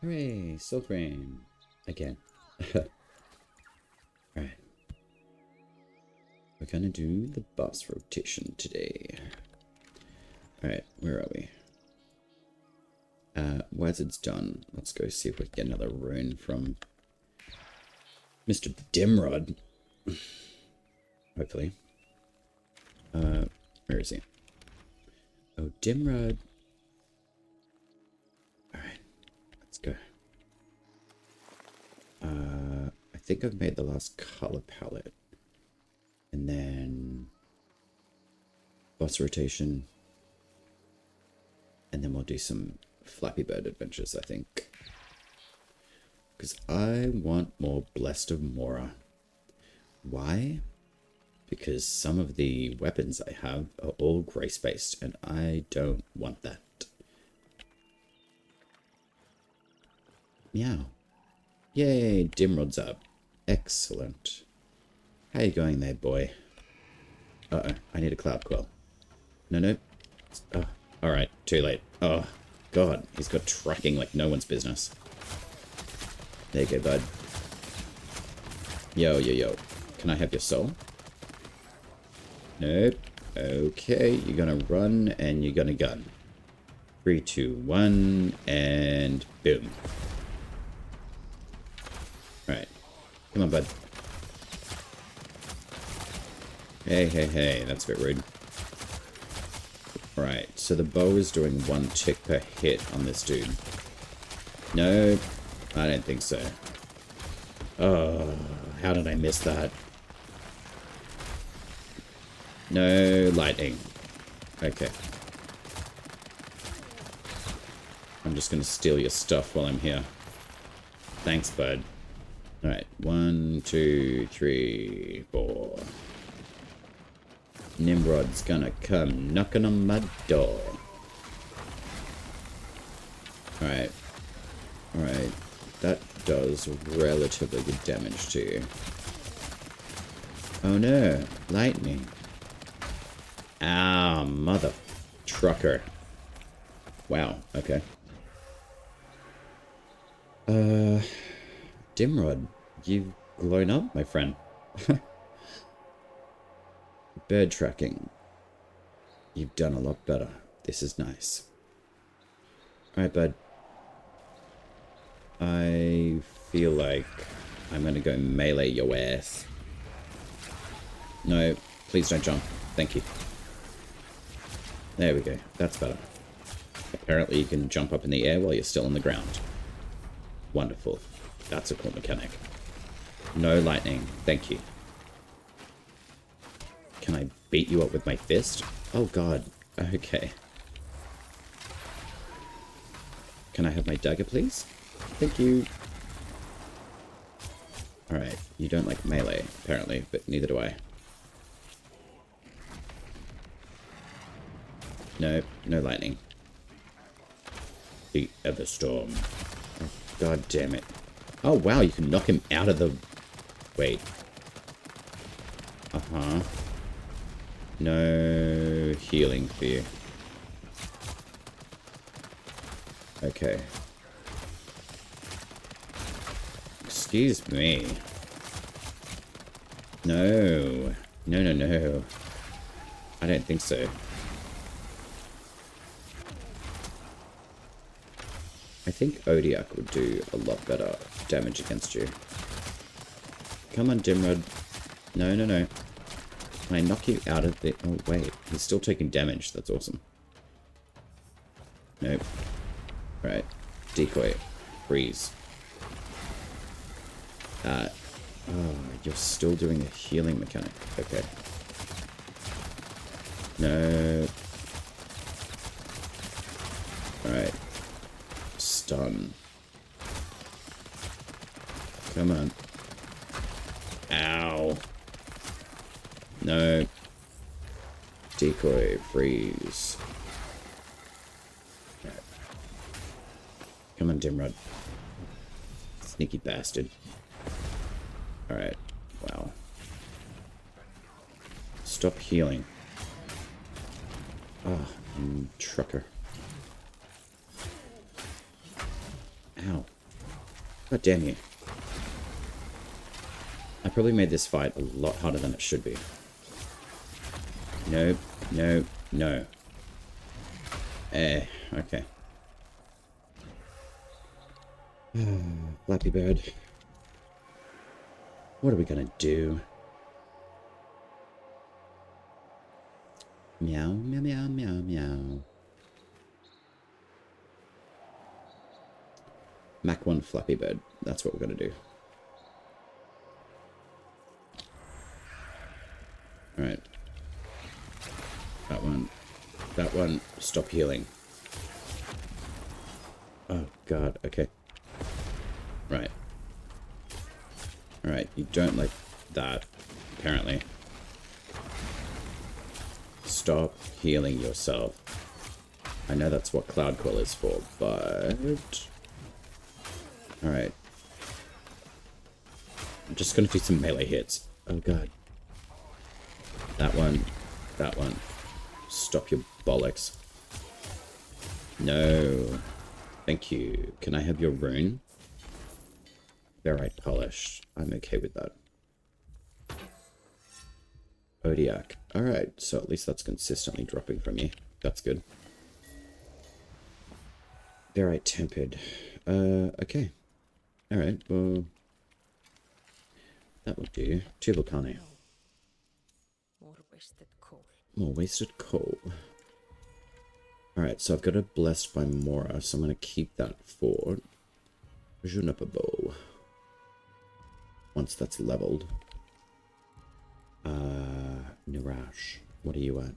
Hooray, Soulframe. Again. Alright. We're gonna do the boss rotation today. Alright, where are we? Wizard's done. Let's go see if we can get another rune from Mr. Dimrod. Hopefully. Where is he? Oh, Dimrod. Alright, let's go. I think I've made the last color palette. And then boss rotation. And then we'll do some Flappy Bird adventures, I think. Because I want more Blessed of Mora. Why? Because some of the weapons I have are all grace-based, and I don't want that. Meow. Yay, Dimrod's up. Excellent. How you going there, boy? Uh-oh, I need a cloud quill. No. Oh, alright, too late. Oh, God, he's got tracking like no one's business. There you go, bud. Yo. Can I have your soul? Nope. Okay, you're gonna run and you're gonna gun. 3, 2, 1, and boom. Alright. Come on, bud. Hey, that's a bit rude. Right, so the bow is doing 1 tick per hit on this dude. No, I don't think so. Oh, how did I miss that? No lightning. Okay. I'm just gonna steal your stuff while I'm here. Thanks, bud. Alright, 1, 2, 3, 4. Nimrod's gonna come knocking on my door. Alright. That does relatively good damage to you. Oh no, lightning. Ah, mother trucker. Wow, okay. Dimrod, you've grown up, my friend. Bird tracking. You've done a lot better. This is nice. Alright, bud. I feel like I'm gonna go melee your ass. No, please don't jump. Thank you. There we go. That's better. Apparently you can jump up in the air while you're still on the ground. Wonderful. That's a cool mechanic. No lightning. Thank you. Can I beat you up with my fist? Oh god. Okay. Can I have my dagger, please? Thank you. Alright, you don't like melee, apparently, but neither do I. No, no lightning. The Everstorm. Oh, god damn it. Oh wow, you can knock him out of the... Wait. Uh-huh. No healing for you. Okay. Excuse me. No. No. I don't think so. I think Odiak would do a lot better damage against you. Come on, Dimrod. No. Can I knock you out of the... Oh, wait. He's still taking damage. That's awesome. Nope. Right. Decoy. Freeze. Oh, you're still doing a healing mechanic. Okay. No. Alright. Stun. Come on. Ow. No. Decoy. Freeze. Right. Come on, Dimrod. Sneaky bastard. Alright. Wow. Stop healing. Oh, trucker. Ow. God damn you. I probably made this fight a lot harder than it should be. No, no, no. Okay. Flappy Bird. What are we gonna do? Meow, meow, meow, meow, meow. Mach 1 Flappy Bird. That's what we're gonna do. Alright. That one. That one. Stop healing. Oh, God. Okay. Right. Alright. You don't like that, apparently. Stop healing yourself. I know that's what Cloud Call is for, but... Alright. I'm just gonna do some melee hits. Oh, God. That one. That one. Stop your bollocks. No. Thank you. Can I have your rune? Ferrite polished. I'm okay with that. Odiak. Alright, so at least that's consistently dropping from you. That's good. Ferrite tempered. Okay. Alright, well... that will do. 2 volcano. More wasted coal. Alright, so I've got a Blessed by Mora, so I'm going to keep that for Juniper Bow. Once that's leveled. Nirash, what are you at?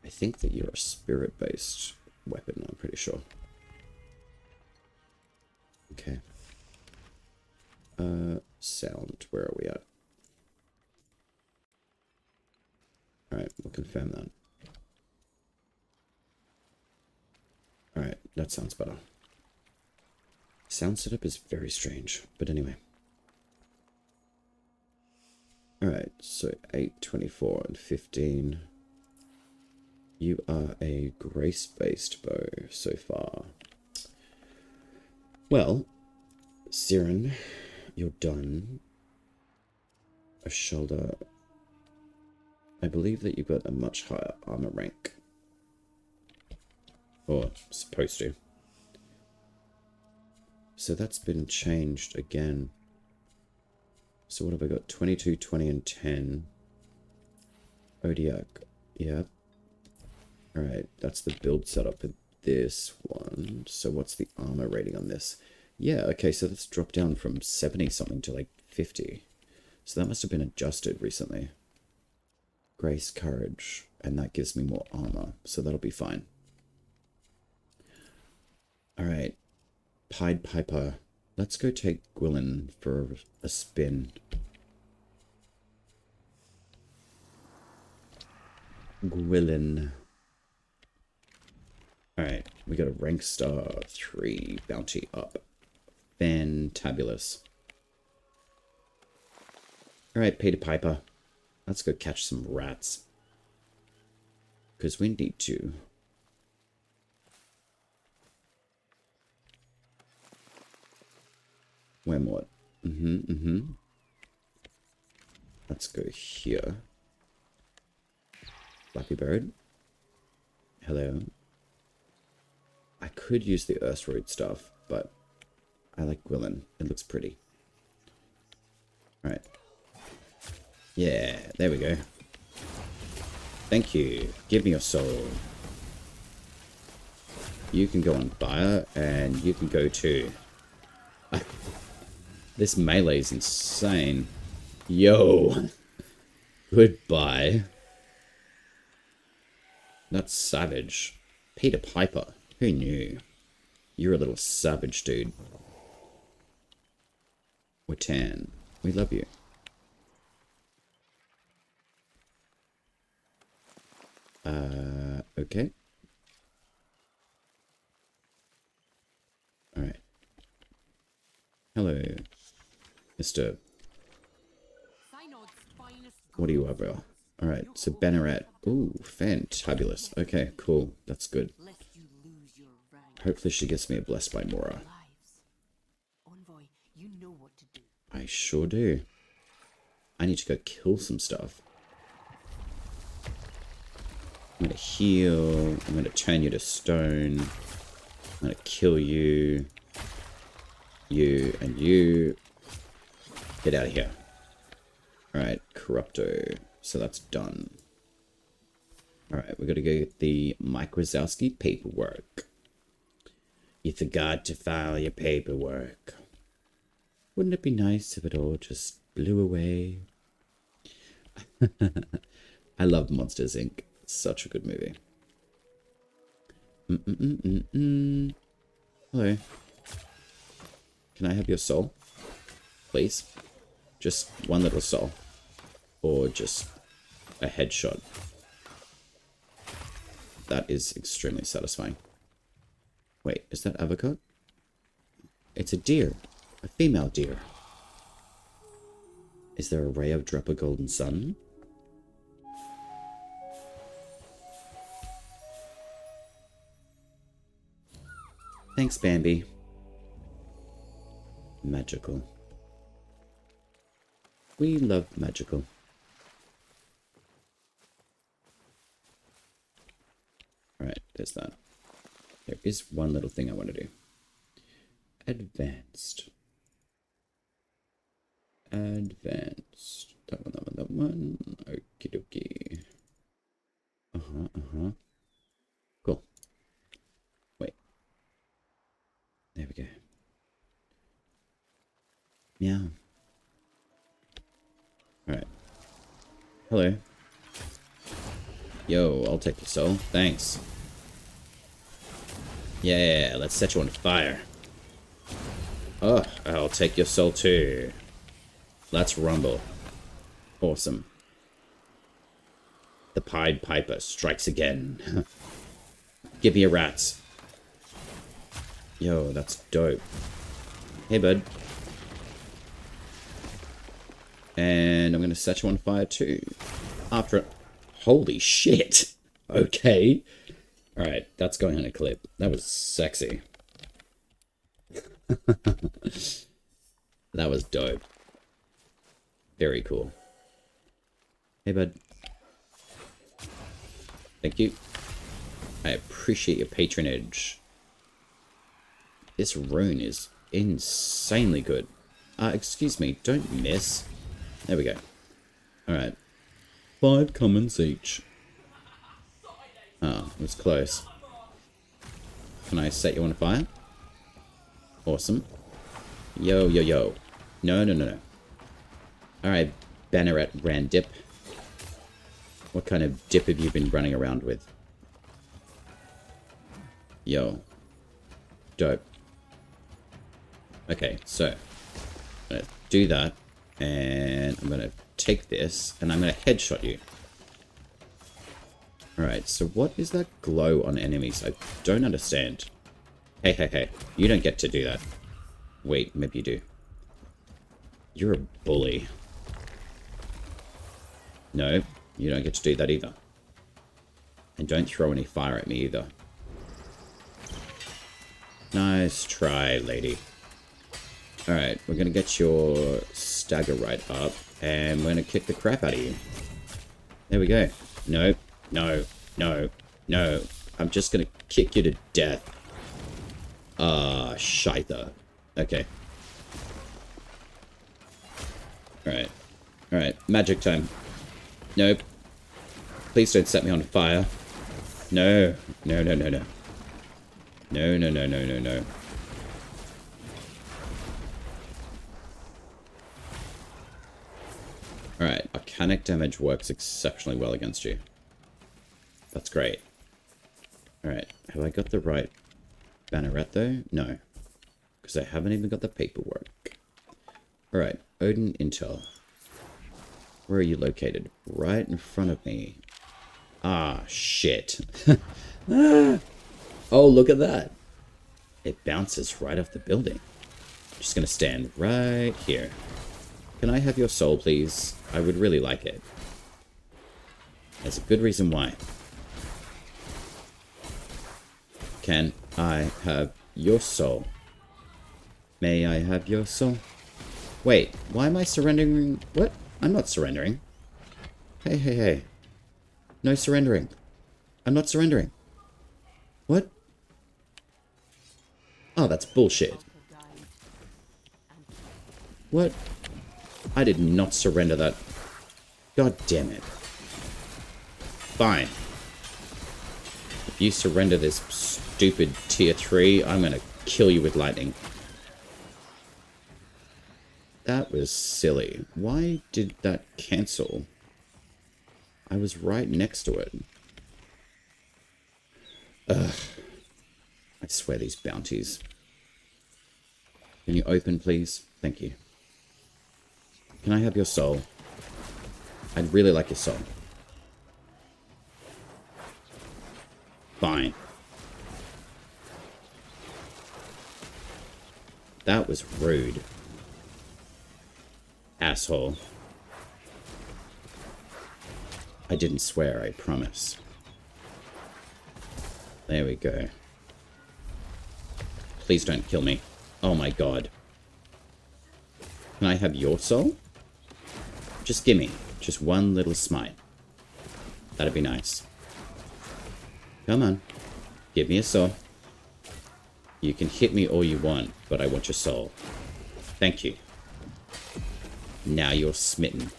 I think that you're a spirit-based weapon, I'm pretty sure. Okay. Sound, where are we at? Alright, we'll confirm that. Alright, that sounds better. Sound setup is very strange, but anyway. Alright, so 8, 24, and 15. You are a grace-based bow so far. Well, Siren, you're done. A shoulder. I believe that you've got a much higher armor rank. Or supposed to. So that's been changed again. So what have I got? 22, 20, and 10. Odiak. Yep. Alright, that's the build setup for this one. So what's the armor rating on this? Yeah, okay, so that's dropped down from 70 something to like 50. So that must have been adjusted recently. Grace, courage, and that gives me more armor, so that'll be fine. Alright, Pied Piper. Let's go take Gwillin for a spin. Gwillin. Alright, we got a rank star 3 bounty up. Fantabulous. Alright, Peter Piper. Let's go catch some rats. Because we need to. When what? Let's go here. Flappy Bird. Hello. I could use the Earthroid stuff, but I like Gwillin. It looks pretty. Alright. Yeah, there we go. Thank you. Give me your soul. You can go on fire, and you can go too. This melee is insane. Yo. Goodbye. That's savage. Peter Piper. Who knew? You're a little savage, dude. Watan. We love you. Okay. Alright. Hello, Mr. What are you over? Alright, so Banneret. Ooh, fantabulous. Okay, cool. That's good. Hopefully she gets me a Blessed by Mora. You know what to do. I sure do. I need to go kill some stuff. I'm gonna heal. I'm gonna turn you to stone. I'm gonna kill you. You and you. Get out of here. Alright, Corrupto. So that's done. Alright, we're gonna go get the Mike Wazowski paperwork. You forgot to file your paperwork. Wouldn't it be nice if it all just blew away? I love Monsters, Inc. Such a good movie. Hello. Can I have your soul? Please? Just one little soul. Or just a headshot. That is extremely satisfying. Wait, is that avocado? It's a deer. A female deer. Is there a ray of drop a golden sun? Thanks, Bambi. Magical. We love magical. Alright, there's that. There is one little thing I want to do. Advanced. Advanced. That one, that one, that one. Okie dokie. Cool. Wait. There we go. Meow. Alright. Hello. Yo, I'll take your soul. Thanks. Yeah, let's set you on fire. Oh, I'll take your soul too. Let's rumble. Awesome. The Pied Piper strikes again. Give me your rats. Yo, that's dope. Hey, bud. And I'm going to set you on fire too. After... Holy shit. Okay. Alright, that's going on a clip. That was sexy. That was dope. Very cool. Hey, bud. Thank you. I appreciate your patronage. This rune is insanely good. Excuse me, don't miss. There we go. Alright. 5 commons each. Oh, it was close. Can I set you on fire? Awesome. Yo, yo, yo. No, no, no, no. Alright, Banneret Randip. What kind of dip have you been running around with? Yo. Dope. Okay, so. I'm gonna do that. And I'm gonna take this. And I'm gonna headshot you. Alright, so what is that glow on enemies? I don't understand. Hey, hey, hey. You don't get to do that. Wait, maybe you do. You're a bully. No, you don't get to do that either. And don't throw any fire at me either. Nice try, lady. Alright, we're gonna get your stagger right up. And we're gonna kick the crap out of you. There we go. Nope. No, no, no. I'm just gonna kick you to death. Ah, shiter. Okay. Alright. Alright, magic time. Nope. Please don't set me on fire. No. No, no, no, no. No, no, no, no, no, no. Alright, arcanic damage works exceptionally well against you. That's great. Alright, have I got the right banneret though? No. Because I haven't even got the paperwork. Alright, Odin Intel. Where are you located? Right in front of me. Ah, shit. Ah. Oh, look at that. It bounces right off the building. I'm just going to stand right here. Can I have your soul, please? I would really like it. There's a good reason why. Can I have your soul? May I have your soul? Wait, why am I surrendering? What? I'm not surrendering. Hey, hey, hey. No surrendering. I'm not surrendering. What? Oh, that's bullshit. What? I did not surrender that. God damn it. Fine. If you surrender this stupid tier 3, I'm gonna kill you with lightning. That was silly. Why did that cancel? I was right next to it. Ugh. I swear these bounties. Can you open, please? Thank you. Can I have your soul? I'd really like your soul. Fine. That was rude. Asshole. I didn't swear, I promise. There we go. Please don't kill me. Oh my god. Can I have your soul? Just gimme. Just one little smite. That'd be nice. Come on. Give me a soul. You can hit me all you want, but I want your soul. Thank you. Now you're smitten.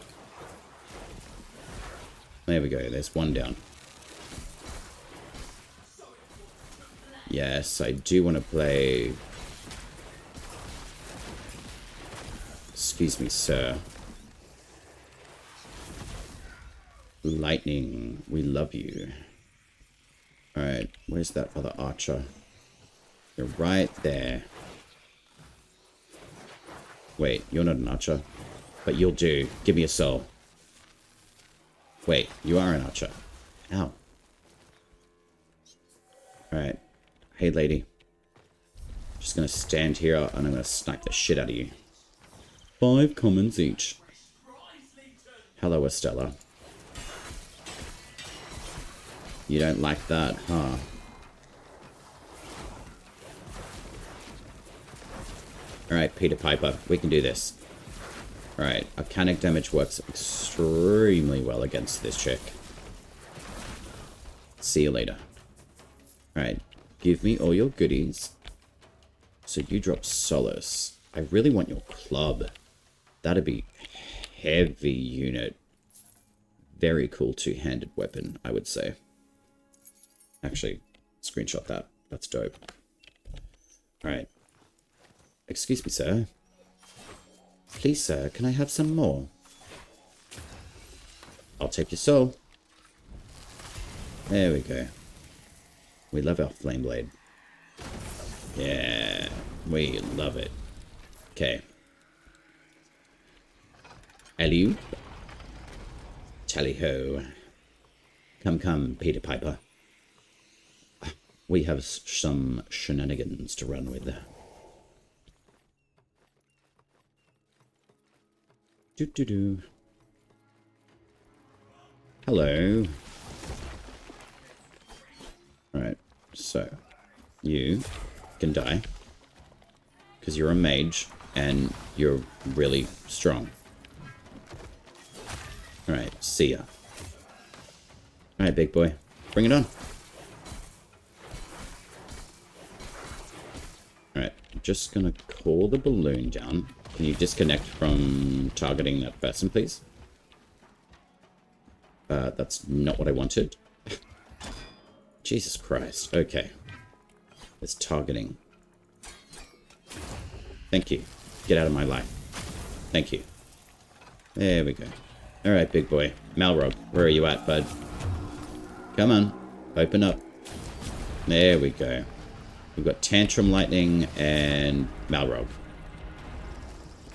There we go. There's one down. Yes, I do want to play... Excuse me, sir. Lightning, we love you. Alright, where's that other archer? You're right there. Wait, you're not an archer. But you'll do. Give me a soul. Wait, you are an archer. Ow. Alright. Hey, lady. Just gonna stand here and I'm gonna snipe the shit out of you. 5 commons each. Hello, Estella. You don't like that, huh? Alright, Peter Piper. We can do this. Alright, arcanic damage works extremely well against this chick. See you later. Alright, give me all your goodies. So you drop Solace. I really want your club. That'd be heavy unit. Very cool two-handed weapon, I would say. Actually, screenshot that. That's dope. Alright. Excuse me, sir. Please, sir, can I have some more? I'll take your soul. There we go. We love our flame blade. Yeah, we love it. Okay. Hello. Tally-ho. Come, come, Peter Piper. We have some shenanigans to run with. Do-do-do. Hello. Alright, so you can die because you're a mage and you're really strong. Alright, see ya. Alright, big boy. Bring it on. Alright, just gonna call the balloon down. Can you disconnect from targeting that person, please? That's not what I wanted. Jesus Christ. Okay. It's targeting. Thank you. Get out of my life. Thank you. There we go. Alright, big boy. Malrog, where are you at, bud? Come on. Open up. There we go. We've got Tantrum Lightning and Malrog.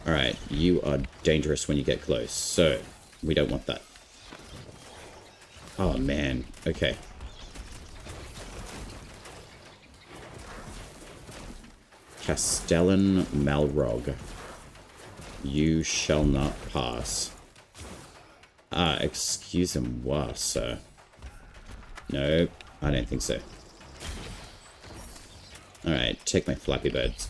Alright, you are dangerous when you get close, so we don't want that. Oh, man. Okay. Castellan Malrog. You shall not pass. Ah, excusez-moi, sir. No, I don't think so. Alright, take my Flappy Birds.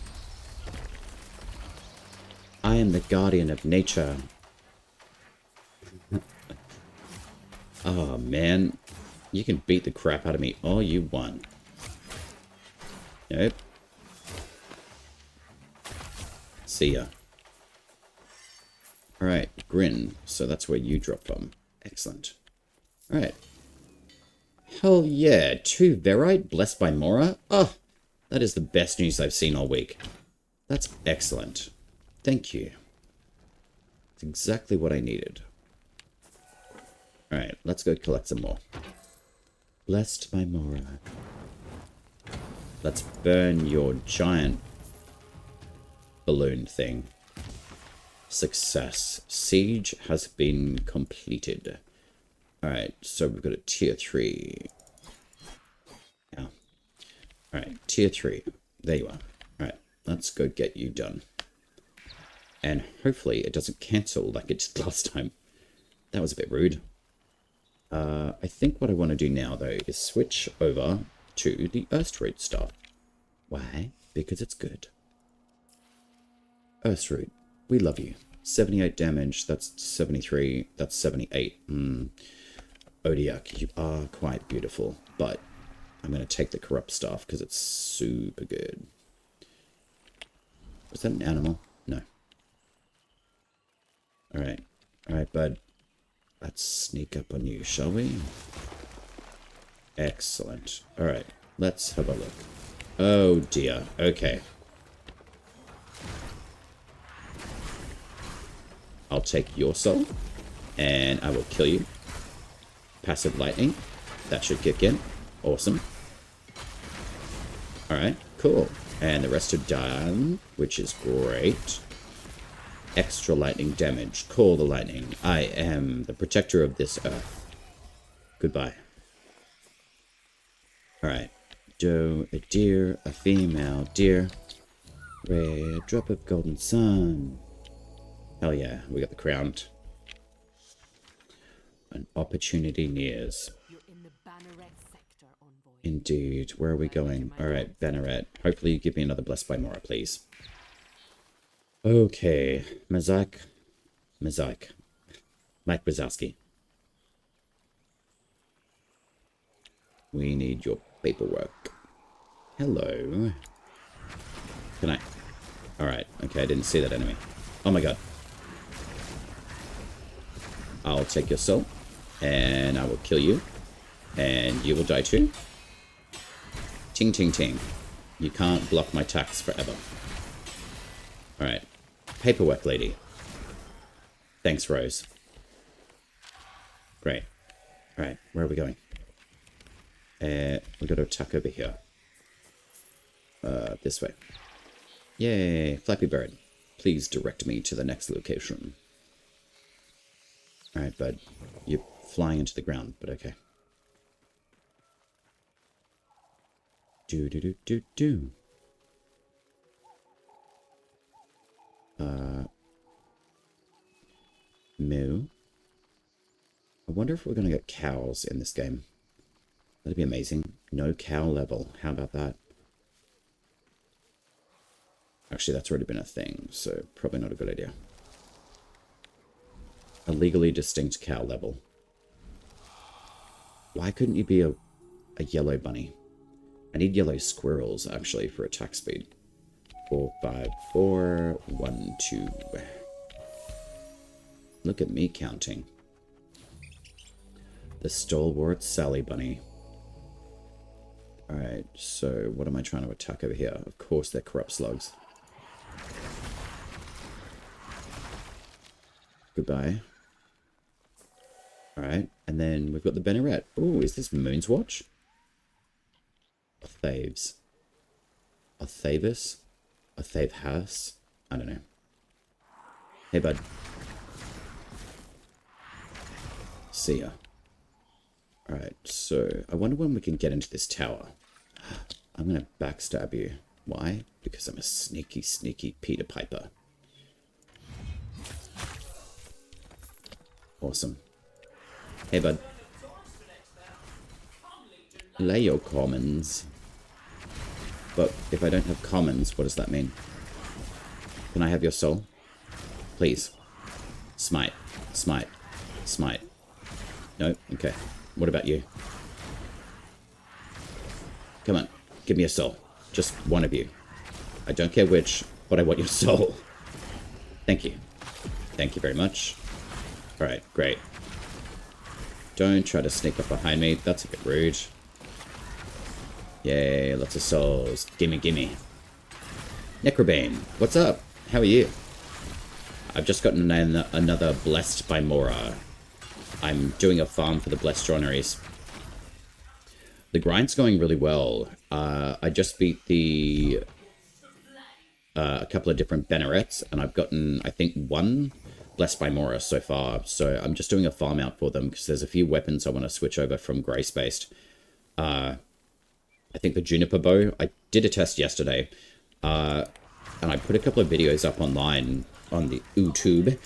I am the guardian of nature. Oh, man. You can beat the crap out of me all you want. Nope. See ya. Alright, Grin. So that's where you drop from. Excellent. Alright. Hell yeah. 2 Verite blessed by Mora. Oh, that is the best news I've seen all week. That's excellent. Thank you. It's exactly what I needed. Alright, let's go collect some more. Blessed by Mora. Let's burn your giant balloon thing. Success. Siege has been completed. Alright, so we've got a tier 3. Yeah. Alright, tier 3. There you are. Alright, let's go get you done. And hopefully it doesn't cancel like it did last time. That was a bit rude. I think what I want to do now, though, is switch over to the Earthroot stuff. Why? Because it's good. Earthroot, we love you. 78 damage, that's 73, that's 78. Odiak, you are quite beautiful, but I'm going to take the corrupt stuff because it's super good. Was that an animal? No. Alright. Alright, bud. Let's sneak up on you, shall we? Excellent. Alright, let's have a look. Oh dear. Okay. I'll take your soul, and I will kill you. Passive lightning. That should kick in. Awesome. Alright, cool. And the rest are done, which is great. Extra lightning damage. Call the lightning. I am the protector of this earth. Goodbye. Alright. Doe, a deer, a female deer. Red drop of golden sun. Hell yeah, we got the crown. An opportunity nears. Indeed. Where are we going? Alright, Banneret. Hopefully you give me another Blessed by Mora, please. Okay. Mike Wazowski. We need your paperwork. Hello. Can I? Alright. Okay, I didn't see that enemy. Oh my god. I'll take your soul. And I will kill you. And you will die too. Ting, ting, ting. You can't block my attacks forever. Alright. Paperwork lady. Thanks, Rose. Great. Alright, where are we going? We've got to attack over here. This way. Yay, Flappy Bird. Please direct me to the next location. Alright, bud. You're flying into the ground, but okay. Do. Moo. I wonder if we're going to get cows in this game. That'd be amazing. No cow level. How about that? Actually, that's already been a thing, so probably not a good idea. A legally distinct cow level. Why couldn't you be a yellow bunny? I need yellow squirrels, actually, for attack speed. 4, 5, 4, 1, 2. Look at me counting. The stalwart Sally Bunny. Alright, so what am I trying to attack over here? Of course they're corrupt slugs. Goodbye. Alright, and then we've got the Banneret. Oh, is this Moon's Watch? Othaves. Othavis? Othave House? I don't know. Hey, bud. See ya. Alright, so I wonder when we can get into this tower. I'm going to backstab you. Why? Because I'm a sneaky, sneaky Peter Piper. Awesome. Hey, bud. Lay your commons. But if I don't have commons, what does that mean? Can I have your soul? Please. Smite. Smite. Smite. No? Okay. What about you? Come on. Give me a soul. Just one of you. I don't care which, but I want your soul. Thank you. Thank you very much. Alright, great. Don't try to sneak up behind me. That's a bit rude. Yay, lots of souls. Gimme, gimme. Necrobane, what's up? How are you? I've just gotten another Blessed by Mora. I'm doing a farm for the Blessed Droneries. The grind's going really well. I just beat the a couple of different bannerets, and I've gotten, I think, one Blessed by Mora so far. So I'm just doing a farm out for them because there's a few weapons I want to switch over from Grace-based. I think the Juniper Bow, I did a test yesterday, and I put a couple of videos up online on the YouTube,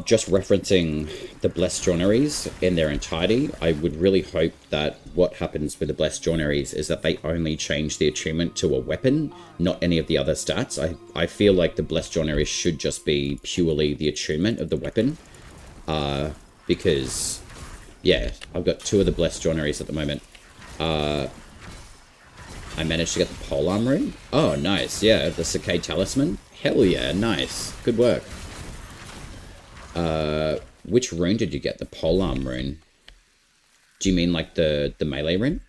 just referencing the Blessed Droneries in their entirety. I would really hope that what happens with the Blessed Droneries is that they only change the achievement to a weapon, not any of the other stats. I feel like the Blessed Droneries should just be purely the attunement of the weapon, because, yeah, I've got 2 of the Blessed Droneries at the moment. I managed to get the Polearm rune. Oh, nice. Yeah, the Cicade Talisman. Hell yeah, nice. Good work. Which rune did you get? The Polearm rune? Do you mean like the melee rune?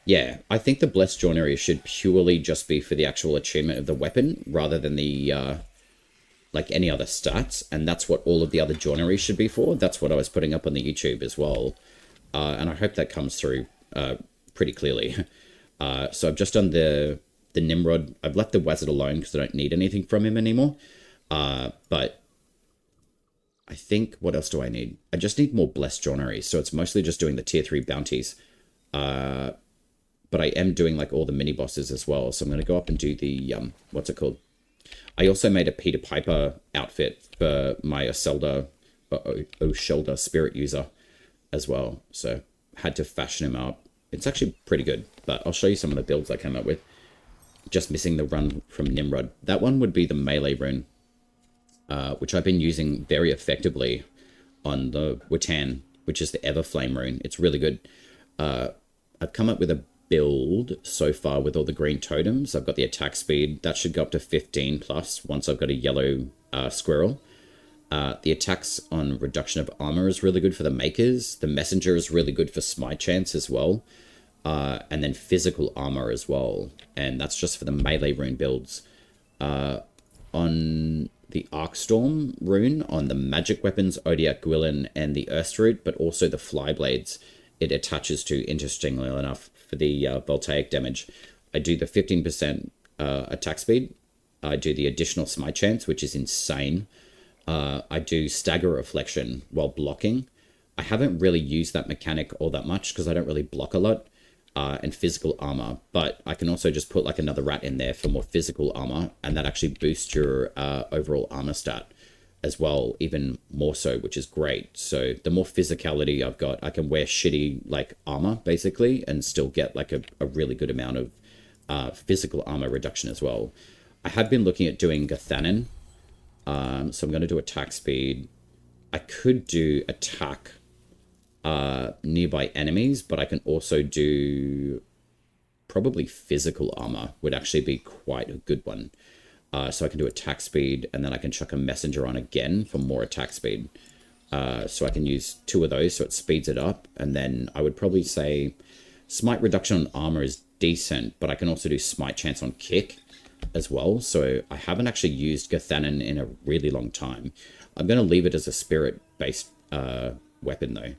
Yeah, I think the Blessed Joinery should purely just be for the actual achievement of the weapon, rather than the, like any other stats, and that's what all of the other joineries should be for. That's what I was putting up on the YouTube as well, and I hope that comes through pretty clearly. So I've just done the Nimrod. I've left the Wazard alone because I don't need anything from him anymore, but I think, what else do I need? I just need more Blessed Joineries, so it's mostly just doing the tier 3 bounties. But I am doing like all the mini bosses as well, so I'm going to go up and do the, what's it called? I also made a Peter Piper outfit for my Oshelda Spirit user as well, so had to fashion him up. It's actually pretty good, but I'll show you some of the builds I came up with. Just missing the run from Nimrod. That one would be the melee rune, which I've been using very effectively on the Witan, which is the Everflame rune. It's really good. I've come up with a build so far with all the green totems. I've got the attack speed. That should go up to 15 plus once I've got a yellow squirrel. The attacks on reduction of armor is really good for the makers. The messenger is really good for smite chance as well. And then physical armor as well. And that's just for the melee rune builds. On the Arcstorm rune, on the magic weapons, Odiak Gwilyn and the Earthroot, but also the Flyblades, it attaches to, interestingly enough, for the voltaic damage. I do the 15% attack speed. I do the additional smite chance, which is insane. I do stagger reflection while blocking. I haven't really used that mechanic all that much because I don't really block a lot. And physical armor, but I can also just put like another rat in there for more physical armor, and that actually boosts your overall armor stat as well, even more so, which is great. So the more physicality I've got, I can wear shitty like armor basically and still get like a really good amount of physical armor reduction as well. I have been looking at doing Gathanin, so I'm going to do attack speed. I could do attack nearby enemies, but I can also do probably physical armor would actually be quite a good one. So I can do attack speed, and then I can chuck a messenger on again for more attack speed. So I can use 2 of those, so it speeds it up. And then I would probably say smite reduction on armor is decent, but I can also do smite chance on kick as well. So I haven't actually used Gathanin in a really long time. I'm going to leave it as a spirit-based weapon though.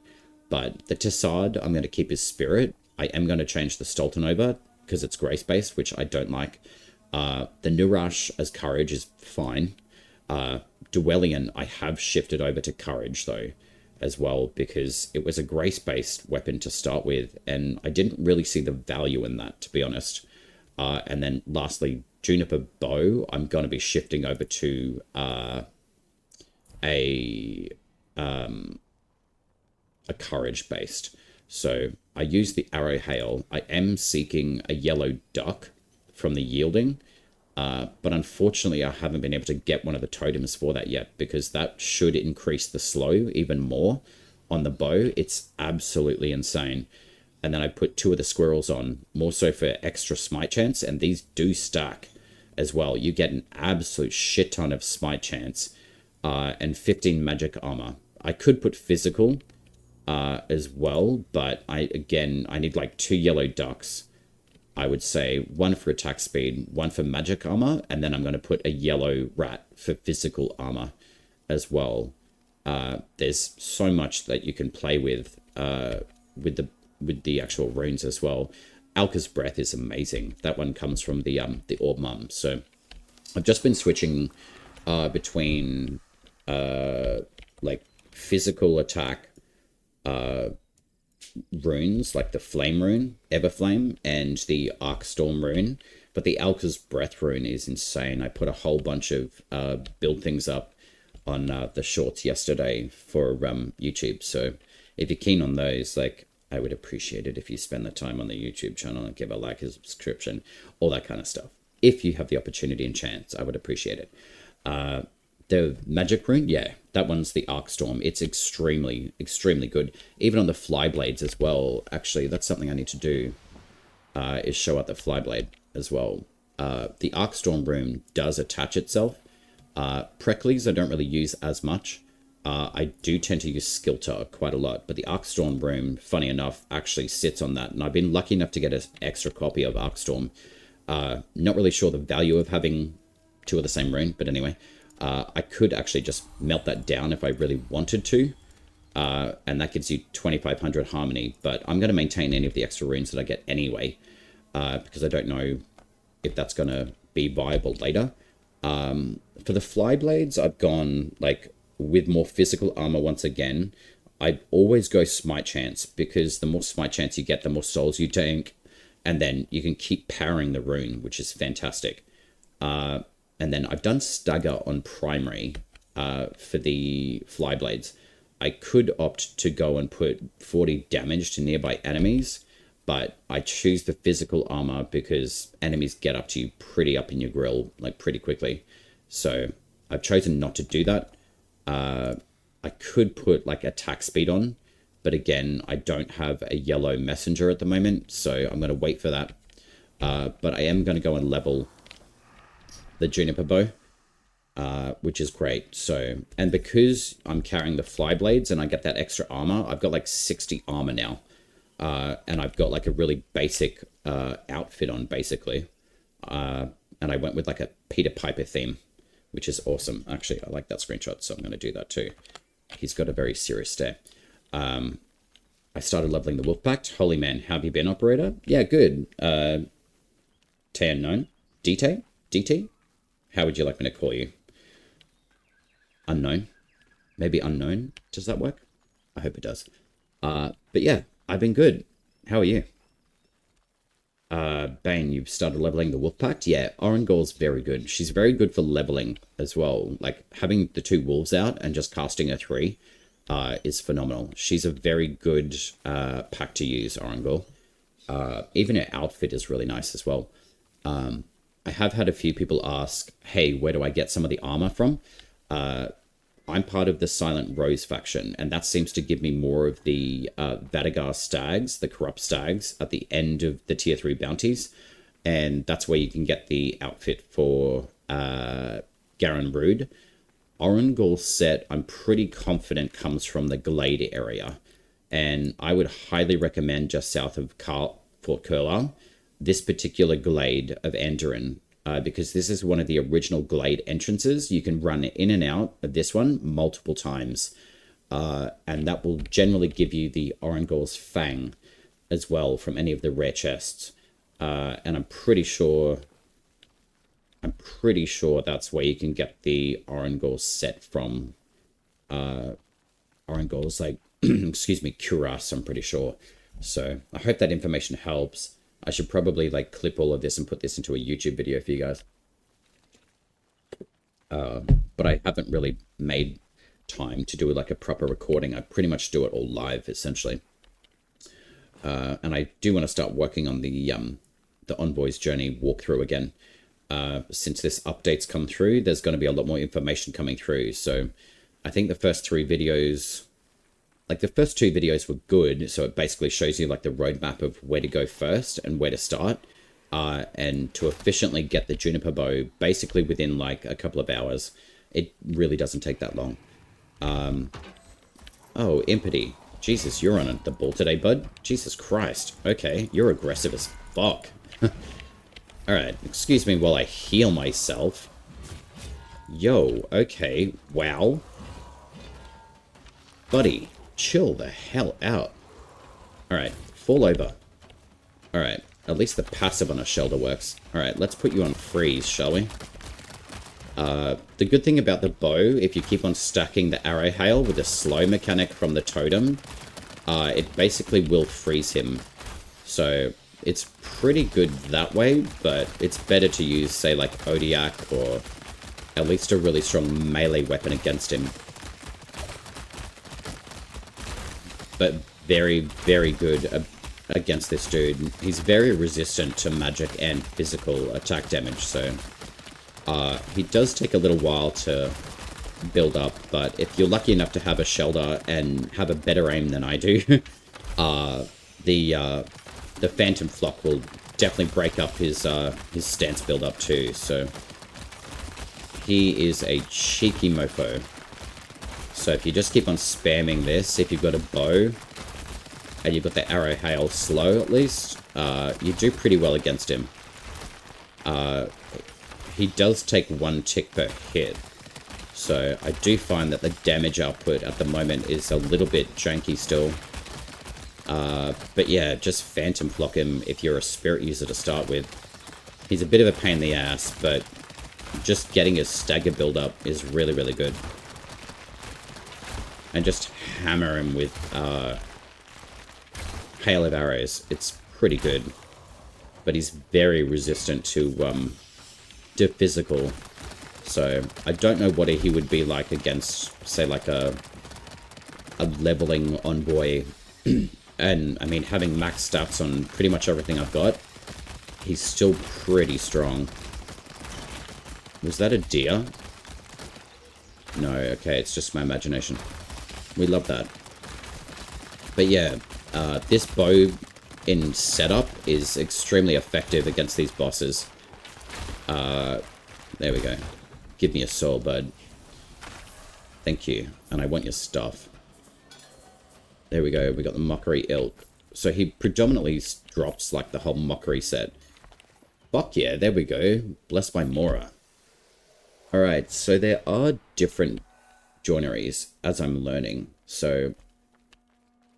But the Tessard, I'm going to keep his spirit. I am going to change the Stoltenova because it's grace-based, which I don't like. The Nurash as courage is fine. Duelian, I have shifted over to courage, though, as well, because it was a grace-based weapon to start with, and I didn't really see the value in that, to be honest. And then lastly, Juniper Bow, I'm going to be shifting over to a courage based. So I use the arrow hail. I am seeking a yellow duck from the yielding, But unfortunately, I haven't been able to get one of the totems for that yet, because that should increase the slow even more on the bow. It's absolutely insane. And then I put 2 of the squirrels on, more so for extra smite chance, and these do stack as well. You get an absolute shit ton of smite chance, and 15 magic armor. I could put physical as well, but I need like 2 yellow ducks. I would say 1 for attack speed, 1 for magic armor, and then I'm going to put a yellow rat for physical armor as well. There's so much that you can play with the actual runes as well. Alka's Breath is amazing. That one comes from the Orb Mum. So I've just been switching between like physical attack runes, like the Flame rune, Everflame, and the Arcstorm rune. But the Alka's Breath rune is insane. I put a whole bunch of build things up on the shorts yesterday for YouTube. So if you're keen on those, like, I would appreciate it if you spend the time on the YouTube channel and give a like, a subscription, all that kind of stuff. If you have the opportunity and chance, I would appreciate it. The magic rune, yeah, that one's the Arcstorm. It's extremely, extremely good. Even on the Flyblades as well. Actually, that's something I need to do, is show out the Flyblade as well. The Arcstorm rune does attach itself. Pricklies I don't really use as much. I do tend to use Skilter quite a lot, but the Arcstorm rune, funny enough, actually sits on that, and I've been lucky enough to get an extra copy of Arcstorm. Not really sure the value of having 2 of the same rune, but anyway, I could actually just melt that down if I really wanted to, and that gives you 2500 harmony, but I'm going to maintain any of the extra runes that I get anyway, because I don't know if that's going to be viable later. For the Flyblades, I've gone like with more physical armor once again. I always go smite chance, because the more smite chance you get, the more souls you tank, and then you can keep powering the rune, which is fantastic. And then I've done stagger on primary for the Flyblades. I could opt to go and put 40 damage to nearby enemies, but I choose the physical armor because enemies get up to you pretty up in your grill, like pretty quickly. So I've chosen not to do that. I could put like attack speed on, but again, I don't have a yellow messenger at the moment, so I'm going to wait for that. But I am going to go and level the juniper bow, which is great. So, and because I'm carrying the Flyblades and I get that extra armor, I've got like 60 armor now. And I've got like a really basic outfit on, basically. And I went with like a Peter Piper theme, which is awesome. Actually, I like that screenshot, so I'm going to do that too. He's got a very serious stare. I started leveling the Wolf Pact. Holy man, how have you been, operator? Yeah, good. T unknown? DT? DT? How would you like me to call you? Unknown? Maybe unknown? Does that work? I hope it does. But yeah, I've been good. How are you? Bane, you've started leveling the Wolf Pact? Yeah, Orangol's very good. She's very good for leveling as well. Like, having the 2 wolves out and just casting her 3 is phenomenal. She's a very good pack to use, Orangol. Even her outfit is really nice as well. I have had a few people ask, hey, where do I get some of the armor from? I'm part of the Silent Rose faction, and that seems to give me more of the Vadagar stags, the corrupt stags, at the end of the tier 3 bounties. And that's where you can get the outfit for Garen Rude. Orangol's set, I'm pretty confident, comes from the Glade area. And I would highly recommend just south of Fort Curlar, this particular Glade of Andoran. Because this is one of the original Glade entrances. You can run in and out of this one multiple times. And that will generally give you the Orangol's Fang as well from any of the rare chests. And I'm pretty sure that's where you can get the Orangol's set from. Orangol's, like, excuse me, Cuirass, I'm pretty sure. So I hope that information helps. I should probably like clip all of this and put this into a YouTube video for you guys. But I haven't really made time to do like a proper recording. I pretty much do it all live, essentially. And I do want to start working on the Envoy's Journey walkthrough again. since this update's come through, there's going to be a lot more information coming through. So I think the first 3 videos, like the first 2 videos were good. So it basically shows you like the roadmap of where to go first and where to start. And to efficiently get the juniper bow basically within like a couple of hours. It really doesn't take that long. Oh, Impety. Jesus, you're on the ball today, bud. Jesus Christ. Okay, you're aggressive as fuck. Alright, excuse me while I heal myself. Yo, okay, wow. Buddy, chill the hell out. Alright, fall over. Alright, at least the passive on a shelter works. Alright, let's put you on freeze, shall we? The good thing about the bow, if you keep on stacking the arrow hail with the slow mechanic from the totem, it basically will freeze him. So it's pretty good that way, but it's better to use, say, like Odiak or at least a really strong melee weapon against him. But very, very good against this dude. He's very resistant to magic and physical attack damage, so he does take a little while to build up, but if you're lucky enough to have a shelter and have a better aim than I do, the Phantom Flock will definitely break up his stance build up too, so he is a cheeky mofo. So if you just keep on spamming this, if you've got a bow and you've got the arrow hail slow at least, you do pretty well against him. He does take 1 tick per hit, so I do find that the damage output at the moment is a little bit janky still. But yeah, just Phantom Flock him if you're a spirit user to start with. He's a bit of a pain in the ass, but just getting his stagger build up is really, really good. And just hammer him with hail of arrows. It's pretty good. But he's very resistant to physical. So I don't know what he would be like against, say, like a leveling envoy. And I mean, having max stats on pretty much everything I've got, he's still pretty strong. Was that a deer? No, okay, it's just my imagination. We love that. But yeah, this bow in setup is extremely effective against these bosses. There we go. Give me a soul, bud. Thank you. And I want your stuff. There we go. We got the Mockery Ilk. So he predominantly drops like the whole Mockery set. Fuck yeah, there we go. Blessed by Mora. Alright, so there are different joineries as I'm learning. So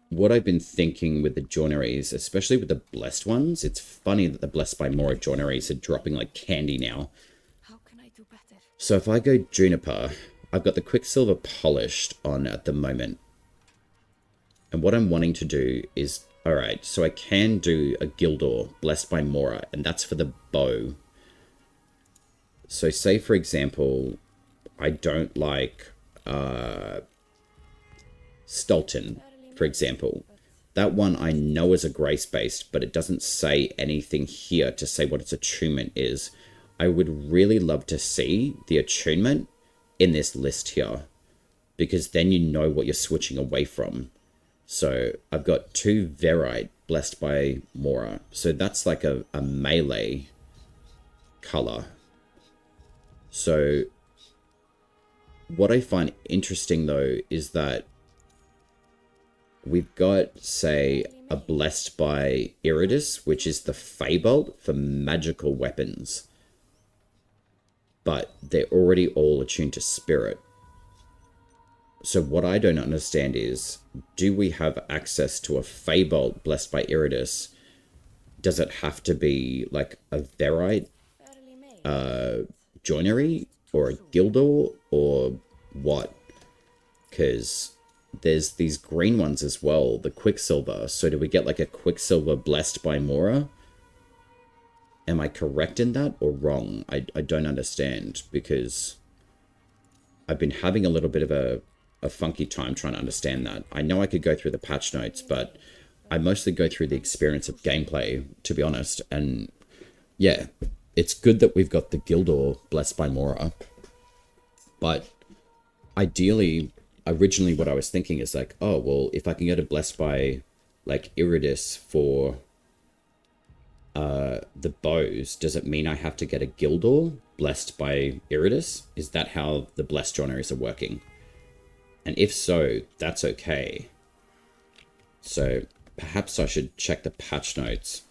what I've been thinking with the joineries, especially with the blessed ones, it's funny that the Blessed by Mora joineries are dropping like candy now. How can I do better? So if I go Juniper, I've got the Quicksilver Polished on at the moment. And what I'm wanting to do is, alright, so I can do a Gildor, Blessed by Mora, and that's for the bow. So say, for example, I don't like Stolten, for example. That one I know is a grace-based, but it doesn't say anything here to say what its attunement is. I would really love to see the attunement in this list here, because then you know what you're switching away from. So I've got 2 Verite Blessed by Mora. So that's like a melee color. So what I find interesting though is that we've got, say, a Blessed by Iridus, which is the Feybolt for magical weapons. But they're already all attuned to spirit. So what I don't understand is, do we have access to a Feybolt Blessed by Iridus? Does it have to be like a Verite joinery or a Gildor or what? Because there's these green ones as well, the Quicksilver. So do we get like a Quicksilver Blessed by Mora? Am I correct in that or wrong? I don't understand, because I've been having a little bit of a funky time trying to understand that. I know I could go through the patch notes, but I mostly go through the experience of gameplay, to be honest. And yeah, it's good that we've got the Gildor Blessed by Mora, but ideally, originally what I was thinking is like, oh, well, if I can get a Blessed by, like, Iridis for the bows, does it mean I have to get a Gildor Blessed by Iridis? Is that how the Blessed joineries are working? And if so, that's okay. So perhaps I should check the patch notes.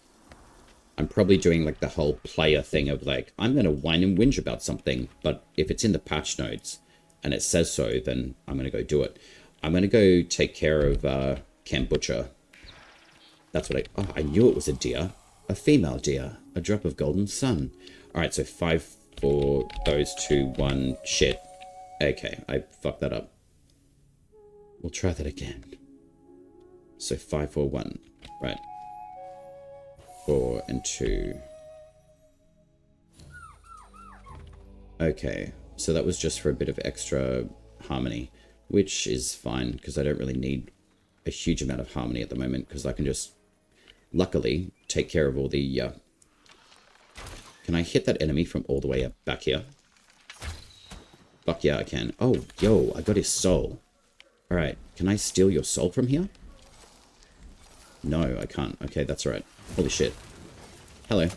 I'm probably doing like the whole player thing of like, I'm going to whine and whinge about something, but if it's in the patch notes and it says so, then I'm going to go do it. I'm going to go take care of Camp Butcher. That's what I knew it was a deer. A female deer. A drop of golden sun. Alright, so 5, 4, those 2, 1, shit. Okay, I fucked that up. We'll try that again. So 5, 4, 1. Right. 4 and 2. Okay, so that was just for a bit of extra harmony, which is fine because I don't really need a huge amount of harmony at the moment because I can just, luckily, take care of all the... Can I hit that enemy from all the way up back here? Fuck yeah, I can. Oh, yo, I got his soul. Alright, can I steal your soul from here? No, I can't. Okay, that's right. Holy shit. Hello.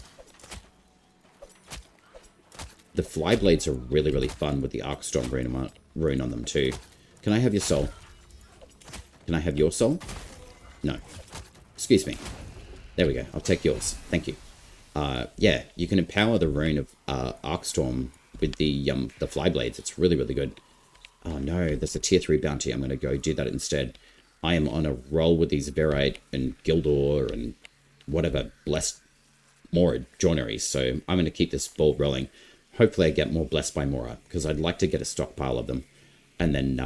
The fly blades are really, really fun with the Arcstorm rune on them too. Can I have your soul? Can I have your soul? No. Excuse me. There we go. I'll take yours. Thank you. Yeah, you can empower the rune of Arcstorm with the fly blades. It's really, really good. Oh no, there's a tier 3 bounty. I'm going to go do that instead. I am on a roll with these Verite and Gildor and whatever Blessed Mora joineries. So I'm going to keep this ball rolling. Hopefully I get more Blessed by Mora because I'd like to get a stockpile of them. And then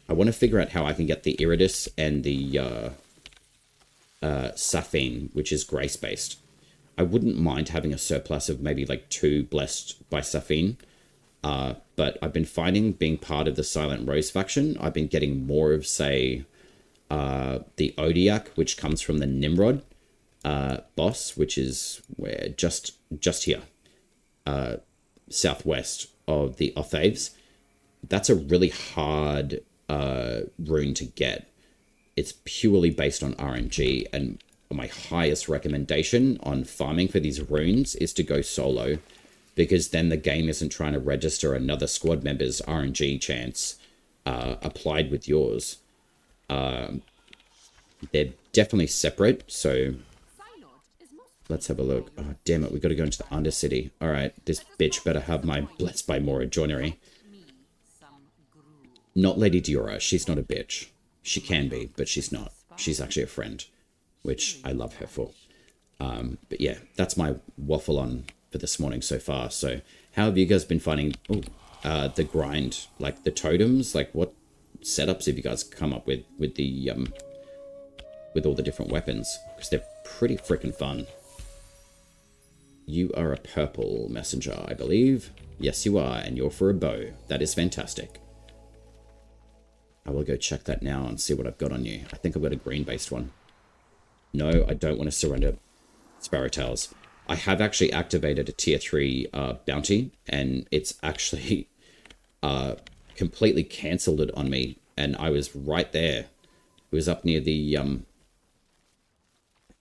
I want to figure out how I can get the Iridis and the Safine, which is grace-based. I wouldn't mind having a surplus of maybe like 2 Blessed by Safine. But I've been finding, being part of the Silent Rose faction, I've been getting more of, say, the Odiak, which comes from the Nimrod boss, which is where just here, southwest of the Othaves. That's a really hard rune to get. It's purely based on RNG, and my highest recommendation on farming for these runes is to go solo, because then the game isn't trying to register another squad member's RNG chance applied with yours. They're definitely separate, so let's have a look. Oh, damn it, we got to go into the Undercity. Alright, this bitch better have my Blessed by Mora joinery. Not Lady Diora, she's not a bitch. She can be, but she's not. She's actually a friend, which I love her for. But yeah, that's my waffle on for this morning so far. So how have you guys been finding the grind, like the totems? Like what setups have you guys come up with the with all the different weapons? Because they're pretty freaking fun. You are a purple messenger, I believe. Yes, you are, and you're for a bow. That is fantastic. I will go check that now and see what I've got on you. I think I've got a green-based one. No, I don't want to surrender Sparrowtails. I have actually activated a tier 3 bounty, and it's actually completely cancelled it on me, and I was right there. It was up near the, I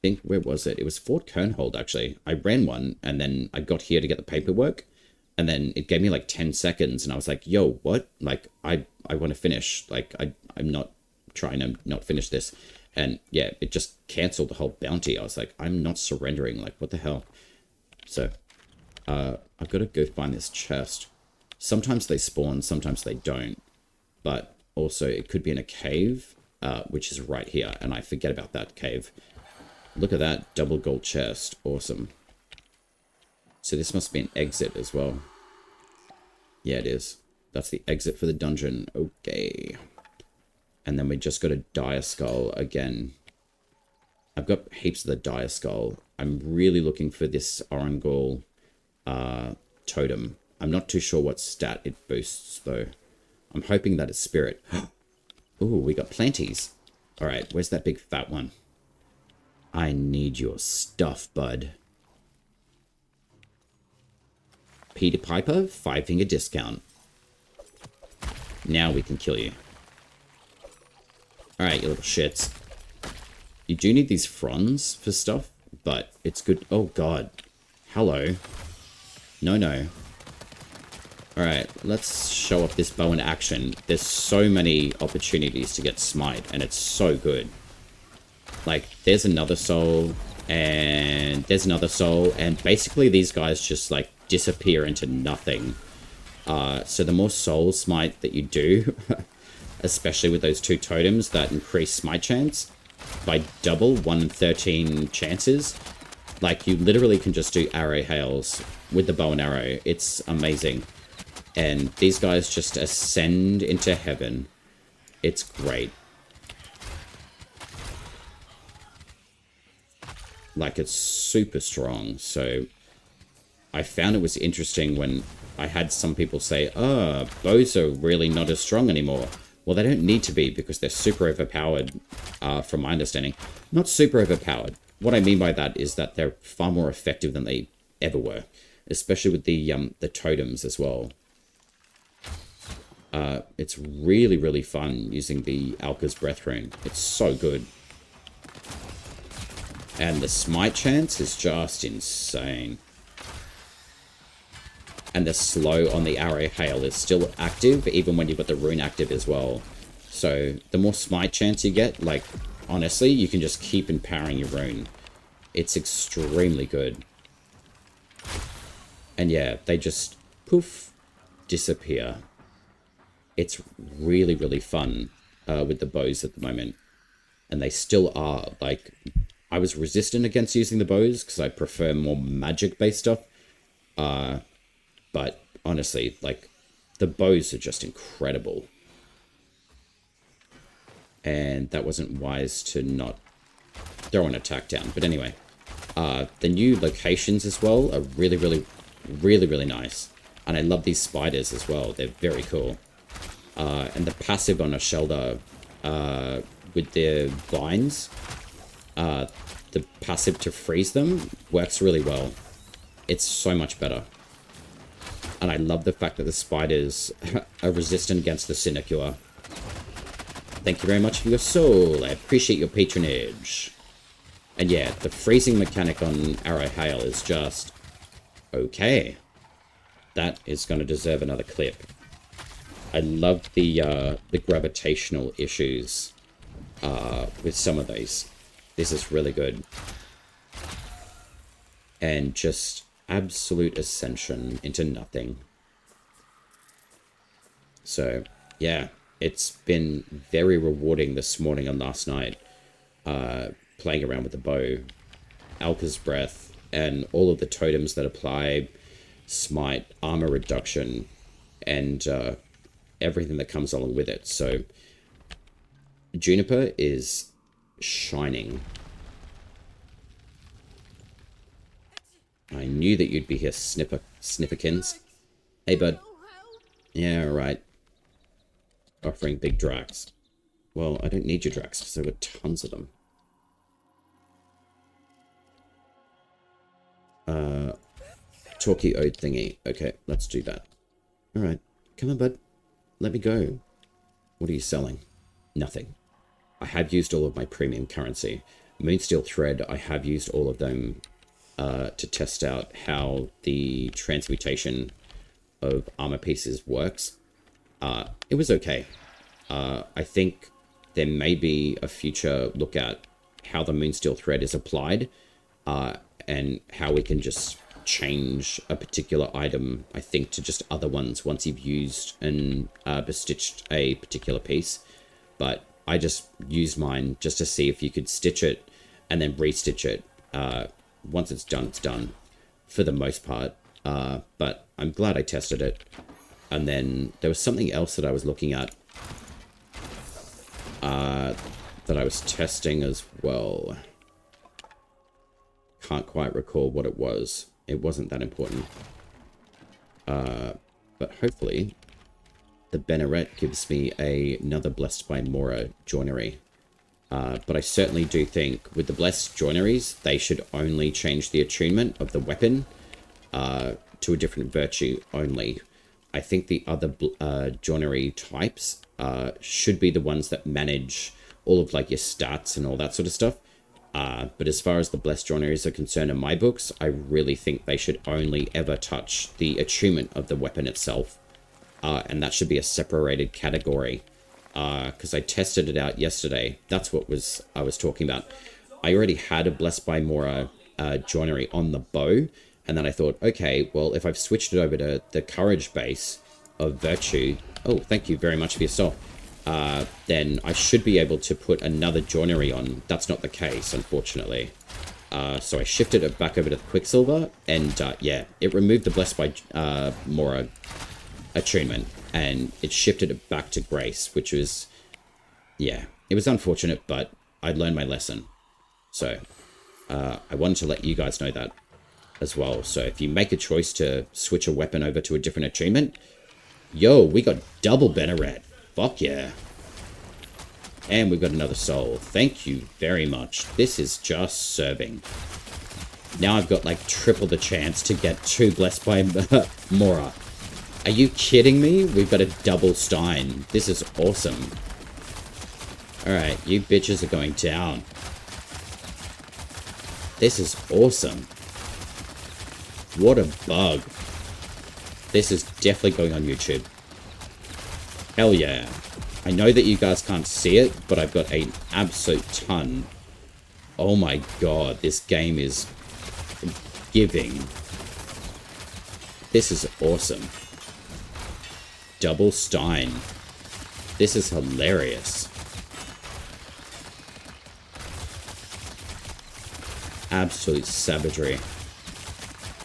think, where was it? It was Fort Kernhold, actually. I ran one, and then I got here to get the paperwork, and then it gave me like 10 seconds, and I was like, yo, what? Like, I want to finish. Like, I'm not trying to not finish this. And yeah, it just cancelled the whole bounty. I was like, I'm not surrendering. Like, what the hell? So, I've got to go find this chest. Sometimes they spawn, sometimes they don't. But also, it could be in a cave, which is right here. And I forget about that cave. Look at that, double gold chest. Awesome. So this must be an exit as well. Yeah, it is. That's the exit for the dungeon. Okay. And then we just got a dire skull again. I've got heaps of the dire skull. I'm really looking for this Orangol totem. I'm not too sure what stat it boosts, though. I'm hoping that it's spirit. Ooh, we got planties. Alright, where's that big fat one? I need your stuff, bud. Peter Piper, 5-finger discount. Now we can kill you. Alright, you little shits. You do need these fronds for stuff, but it's good. Oh, God. Hello. No, no. Alright, let's show off this bow in action. There's so many opportunities to get smite, and it's so good. Like, there's another soul, and there's another soul, and basically these guys just, like, disappear into nothing. So the more soul smite that you do, especially with those 2 totems that increase smite chance by double, 1 in 13 chances, like, you literally can just do arrow hails with the bow and arrow. It's amazing. And these guys just ascend into heaven. It's great. Like, it's super strong. So I found it was interesting when I had some people say, oh, bows are really not as strong anymore. Well, they don't need to be because they're super overpowered, from my understanding. Not super overpowered. What I mean by that is that they're far more effective than they ever were, especially with the totems as well. It's really, really fun using the Alka's Breath Rune. It's so good. And the smite chance is just insane. And the slow on the arrow hail is still active, even when you've got the rune active as well. So the more smite chance you get, like, honestly, you can just keep empowering your rune. It's extremely good. And yeah, they just, poof, disappear. It's really, really fun with the bows at the moment. And they still are. Like, I was resistant against using the bows because I prefer more magic-based stuff. But honestly, like, the bows are just incredible. And that wasn't wise to not throw an attack down. But anyway, the new locations as well are really, really, really, really nice. And I love these spiders as well. They're very cool. And the passive on a Shelder with their vines, the passive to freeze them works really well. It's so much better. And I love the fact that the spiders are resistant against the Sinecure. Thank you very much for your soul. I appreciate your patronage. And yeah, the freezing mechanic on Arrow Hail is just okay. That is going to deserve another clip. I love the gravitational issues with some of these. This is really good. And just absolute ascension into nothing. So, yeah, it's been very rewarding this morning and last night, playing around with the bow, Alka's Breath, and all of the totems that apply smite, armor reduction, and everything that comes along with it. So, Juniper is shining. I knew that you'd be here, Snifferkins. Hey, bud. Yeah, right. Offering big Drax. Well, I don't need your Drax, because I've got tons of them. Talkie ode thingy. Okay, let's do that. Alright. Come on, bud. Let me go. What are you selling? Nothing. I have used all of my premium currency. Moonsteel Thread, I have used all of them to test out how the transmutation of armor pieces works. It was okay. I think there may be a future look at how the Moonsteel Thread is applied, and how we can just change a particular item, I think, to just other ones once you've used and bestitched a particular piece. But I just used mine just to see if you could stitch it and then restitch it. Once it's done for the most part. But I'm glad I tested it. And then there was something else that I was looking at that I was testing as well. Can't quite recall what it was. It wasn't that important. But hopefully the Banneret gives me another Blessed by Mora joinery. But I certainly do think with the Blessed joineries, they should only change the attunement of the weapon. to a different virtue only. I think the other joinery types should be the ones that manage all of like your stats and all that sort of stuff. But as far as the blessed joineries are concerned in my books, I really think they should only ever touch the attunement of the weapon itself. And that should be a separated category. Because I tested it out yesterday. That's what I was talking about. I already had a Blessed by Mora joinery on the bow. And then I thought, okay, well, if I've switched it over to the courage base of virtue... Oh, thank you very much for your soul. Then I should be able to put another joinery on. That's not the case, unfortunately. So I shifted it back over to the Quicksilver. And yeah, it removed the Blessed by Mora attunement. And it shifted it back to Grace, which was... Yeah, it was unfortunate, but I'd learned my lesson. So I wanted to let you guys know that as well. So if you make a choice to switch a weapon over to a different attunement, yo, we got double Banneret. Fuck yeah. And we've got another soul. Thank you very much. This is just serving. Now I've got like triple the chance to get 2 Blessed by Mora. Are you kidding me? We've got a double Stein. This is awesome. Alright, you bitches are going down. This is awesome. What a bug. This is definitely going on YouTube. Hell yeah. I know that you guys can't see it, but I've got an absolute ton. Oh my god, this game is giving. This is awesome. Double Stein. This is hilarious. Absolute savagery.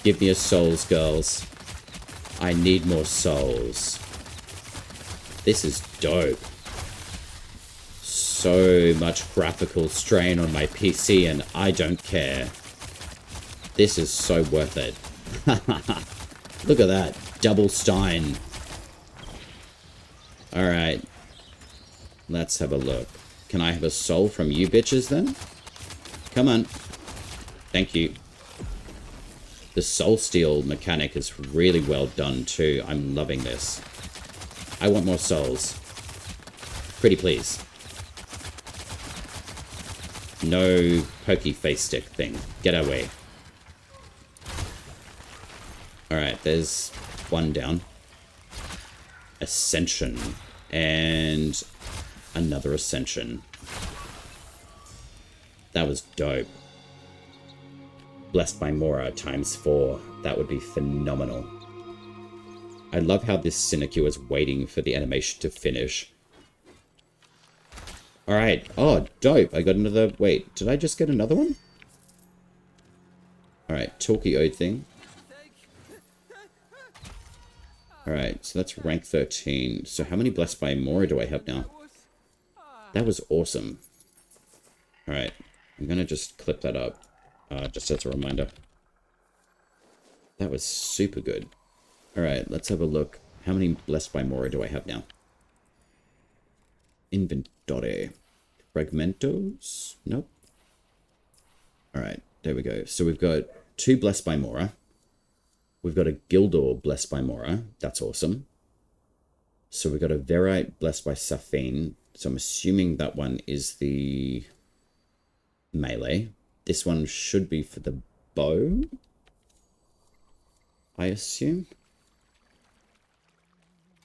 Give me your souls, girls. I need more souls. This is dope. So much graphical strain on my PC and I don't care. This is so worth it. Look at that. Double Stein. Alright. Let's have a look. Can I have a soul from you bitches then? Come on. Thank you. The soul steal mechanic is really well done too. I'm loving this. I want more souls. Pretty please. No pokey face stick thing. Get away. Alright, there's one down. Ascension. And another Ascension. That was dope. Blessed by Mora ×4. That would be phenomenal. I love how this Sinecure is waiting for the animation to finish. Alright. Oh, dope. I got another... Wait, did I just get another one? Alright, Talkie Ode thing. Alright, so that's rank 13. So how many Blessed by Mora do I have now? That was awesome. Alright, I'm gonna just clip that up. Just as a reminder. That was super good. Alright, let's have a look. How many Blessed by Mora do I have now? Inventory. Fragmentos? Nope. Alright, there we go. So we've got 2 Blessed by Mora. We've got a Gildor Blessed by Mora. That's awesome. So we've got a Verite Blessed by Safine. So I'm assuming that one is the melee. This one should be for the bow, I assume.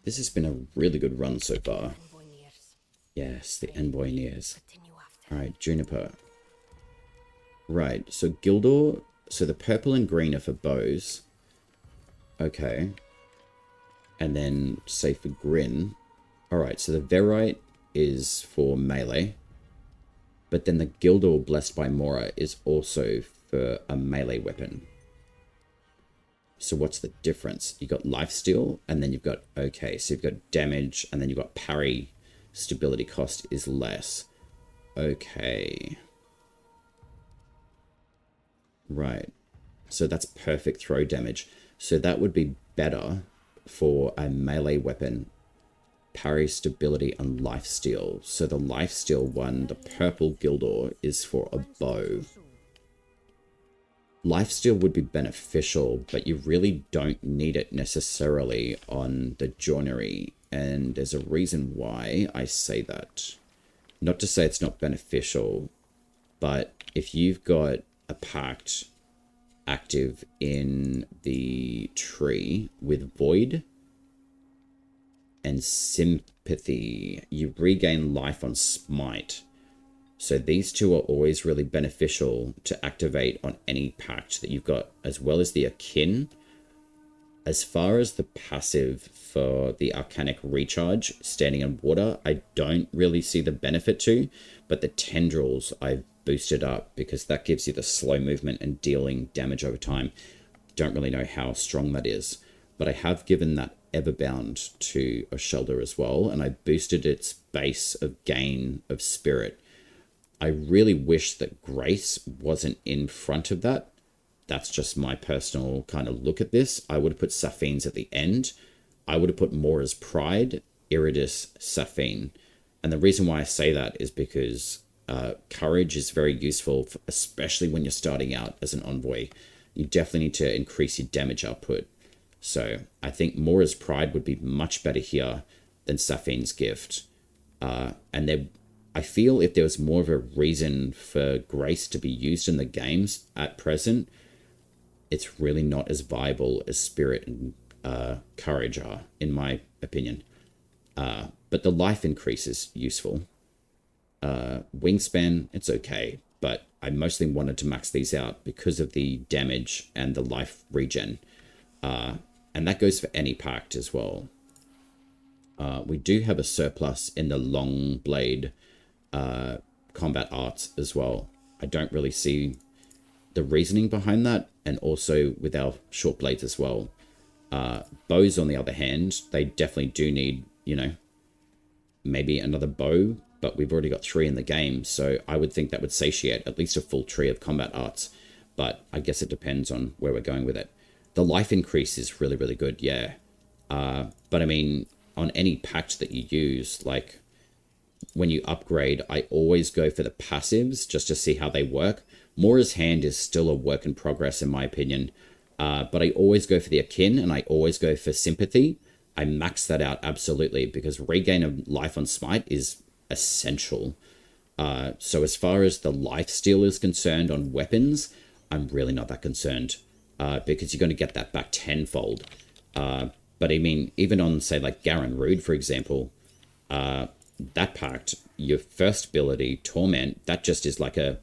This has been a really good run so far. Yes, the Envoy nears. Alright, Juniper. Right, so Gildor. So the purple and green are for bows. Okay. And then, say for Grin. Alright, so the Verite is for melee. But then the Gildor Blessed by Mora is also for a melee weapon. So what's the difference? You've got lifesteal, and then you've got... Okay, so you've got damage, and then you've got parry. Stability cost is less. Okay. Right. So that's perfect throw damage. So that would be better for a melee weapon. Parry, stability, and lifesteal. So the lifesteal one, the purple Gildor, is for a bow. Lifesteal would be beneficial, but you really don't need it necessarily on the joinery. And there's a reason why I say that. Not to say it's not beneficial, but if you've got a pact active in the tree with Void and Sympathy, you regain life on Smite. So these two are always really beneficial to activate on any pact that you've got, as well as the Akin. As far as the passive for the Arcanic Recharge, standing on water, I don't really see the benefit to, but the Tendrils I've boosted up because that gives you the slow movement and dealing damage over time. Don't really know how strong that is, but I have given that Everbound to a Shelter as well, and I boosted its base of gain of spirit. I really wish that Grace wasn't in front of that. That's just my personal kind of look at this. I would have put Saphine's at the end. I would have put Mora's Pride, Iridis, Saphine. And the reason why I say that is because Courage is very useful, especially when you're starting out as an Envoy. You definitely need to increase your damage output. So I think Mora's Pride would be much better here than Saphine's Gift. I feel if there was more of a reason for Grace to be used in the games at present, it's really not as viable as Spirit and Courage are, in my opinion. But the life increase is useful. Wingspan, it's okay, but I mostly wanted to max these out because of the damage and the life regen. And that goes for any pact as well. We do have a surplus in the long blade combat arts as well. I don't really see the reasoning behind that, and also with our short blades as well. Bows, on the other hand, they definitely do need, you know, maybe another bow, but we've already got 3 in the game, so I would think that would satiate at least a full tree of combat arts, but I guess it depends on where we're going with it. The life increase is really, really good, yeah. But I mean, on any pact that you use, like when you upgrade, I always go for the passives just to see how they work. Mora's Hand is still a work in progress in my opinion, but I always go for the Akin and I always go for Sympathy. I max that out absolutely because regain of life on Smite is essential. So as far as the lifesteal is concerned on weapons, I'm really not that concerned because you're going to get that back tenfold. But I mean, even on, say, like Garen Rude, for example, that pact, your first ability, Torment, that just is like a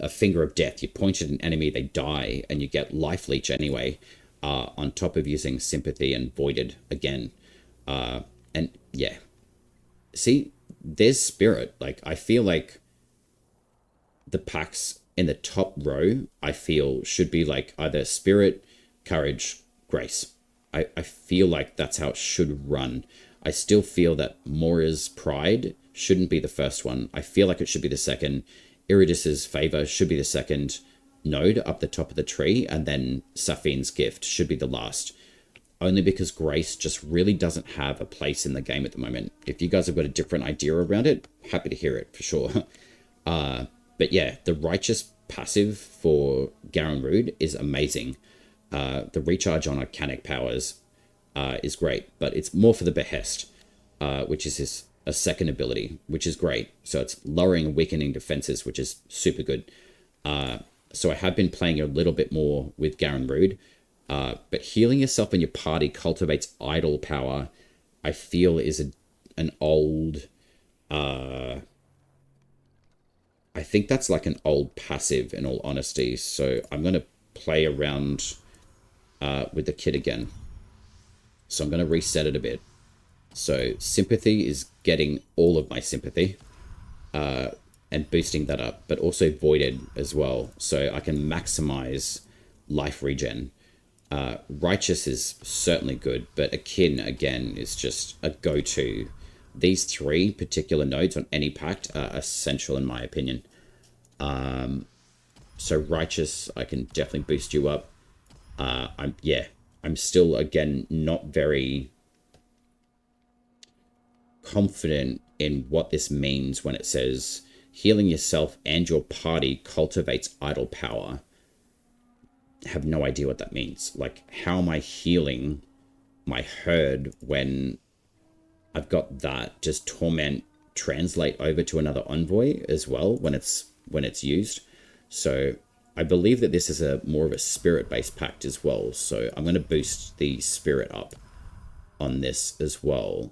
finger of death. You point at an enemy, they die, and you get life leech anyway, on top of using Sympathy and Voided again. And yeah. See, there's Spirit. Like, I feel like the packs in the top row, I feel, should be like either Spirit, Courage, Grace. I feel like that's how it should run. I still feel that Mora's Pride shouldn't be the first one. I feel like it should be the second. Iridis's Favor should be the second node up the top of the tree, and then Saphine's Gift should be the last. Only because Grace just really doesn't have a place in the game at the moment. If you guys have got a different idea around it, happy to hear it for sure. But yeah, the Righteous passive for Garen Rude is amazing. The recharge on Arcanic powers is great, but it's more for the Behest, which is a second ability, which is great. So it's lowering and weakening defenses, which is super good. So I have been playing a little bit more with Garen Rude, but healing yourself and your party cultivates idle power, I feel is an old... I think that's like an old passive, in all honesty. So I'm going to play around with the kit again. So I'm going to reset it a bit. So Sympathy is getting all of my sympathy and boosting that up, but also Voided as well. So I can maximize life regen. Righteous is certainly good, but Akin, again, is just a go-to. These 3 particular nodes on any pact are essential in my opinion. So Righteous, I can definitely boost you up. I'm still, again, not very confident in what this means when it says healing yourself and your party cultivates idle power. have no idea what that means. Like, how am I healing my herd when I've got that? Does torment translate over to another envoy as well when it's used? So I believe that this is a more of a spirit based pact as well. So I'm going to boost the spirit up on this as well.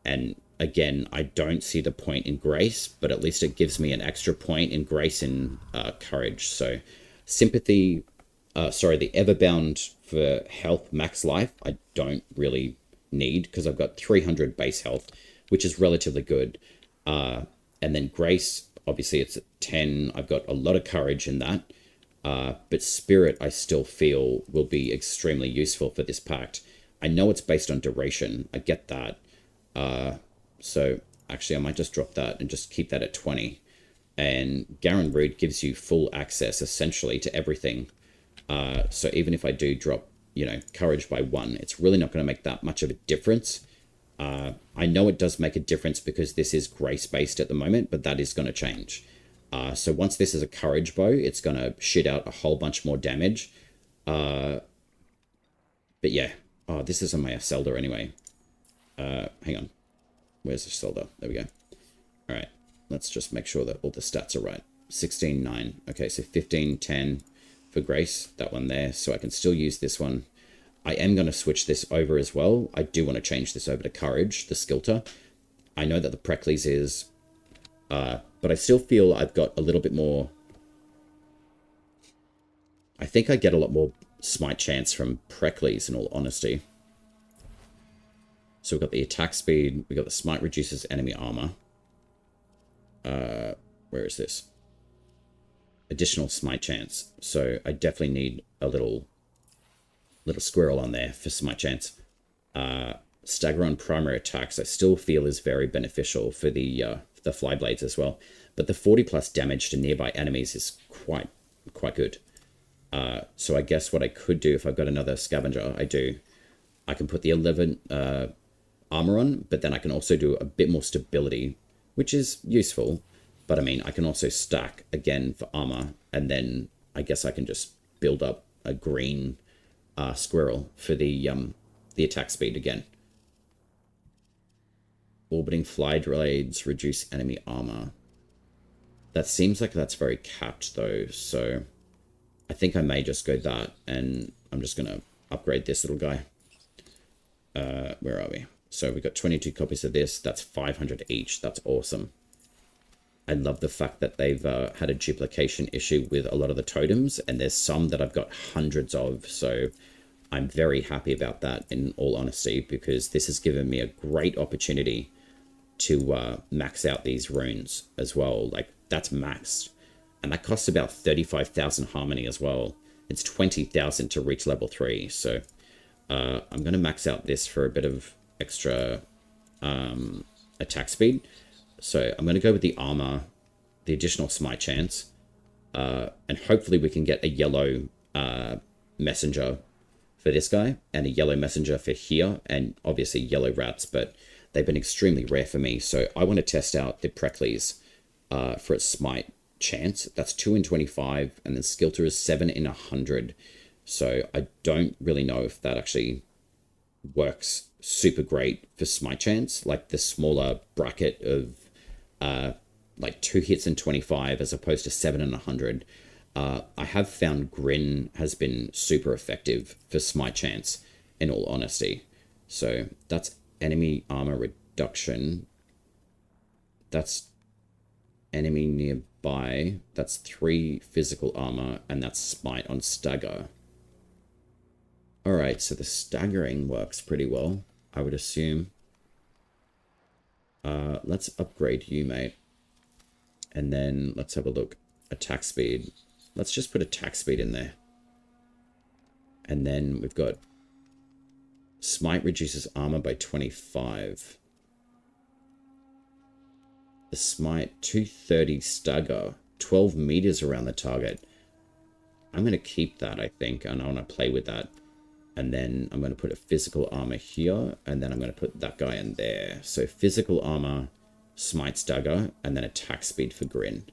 And again, I don't see the point in grace, but at least it gives me an extra point in grace and courage. So sympathy, the Everbound for health max life, I don't really need because I've got 300 base health, which is relatively good. And then grace, obviously it's at 10. I've got a lot of courage in that. But spirit, I still feel will be extremely useful for this pact. I know it's based on duration. I get that. So actually I might just drop that and just keep that at 20. And Garen Rood gives you full access essentially to everything. So even if I do drop, courage by 1, it's really not going to make that much of a difference. I know it does make a difference because this is grace based at the moment, but that is going to change. So once this is a courage bow, it's going to shit out a whole bunch more damage. But yeah. Oh, this is on my Zelda anyway. Hang on. Where's the Zelda? There we go. All right. Let's just make sure that all the stats are right. 16, 9. Okay, so 15, 10 for grace. That one there. So I can still use this one. I am going to switch this over as well. I do want to change this over to courage, the skilter. I know that the Preludes is... but I still feel I've got a little bit more... I think I get a lot more smite chance from Preludes in all honesty. So we've got the attack speed. We've got the smite reduces enemy armor. Where is this? Additional smite chance. So I definitely need a little squirrel on there for smite chance. Stagger on primary attacks I still feel is very beneficial for the fly blades as well. But the 40 plus damage to nearby enemies is quite good. So I guess what I could do if I've got another scavenger, I can put the 11 armor on, but then I can also do a bit more stability, which is useful. But I mean, I can also stack again for armor, and then I guess I can just build up a green squirrel for the attack speed again. Orbiting fly blades reduce enemy armor. That seems like that's very capped though, so I think I may just go that, and I'm just going to upgrade this little guy. Where are we? So we've got 22 copies of this. That's 500 each. That's awesome. I love the fact that they've had a duplication issue with a lot of the totems, and there's some that I've got hundreds of, so I'm very happy about that in all honesty, because this has given me a great opportunity to max out these runes as well. Like, that's maxed. And that costs about 35,000 harmony as well. It's 20,000 to reach level 3. So I'm going to max out this for a bit of extra attack speed. So I'm going to go with the armor, the additional smite chance, and hopefully we can get a yellow messenger for this guy, and a yellow messenger for here, and obviously yellow rats, but they've been extremely rare for me. So I want to test out the Preludes for its smite chance. That's 2 in 25, and then skilter is 7 in 100. So I don't really know if that actually works super great for smite chance, like the smaller bracket of like 2 hits in 25 as opposed to 7 in 100. I have found Grin has been super effective for smite chance in all honesty. So that's enemy armor reduction. That's enemy nearby. That's 3 physical armor, and that's smite on stagger. Alright, so the staggering works pretty well, I would assume. Let's upgrade you, mate. And then let's have a look. Attack speed. Let's just put attack speed in there. And then we've got smite reduces armor by 25. The smite 230 stagger, 12 meters around the target. I'm going to keep that, I think, and I want to play with that. And then I'm going to put a physical armor here, and then I'm going to put that guy in there. So physical armor, smite stagger, and then attack speed for Grin.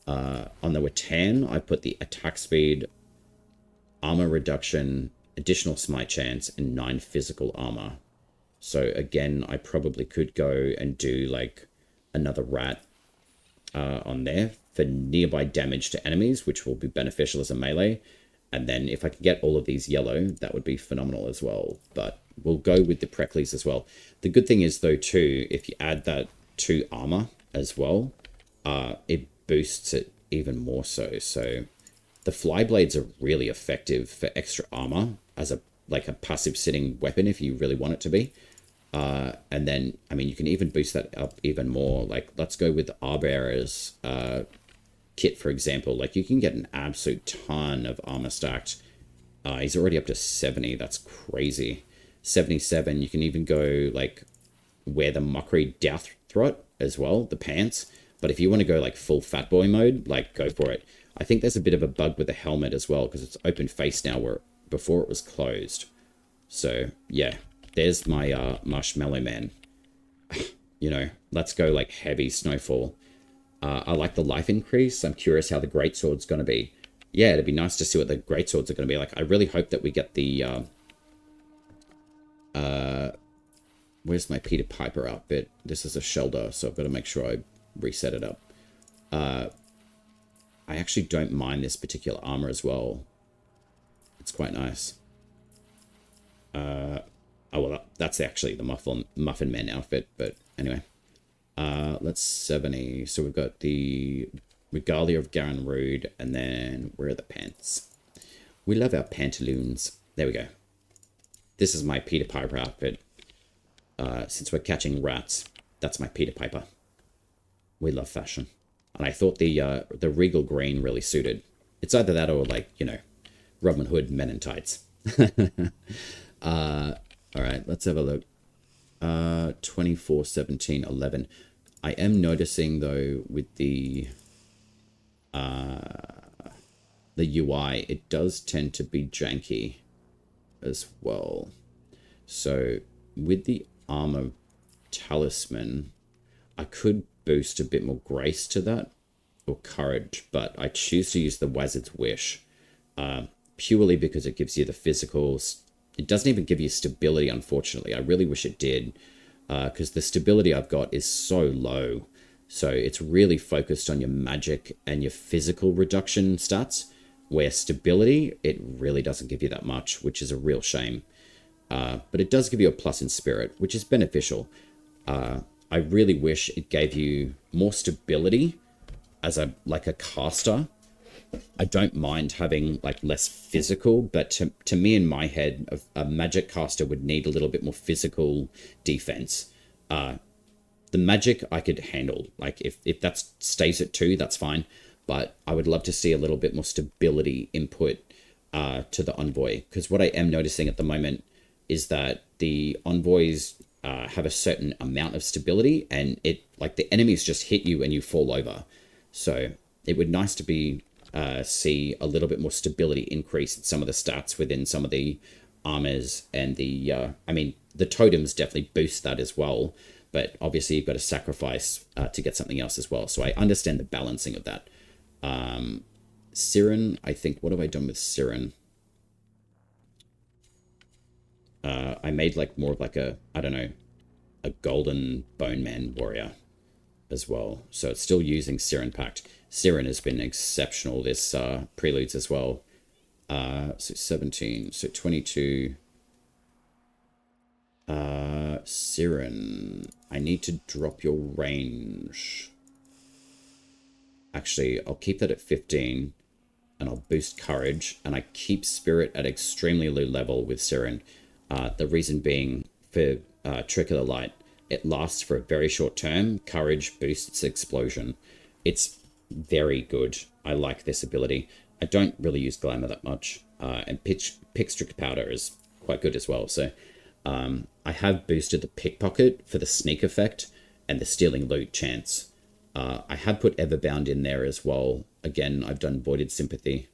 On the Watan, I put the attack speed armor reduction, additional smite chance, and 9 physical armor. So again, I probably could go and do like another rat on there for nearby damage to enemies, which will be beneficial as a melee. And then if I could get all of these yellow, that would be phenomenal as well. But we'll go with the Preludes as well. The good thing is, though, too, if you add that to armor as well, it boosts it even more so. So the fly blades are really effective for extra armor as a passive sitting weapon if you really want it to be. And then, I mean, you can even boost that up even more. Like, let's go with the Arbearer's kit, for example. Like, you can get an absolute ton of armor stacked. He's already up to 70. That's crazy. 77. You can even go, like, wear the Mockery Death Throt as well, the pants. But if you want to go, like, full fat boy mode, like, go for it. I think there's a bit of a bug with the helmet as well, because it's open face now, where before it was closed. So, yeah. There's my Marshmallow Man. You know, let's go like heavy Snowfall. I like the life increase. I'm curious how the Greatsword's going to be. Yeah, it'd be nice to see what the Greatswords are going to be like. I really hope that we get the... where's my Peter Piper outfit? This is a Shelder, so I've got to make sure I reset it up. I actually don't mind this particular armor as well. It's quite nice. Oh, well, that's actually the Muffin Man outfit, but anyway. Let's 70. So we've got the Regalia of Garen Rude, and then where are the pants? We love our pantaloons. There we go. This is my Peter Piper outfit. Since we're catching rats, that's my Peter Piper. We love fashion. And I thought the Regal Green really suited. It's either that or, like, you know, Robin Hood Men in Tights. All right, let's have a look. 24, 17, 11. I am noticing, though, with the UI, it does tend to be janky as well. So with the armor talisman, I could boost a bit more grace to that, or courage, but I choose to use the Wizard's Wish, purely because it gives you the physicals. It doesn't even give you stability, unfortunately. I really wish it did, because the stability I've got is so low. So it's really focused on your magic and your physical reduction stats, where stability, it really doesn't give you that much, which is a real shame. But it does give you a plus in spirit, which is beneficial. I really wish it gave you more stability as a caster. I don't mind having like less physical, but to me in my head, a magic caster would need a little bit more physical defense. The magic I could handle. Like if that stays at 2, that's fine. But I would love to see a little bit more stability input to the envoy, because what I am noticing at the moment is that the envoys have a certain amount of stability, and it like the enemies just hit you and you fall over. So it would nice to be see a little bit more stability increase in some of the stats within some of the armors, and the I mean the totems definitely boost that as well, but obviously you've got to sacrifice to get something else as well. So I understand the balancing of that. Siren, I think, what have I done with Siren? I made like more of like a, I don't know, a golden bone man warrior as well. So it's still using Siren Pact. Siren has been exceptional this Preludes as well. So 17, so 22. Siren, I need to drop your range. Actually, I'll keep that at 15, and I'll boost courage, and I keep spirit at extremely low level with Siren. The reason being, for Trick of the Light, it lasts for a very short term. Courage boosts explosion. It's very good. I like this ability. I don't really use Glamour that much, and Pickstrick Powder is quite good as well. So I have boosted the Pickpocket for the sneak effect and the stealing loot chance. I have put Everbound in there as well. Again, I've done Voided Sympathy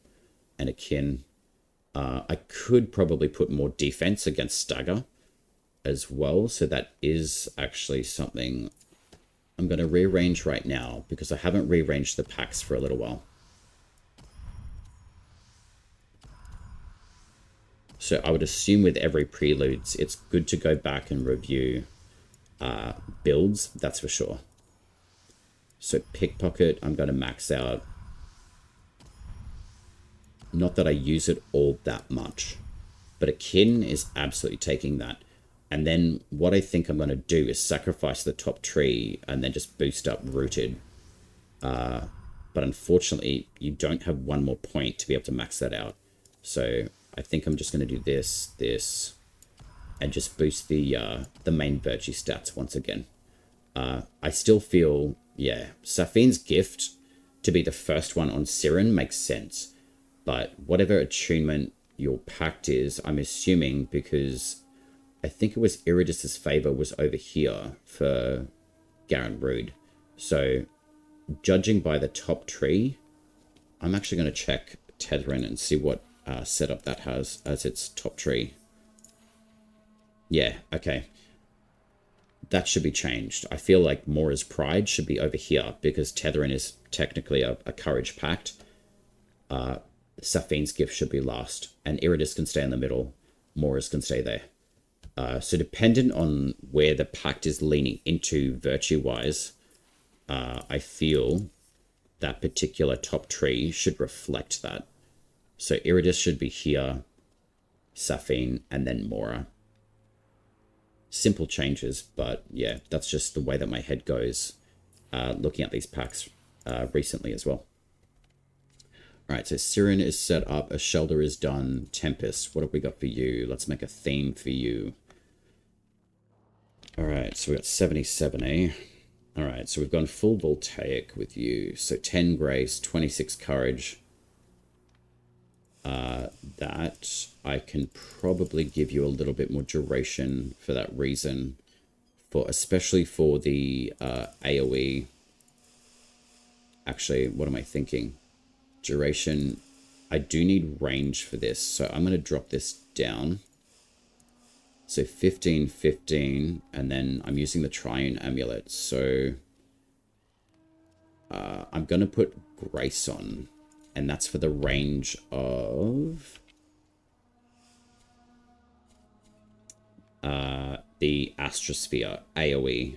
and Akin. I could probably put more defense against Stagger as well. So that is actually something I'm going to rearrange right now, because I haven't rearranged the packs for a little while. So I would assume with every Preludes, it's good to go back and review builds, that's for sure. So Pickpocket, I'm going to max out. Not that I use it all that much, but Akin is absolutely taking that. And then what I think I'm going to do is sacrifice the top tree and then just boost up Rooted. But unfortunately, you don't have one more point to be able to max that out. So I think I'm just going to do this, and just boost the main Virtue stats once again. I still feel, yeah, Safine's Gift to be the first one on Siren makes sense. But whatever attunement your pact is, I'm assuming, because I think it was Iridis's Favor was over here for Garen Rude. So judging by the top tree, I'm actually going to check Tetherin and see what setup that has as its top tree. Yeah, okay. That should be changed. I feel like Mora's Pride should be over here because Tetherin is technically a Courage Pact. Safine's Gift should be last, and Iridis can stay in the middle. Mora's can stay there. So dependent on where the pact is leaning into virtue-wise, I feel that particular top tree should reflect that. So Iridis should be here, Safine, and then Mora. Simple changes, but yeah, that's just the way that my head goes looking at these packs recently as well. Alright, so Siren is set up, a Shelter is done, Tempest, what have we got for you? Let's make a theme for you. Alright, so we got 77, eh? Alright, so we've gone full Voltaic with you. So 10 Grace, 26 Courage. That I can probably give you a little bit more duration for that reason. Especially for the AoE. Actually, what am I thinking? Duration. I do need range for this, so I'm going to drop this down. So 15, 15, and then I'm using the Triune Amulet. So I'm going to put Grace on, and that's for the range of the Astrosphere AoE.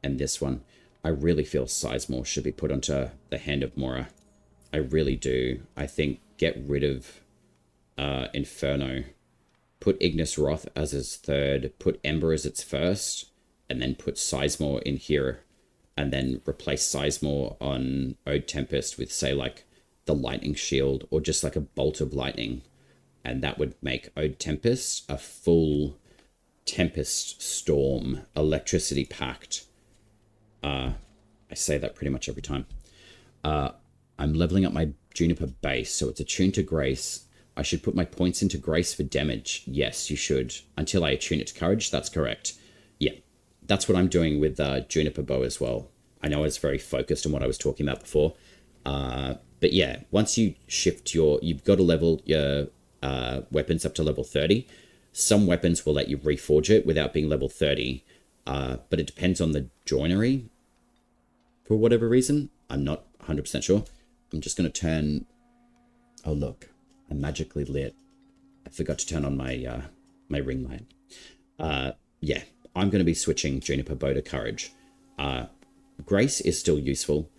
And this one, I really feel Sizemore should be put onto the Hand of Mora. I really do. I think get rid of Inferno. Put Ignis Wrath as its third, put Ember as its first, and then put Sizemore in here, and then replace Sizemore on Ode Tempest with, say, like, the Lightning Shield, or just like a Bolt of Lightning, and that would make Ode Tempest a full Tempest Storm Electricity Pact. I say that pretty much every time. I'm leveling up my Juniper base, so it's attuned to Grace. I should put my points into Grace for damage. Yes, you should. Until I attune it to Courage, that's correct. Yeah, that's what I'm doing with Juniper Bow as well. I know I was very focused on what I was talking about before. But yeah, once you shift you've got to level your weapons up to level 30. Some weapons will let you reforge it without being level 30. But it depends on the joinery. For whatever reason, I'm not 100% sure. I'm just going to turn... Oh, look. I'm magically lit. I forgot to turn on my my ring light. Yeah, I'm going to be switching Juniper Bow to Courage. Grace is still useful.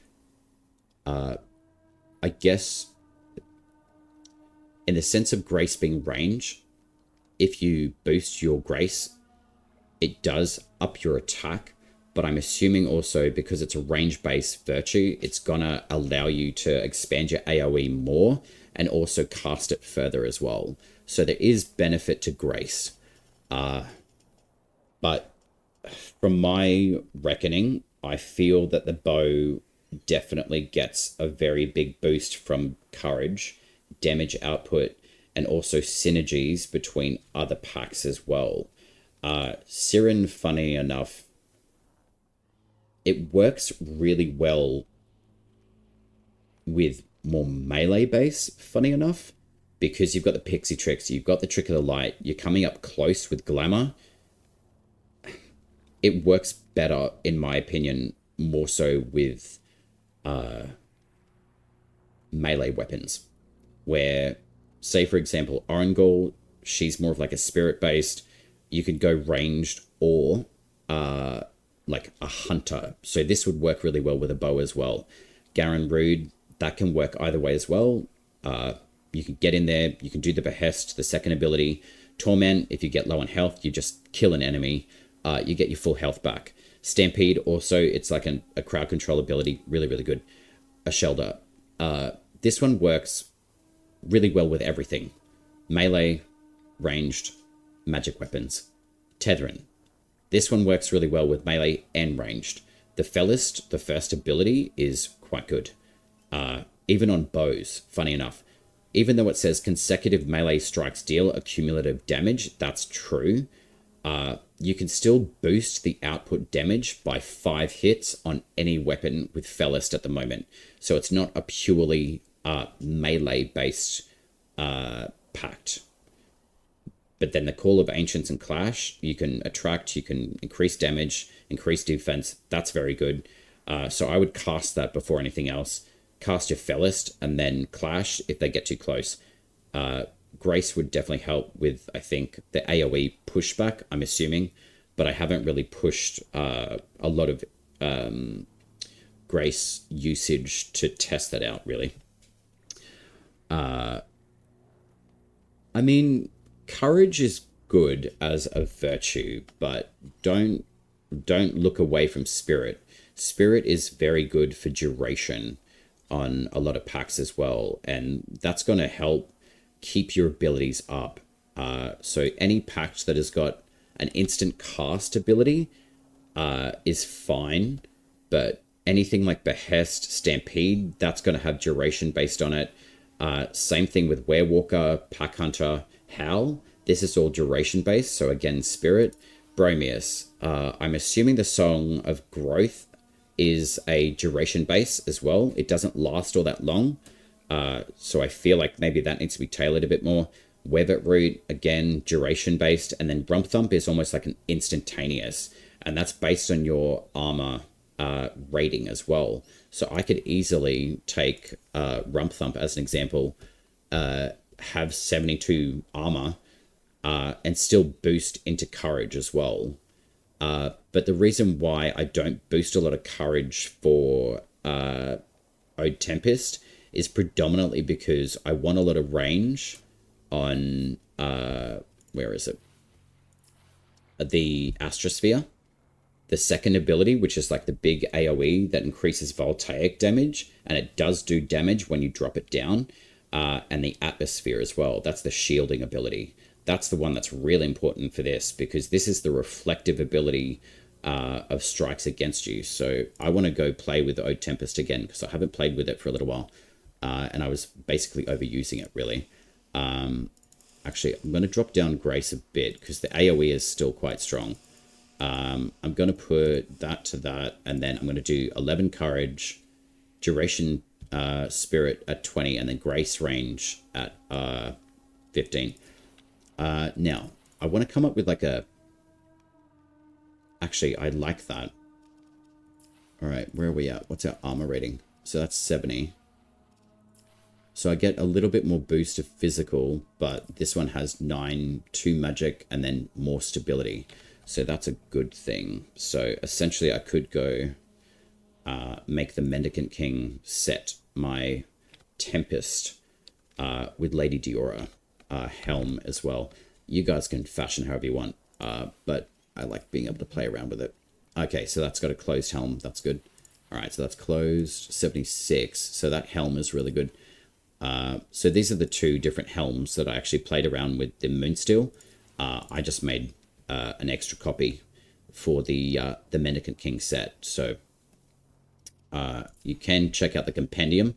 I guess in the sense of Grace being range, if you boost your Grace, it does up your attack. But I'm assuming also because it's a range-based virtue, it's gonna allow you to expand your AoE more and also cast it further as well. So there is benefit to Grace. But from my reckoning, I feel that the bow definitely gets a very big boost from Courage, damage output, and also synergies between other packs as well. Siren, funny enough, it works really well with more melee base, funny enough, because you've got the pixie tricks, you've got the trick of the light, you're coming up close with glamour. It works better, in my opinion, more so with melee weapons, where, say for example, Orangol she's more of like a spirit based. You could go ranged or like a hunter. So this would work really well with a bow as well. Garen Rude, that can work either way as well. You can get in there, you can do the Behest, the second ability. Torment, if you get low on health, you just kill an enemy. You get your full health back. Stampede, also, it's like a crowd control ability. Really, really good. A Shelter. This one works really well with everything. Melee, ranged, magic weapons. Tethering. This one works really well with melee and ranged. The Fellist, the first ability, is quite good. Even on bows, funny enough. Even though it says consecutive melee strikes deal a cumulative damage, that's true. You can still boost the output damage by 5 hits on any weapon with Fellist at the moment. So it's not a purely melee-based pact. But then the Call of Ancients and Clash, you can attract, you can increase damage, increase defense. That's very good. So I would cast that before anything else. Cast your Fellist and then Clash if they get too close. Grace would definitely help with, I think, the AoE pushback, I'm assuming. But I haven't really pushed a lot of Grace usage to test that out, really. I mean, courage is good as a virtue, but don't look away from spirit. Spirit is very good for duration on a lot of packs as well, and that's going to help keep your abilities up. So any pack that has got an instant cast ability is fine, but anything like Behest, Stampede, that's going to have duration based on it. Same thing with Werewalker, Pack Hunter, Howl. This is all duration based, so again, Spirit. Bromius, I'm assuming the Song of Growth is a duration base as well. It doesn't last all that long, so I feel like maybe that needs to be tailored a bit more. Webbit Root, again, duration based, and then Rump Thump is almost like an instantaneous, and that's based on your armor rating as well. So I could easily take Rump Thump as an example, have 72 armor, and still boost into courage as well. But the reason why I don't boost a lot of courage for Ode Tempest is predominantly because I want a lot of range on, where is it? The Astrosphere. The second ability, which is like the big AoE that increases voltaic damage, and it does do damage when you drop it down, and the Atmosphere as well. That's the shielding ability. That's the one that's really important for this, because this is the reflective ability of strikes against you. So I want to go play with Ode Tempest again, because I haven't played with it for a little while, and I was basically overusing it, really. Actually, I'm going to drop down Grace a bit, because the AoE is still quite strong. I'm going to put that to that, and then I'm going to do 11 Courage, Duration Spirit at 20, and then Grace Range at 15. Now, I want to come up with like a... Actually, I like that. Alright, where are we at? What's our armor rating? So that's 70. So I get a little bit more boost of physical, but this one has 9, 2 magic, and then more stability. So that's a good thing. So essentially I could go make the Mendicant King set my Tempest with Lady Diora helm as well. You guys can fashion however you want, but I like being able to play around with it. Okay, so that's got a closed helm. That's good. All right, so that's closed. 76. So that helm is really good. So these are the 2 different helms that I actually played around with the Moonsteel. I just made an extra copy for the Mendicant King set. So you can check out the compendium.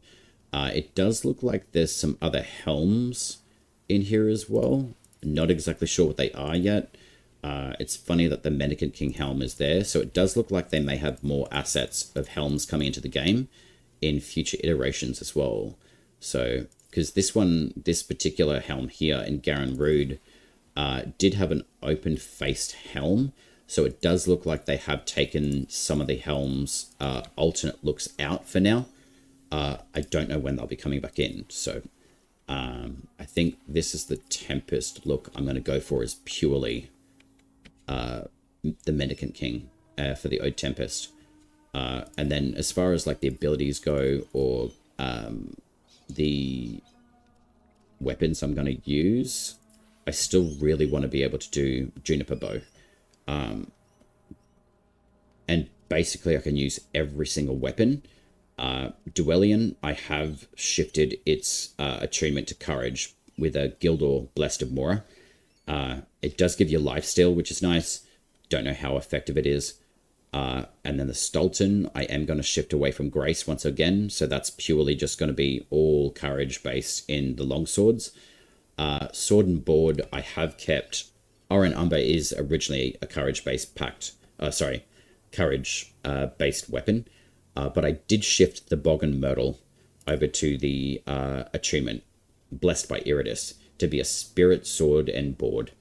It does look like there's some other helms in here as well. Not exactly sure what they are yet. It's funny that the Mendicant King helm is there. So it does look like they may have more assets of helms coming into the game in future iterations as well. So, because this particular helm here in Garen Rude did have an open-faced helm. So it does look like they have taken some of the helm's alternate looks out for now. I don't know when they'll be coming back in. So I think this is the Tempest look I'm going to go for, is purely the Mendicant King for the Ode Tempest. And then as far as like the abilities go, or the weapons I'm going to use, I still really want to be able to do Juniper Bow. And basically I can use every single weapon. Duelian, I have shifted its attunement to Courage with a Gildor Blessed of Mora. It does give you lifesteal, which is nice. Don't know how effective it is. And then the Stolten, I am going to shift away from Grace once again. So that's purely just going to be all Courage based in the longswords. Sword and Board, I have kept. Oren Umber is originally a Courage based Courage based weapon. But I did shift the Bog and Myrtle over to the attunement, Blessed by Iridis, to be a Spirit, Sword, and Board.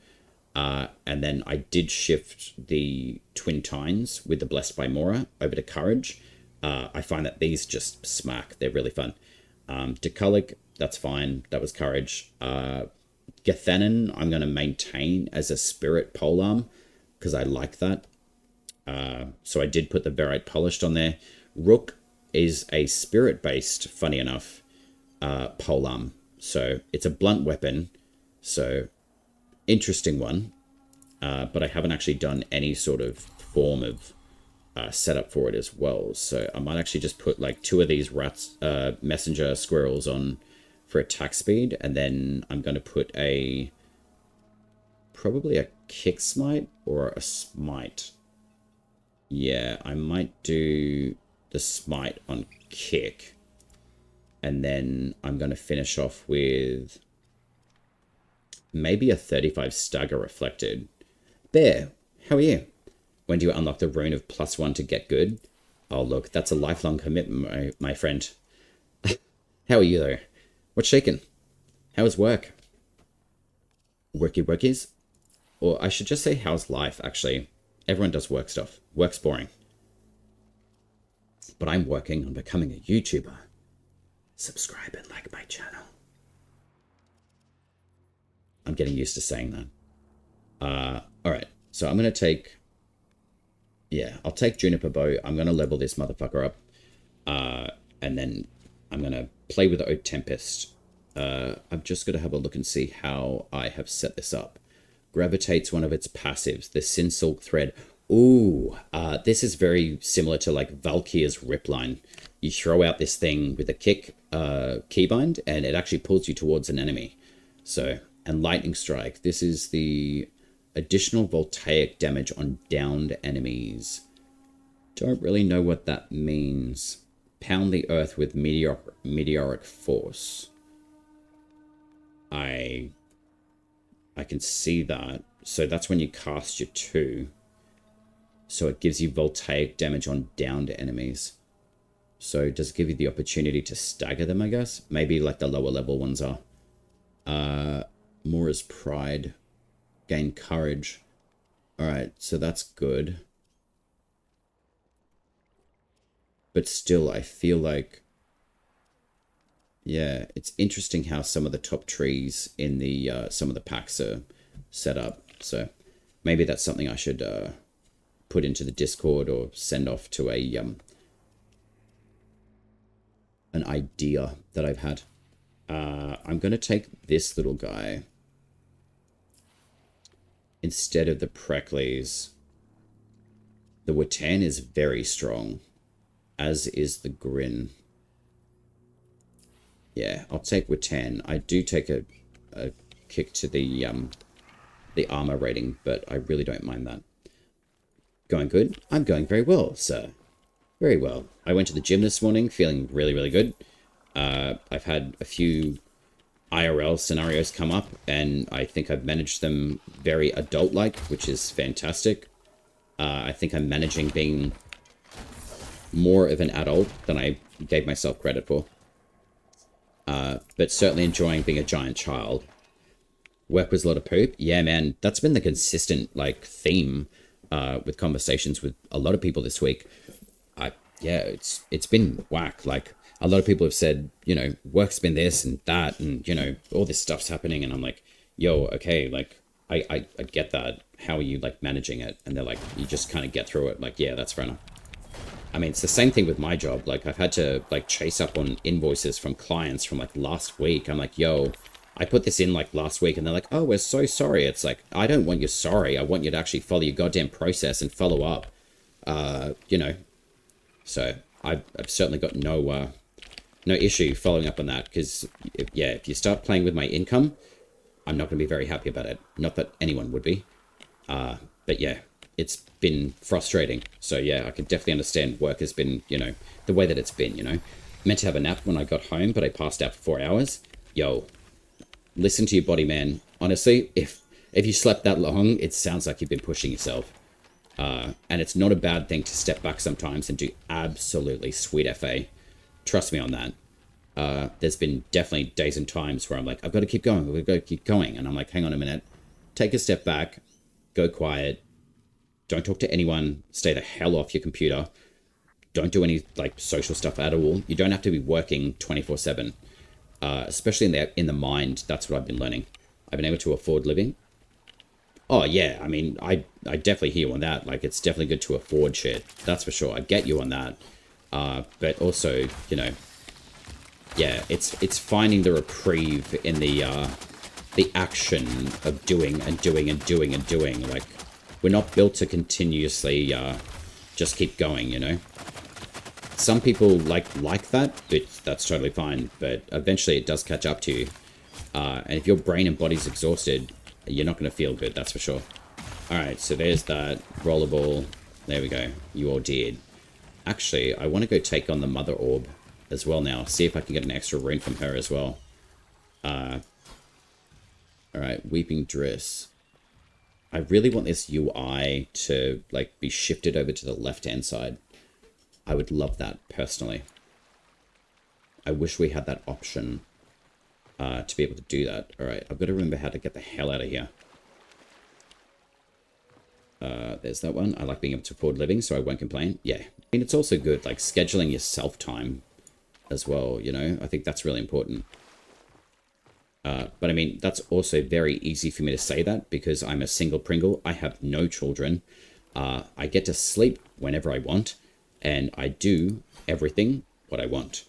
And then I did shift the Twin Tines with the Blessed by Mora over to Courage. I find that these just smack. They're really fun. Deculic, that's fine. That was Courage. Gethanen, I'm going to maintain as a Spirit Polearm because I like that. So I did put the Verite Polished on there. Rook is a Spirit-based, funny enough, polearm. So it's a blunt weapon. So interesting one. But I haven't actually done any sort of form of setup for it as well. So I might actually just put like 2 of these rats, messenger squirrels on for attack speed. And then I'm going to put probably a kick smite or a smite. Yeah, I might do the smite on kick, and then I'm going to finish off with maybe a 35 stagger reflected. Bear, how are you? When do you unlock the rune of +1 to get good? Oh look, that's a lifelong commitment, my friend. How are you though? What's shaking? How's work? Workies? Or I should just say how's life, actually. Everyone does work stuff. Work's boring. But I'm working on becoming a YouTuber. Subscribe and like my channel. I'm getting used to saying that. Alright, so I'm going to take... Yeah, I'll take Juniper Bow. I'm going to level this motherfucker up. And then I'm going to play with the Ode Tempest. I've just got to have a look and see how I have set this up. Gravitates one of its passives, the Sin Silk Thread. Ooh, this is very similar to like Valkyr's Ripline. You throw out this thing with a kick keybind and it actually pulls you towards an enemy. So, and Lightning Strike. This is the additional voltaic damage on downed enemies. Don't really know what that means. Pound the earth with meteoric force. I can see that. So that's when you cast your 2. So it gives you voltaic damage on downed enemies. So does it give you the opportunity to stagger them, I guess? Maybe like the lower level ones are. Mora's Pride. Gain courage. Alright, so that's good. But still, I feel like... Yeah, it's interesting how some of the top trees in the some of the packs are set up. So maybe that's something I should put into the Discord or send off to an idea that I've had. I'm going to take this little guy instead of the Precles. The Watan is very strong, as is the Grin. Yeah, I'll take Watan. I do take a kick to the armor rating, but I really don't mind that. Going good? I'm going very well, sir. Very well. I went to the gym this morning feeling really, really good. I've had a few IRL scenarios come up, and I think I've managed them very adult-like, which is fantastic. I think I'm managing being more of an adult than I gave myself credit for. But certainly enjoying being a giant child. Work was a lot of poop. Yeah, man, that's been the consistent like theme with conversations with a lot of people this week. Yeah, it's been whack. Like a lot of people have said, you know, work's been this and that, and, you know, all this stuff's happening. And I'm like, yo, okay, like, I get that. How are you, like, managing it? And they're like, you just kind of get through it. Like, yeah, that's fair enough. I mean, it's the same thing with my job. Like, I've had to, like, chase up on invoices from clients from, like, last week. I'm like, yo, I put this in, like, last week. And they're like, oh, we're so sorry. It's like, I don't want you sorry. I want you to actually follow your goddamn process and follow up. You know. So, I've certainly got no issue following up on that. Because, yeah, if you start playing with my income, I'm not going to be very happy about it. Not that anyone would be. But, yeah. It's been frustrating. So, yeah, I can definitely understand work has been, you know, the way that it's been, you know. Meant to have a nap when I got home, but I passed out for 4 hours. Yo, listen to your body, man. Honestly, if you slept that long, it sounds like you've been pushing yourself. And it's not a bad thing to step back sometimes and do absolutely sweet FA. Trust me on that. There's been definitely days and times where I'm like, I've got to keep going. We've got to keep going. And I'm like, hang on a minute. Take a step back. Go quiet. Don't talk to anyone. Stay the hell off your computer. Don't do any like social stuff at all. You don't have to be working 24/7. Especially in the mind. That's what I've been learning. I've been able to afford living. Oh yeah, I mean, I definitely hear you on that. Like, it's definitely good to afford shit. That's for sure. I get you on that. But also, you know, yeah, it's finding the reprieve in the action of doing and doing and doing and doing. Like, we're not built to continuously just keep going, you know. Some people like that, but that's totally fine. But eventually it does catch up to you. And if your brain and body's exhausted, you're not going to feel good, that's for sure. Alright, so there's that rollerball. There we go. You all did. Actually, I want to go take on the mother orb as well now. See if I can get an extra rune from her as well. Alright, Weeping Dress. I really want this UI to like be shifted over to the left-hand side. I would love that personally. I wish we had that option to be able to do that. All right, I've got to remember how to get the hell out of here. There's that one. I like being able to afford living, so I won't complain. Yeah, I mean, it's also good, like, scheduling your self-time as well, you know? I think that's really important. But I mean, that's also very easy for me to say that because I'm a single Pringle. I have no children. I get to sleep whenever I want, and I do everything what I want.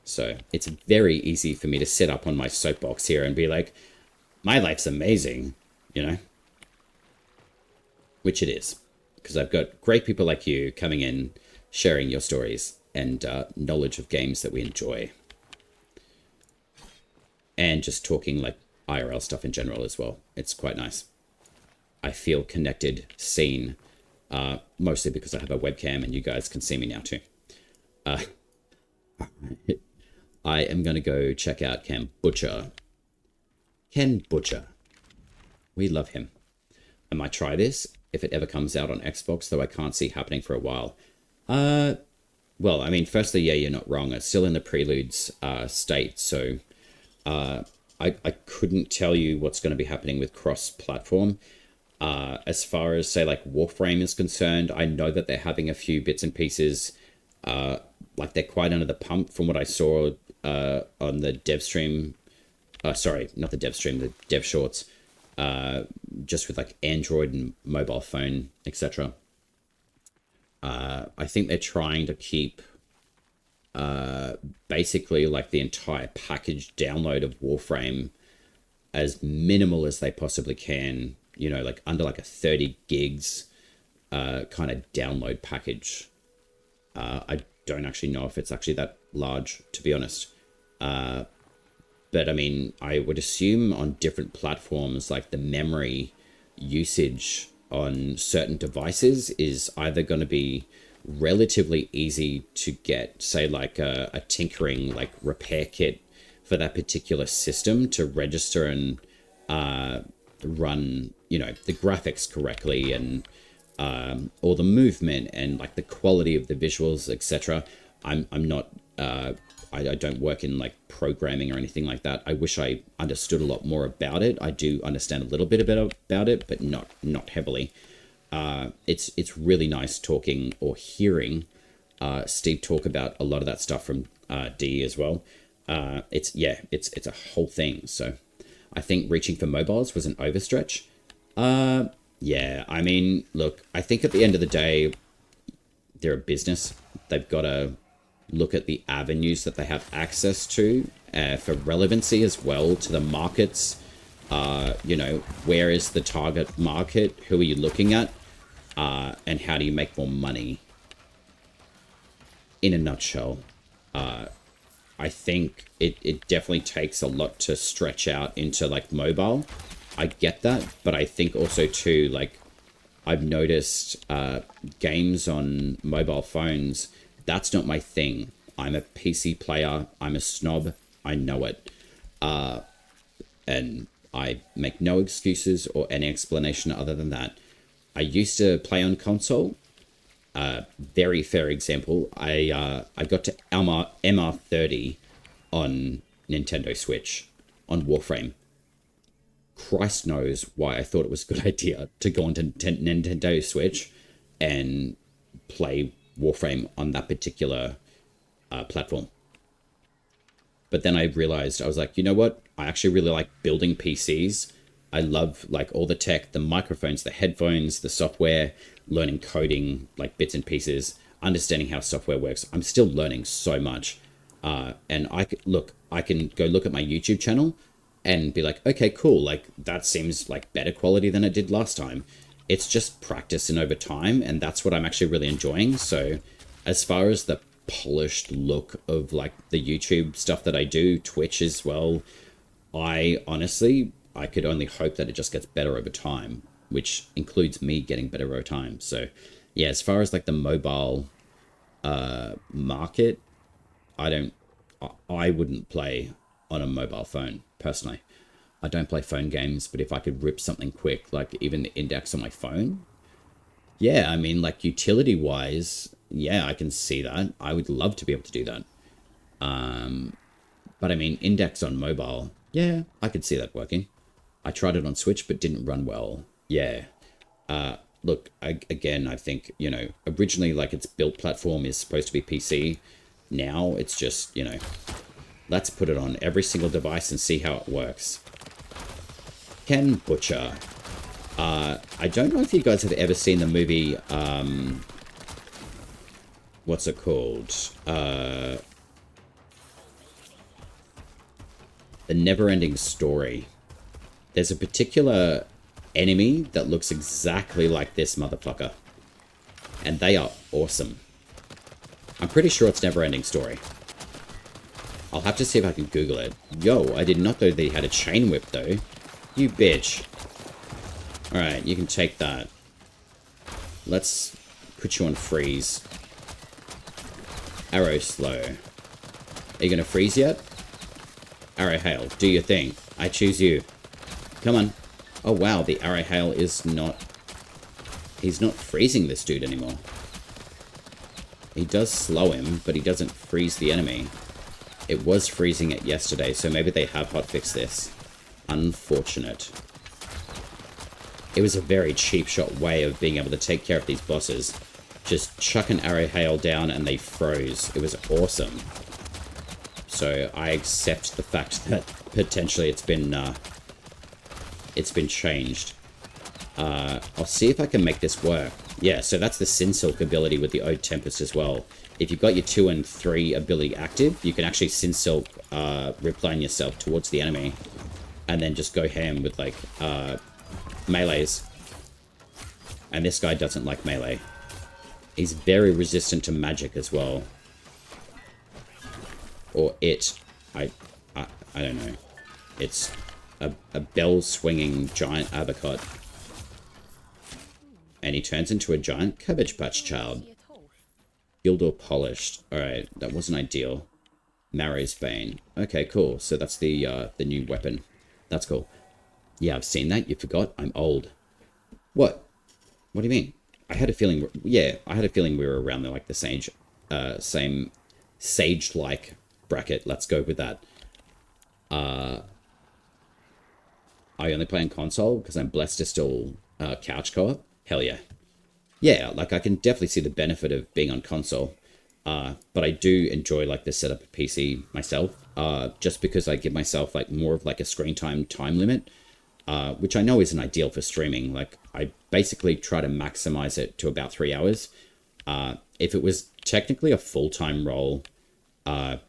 So it's very easy for me to sit up on my soapbox here and be like, my life's amazing, you know? Which it is, because I've got great people like you coming in, sharing your stories and knowledge of games that we enjoy. And just talking like IRL stuff in general as well. It's quite nice. I feel connected, seen, mostly because I have a webcam and you guys can see me now too. I am going to go check out Ken Butcher. Ken Butcher. We love him. I might try this if it ever comes out on Xbox, though I can't see happening for a while. Well, I mean, firstly, yeah, you're not wrong. It's still in the Preludes state, so I couldn't tell you what's going to be happening with cross-platform. As far as, say, like, Warframe is concerned, I know that they're having a few bits and pieces. Like, they're quite under the pump from what I saw on the dev stream. Sorry, not the dev stream, the dev shorts. Just with, like, Android and mobile phone, etc. I think they're trying to keep basically like the entire package download of Warframe as minimal as they possibly can, you know, like under like a 30 gigs kind of download package. I don't actually know if it's actually that large, to be honest. But I mean, I would assume on different platforms, like the memory usage on certain devices is either going to be relatively easy to get, say, like a tinkering, like repair kit for that particular system to register and run, you know, the graphics correctly and all the movement and like the quality of the visuals, etc. I'm not I don't work in like programming or anything like that. I wish I understood a lot more about it. I do understand a little bit about it, but not heavily. It's really nice talking or hearing Steve talk about a lot of that stuff from D as well. It's a whole thing. So I think reaching for mobiles was an overstretch. Yeah, I mean, look, I think at the end of the day, they're a business. They've got to look at the avenues that they have access to for relevancy as well to the markets. You know, where is the target market? Who are you looking at? And how do you make more money? In a nutshell, I think it definitely takes a lot to stretch out into like mobile. I get that, but I think also too, like, I've noticed games on mobile phones, that's not my thing. I'm a PC player. I'm a snob. I know it. And I make no excuses or any explanation other than that. I used to play on console. Very fair example. I got to MR30 on Nintendo Switch on Warframe. Christ knows why I thought it was a good idea to go onto Nintendo Switch and play Warframe on that particular platform. But then I realized, I was like, you know what? I actually really like building PCs. I love like all the tech, the microphones, the headphones, the software, learning coding, like bits and pieces, understanding how software works. I'm still learning so much. And I can go look at my YouTube channel and be like, okay, cool. Like that seems like better quality than it did last time. It's just practice and over time. And that's what I'm actually really enjoying. So as far as the polished look of like the YouTube stuff that I do, Twitch as well, I could only hope that it just gets better over time, which includes me getting better over time. So yeah, as far as like the mobile market, I wouldn't play on a mobile phone personally. I don't play phone games, but if I could rip something quick, like even the index on my phone, yeah, I mean, like utility wise, yeah, I can see that. I would love to be able to do that. But I mean, index on mobile, yeah, I could see that working. I tried it on Switch, but didn't run well. Yeah. Look, again, I think, you know, originally like its built platform is supposed to be PC. Now it's just, you know, let's put it on every single device and see how it works. Ken Butcher. I don't know if you guys have ever seen the movie, what's it called? The Never-Ending Story. There's a particular enemy that looks exactly like this motherfucker. And they are awesome. I'm pretty sure it's Never-Ending Story. I'll have to see if I can Google it. Yo, I did not know they had a chain whip, though. You bitch. Alright, you can take that. Let's put you on freeze. Arrow slow. Are you going to freeze yet? Arrow hail, do your thing. I choose you. Come on. Oh wow, the arrow hail is not... He's not freezing this dude anymore. He does slow him, but he doesn't freeze the enemy. It was freezing it yesterday, so maybe they have hotfixed this. Unfortunate. It was a very cheap shot way of being able to take care of these bosses. Just chuck an arrow hail down and they froze. It was awesome. So I accept the fact that potentially it's been changed. I'll see if I can make this work. Yeah, so that's the Sin Silk ability with the Ode Tempest as well. If you've got your 2 and 3 ability active, you can actually Sin Silk replan yourself towards the enemy. And then just go ham with, like, melees. And this guy doesn't like melee. He's very resistant to magic as well. Or it. I don't know. It's a bell-swinging giant avocado. And he turns into a giant Cabbage Patch child. Gildor Polished. Alright, that wasn't ideal. Marrow's Bane. Okay, cool. So that's the new weapon. That's cool. Yeah, I've seen that. You forgot? I'm old. What? What do you mean? I had a feeling... Yeah, I had a feeling we were around the, like, the same Sage-like bracket. Let's go with that. I only play on console because I'm blessed to still couch co-op. Hell yeah. Yeah, like I can definitely see the benefit of being on console. But I do enjoy like the setup of PC myself, just because I give myself like more of like a screen time limit, which I know isn't ideal for streaming. Like I basically try to maximize it to about 3 hours. If it was technically a full-time role,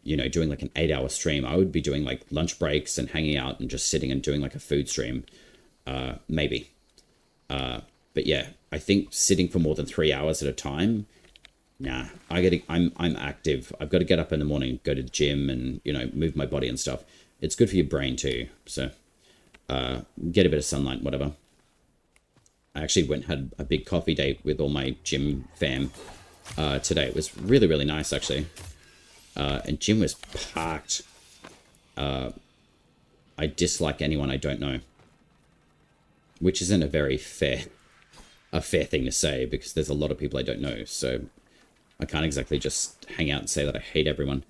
you know, doing like an 8-hour stream, I would be doing like lunch breaks and hanging out and just sitting and doing like a food stream, maybe. But yeah, I think sitting for more than 3 hours at a time, nah. I'm active. I've got to get up in the morning, go to the gym, and you know, move my body and stuff. It's good for your brain too. So, get a bit of sunlight, whatever. I actually went and had a big coffee date with all my gym fam today. It was really, really nice actually. And gym was packed. I dislike anyone I don't know, which isn't a very fair thing to say, because there's a lot of people I don't know. So I can't exactly just hang out and say that I hate everyone.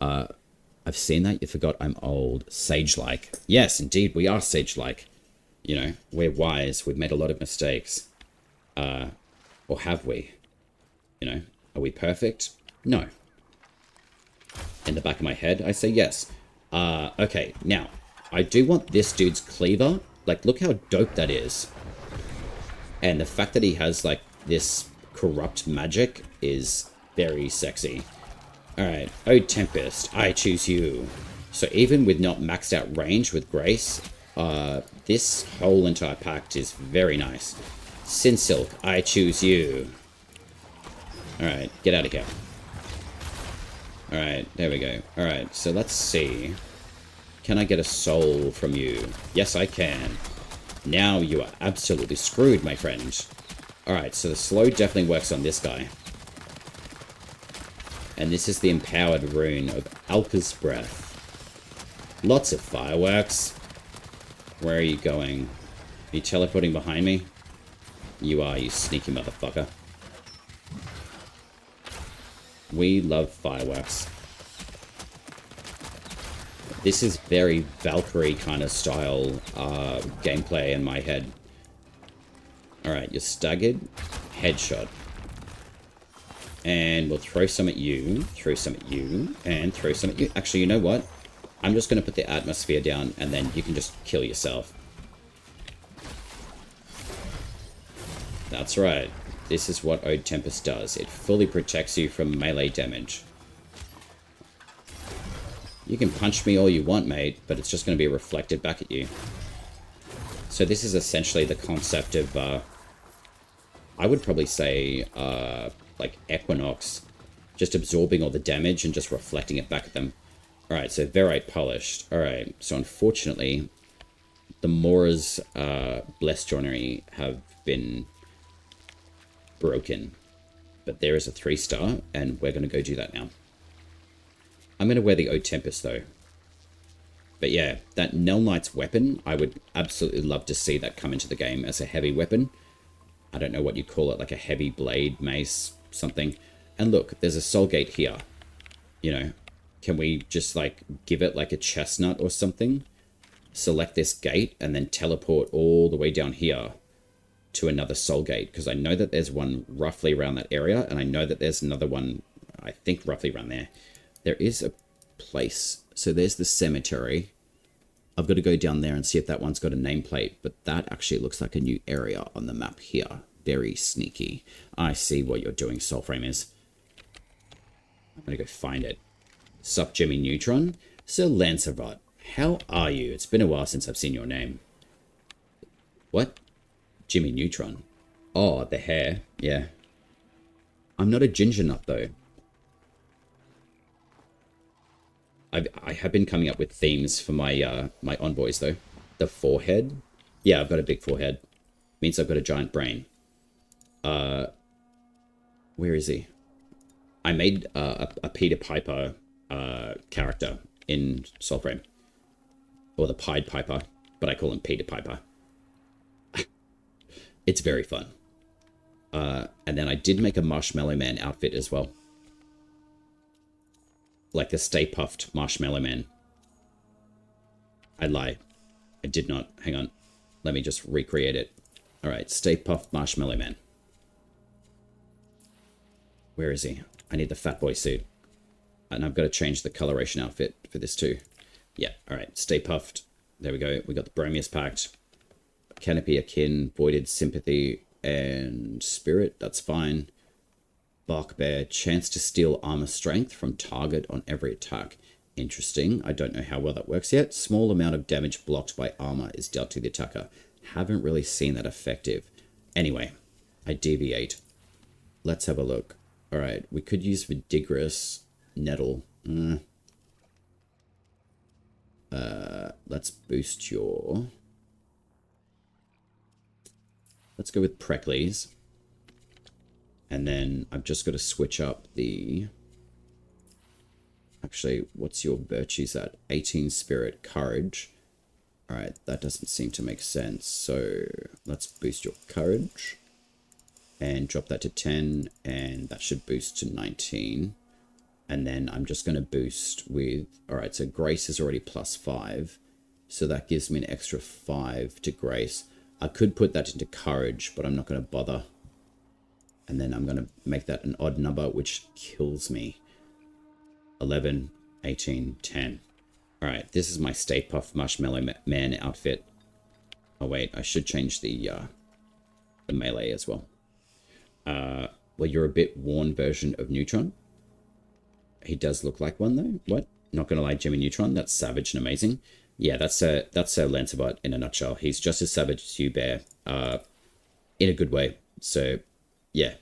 I've seen that. You forgot I'm old. Sage-like. Yes, indeed, we are sage-like. You know, we're wise. We've made a lot of mistakes. Or have we? You know, are we perfect? No. In the back of my head, I say yes. Okay, now, I do want this dude's cleaver. Like, look how dope that is. And the fact that he has, like, this corrupt magic is very sexy. Alright, Oh Tempest, I choose you. So even with not maxed out range with Grace, this whole entire pact is very nice. Sin Silk, I choose you. Alright, get out of here. Alright, there we go. Alright, so let's see. Can I get a soul from you? Yes, I can. Now you are absolutely screwed, my friend. Alright, so the slow definitely works on this guy. And this is the empowered rune of Alka's Breath. Lots of fireworks. Where are you going? Are you teleporting behind me? You are, you sneaky motherfucker. We love fireworks. This is very Valkyrie kind of style gameplay in my head. Alright, you're staggered. Headshot. And we'll throw some at you, throw some at you, and throw some at you. Actually, you know what? I'm just going to put the atmosphere down, and then you can just kill yourself. That's right. This is what Ode Tempest does. It fully protects you from melee damage. You can punch me all you want, mate, but it's just going to be reflected back at you. So this is essentially the concept of, I would probably say, like Equinox, just absorbing all the damage and just reflecting it back at them. Alright, so Verite Polished. Alright, so unfortunately, the Mora's Blessed Joinery have been broken. But there is a 3-star, and we're going to go do that now. I'm going to wear the Ode Tempest, though. But yeah, that Nell Knight's weapon, I would absolutely love to see that come into the game as a heavy weapon. I don't know what you'd call it, like a heavy blade, mace, something. And look, there's a soul gate here. You know, can we just like give it like a chestnut or something? Select this gate and then teleport all the way down here to another soul gate. Because I know that there's one roughly around that area, and I know that there's another one, I think, roughly around there. There is a place. So there's the cemetery. I've got to go down there and see if that one's got a nameplate. But that actually looks like a new area on the map here. Very sneaky. I see what you're doing, Soulframe is. I'm going to go find it. Sup, Jimmy Neutron? Sir Lancelot, how are you? It's been a while since I've seen your name. What? Jimmy Neutron? Oh, the hair. Yeah. I'm not a ginger nut, though. I have been coming up with themes for my my envoys, though. The forehead. Yeah, I've got a big forehead. Means I've got a giant brain. Where is he? I made a Peter Piper character in Soulframe. Or the Pied Piper, but I call him Peter Piper. It's very fun. And then I did make a Marshmallow Man outfit as well. Like a Stay Puffed Marshmallow Man. I lie. I did not. Hang on. Let me just recreate it. Alright, Stay Puffed Marshmallow Man. Where is he? I need the fat boy suit. And I've got to change the coloration outfit for this too. Yeah, all right. Stay puffed. There we go. We got the Bromius Pact. Canopy Akin, Voided Sympathy, and Spirit. That's fine. Bark Bear. Chance to steal armor strength from target on every attack. Interesting. I don't know how well that works yet. Small amount of damage blocked by armor is dealt to the attacker. Haven't really seen that effective. Anyway, I deviate. Let's have a look. All right, we could use Vidigrous Nettle. Let's boost your... Let's go with Precles. And then I've just got to switch up the... Actually, what's your virtues at? 18 Spirit, Courage. Alright, that doesn't seem to make sense. So let's boost your Courage. And drop that to 10. And that should boost to 19. And then I'm just going to boost with... Alright, so Grace is already +5. So that gives me an extra 5 to Grace. I could put that into Courage, but I'm not going to bother. And then I'm going to make that an odd number, which kills me. 11, 18, 10. Alright, this is my Stay Puft Marshmallow Man outfit. Oh wait, I should change the melee as well. Well, you're a bit worn version of Neutron. He does look like one though. What? Not gonna lie, Jimmy Neutron, that's savage and amazing. Yeah, that's Lancelot in a nutshell. He's just as savage as you, Bear, in a good way. So, yeah,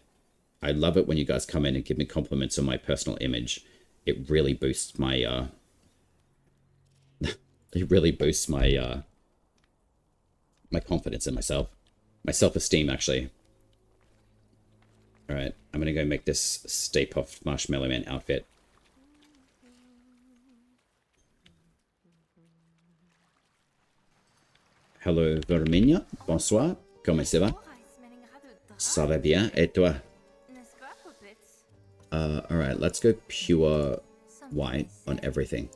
I love it when you guys come in and give me compliments on my personal image. It really boosts my, it really boosts my, my confidence in myself. My self-esteem, actually. Alright, I'm gonna go make this Stay Puft Marshmallow Man outfit. Hello, Verminia. Bonsoir. Comment ça va? Ça va bien, et toi? Alright, let's go pure white on everything.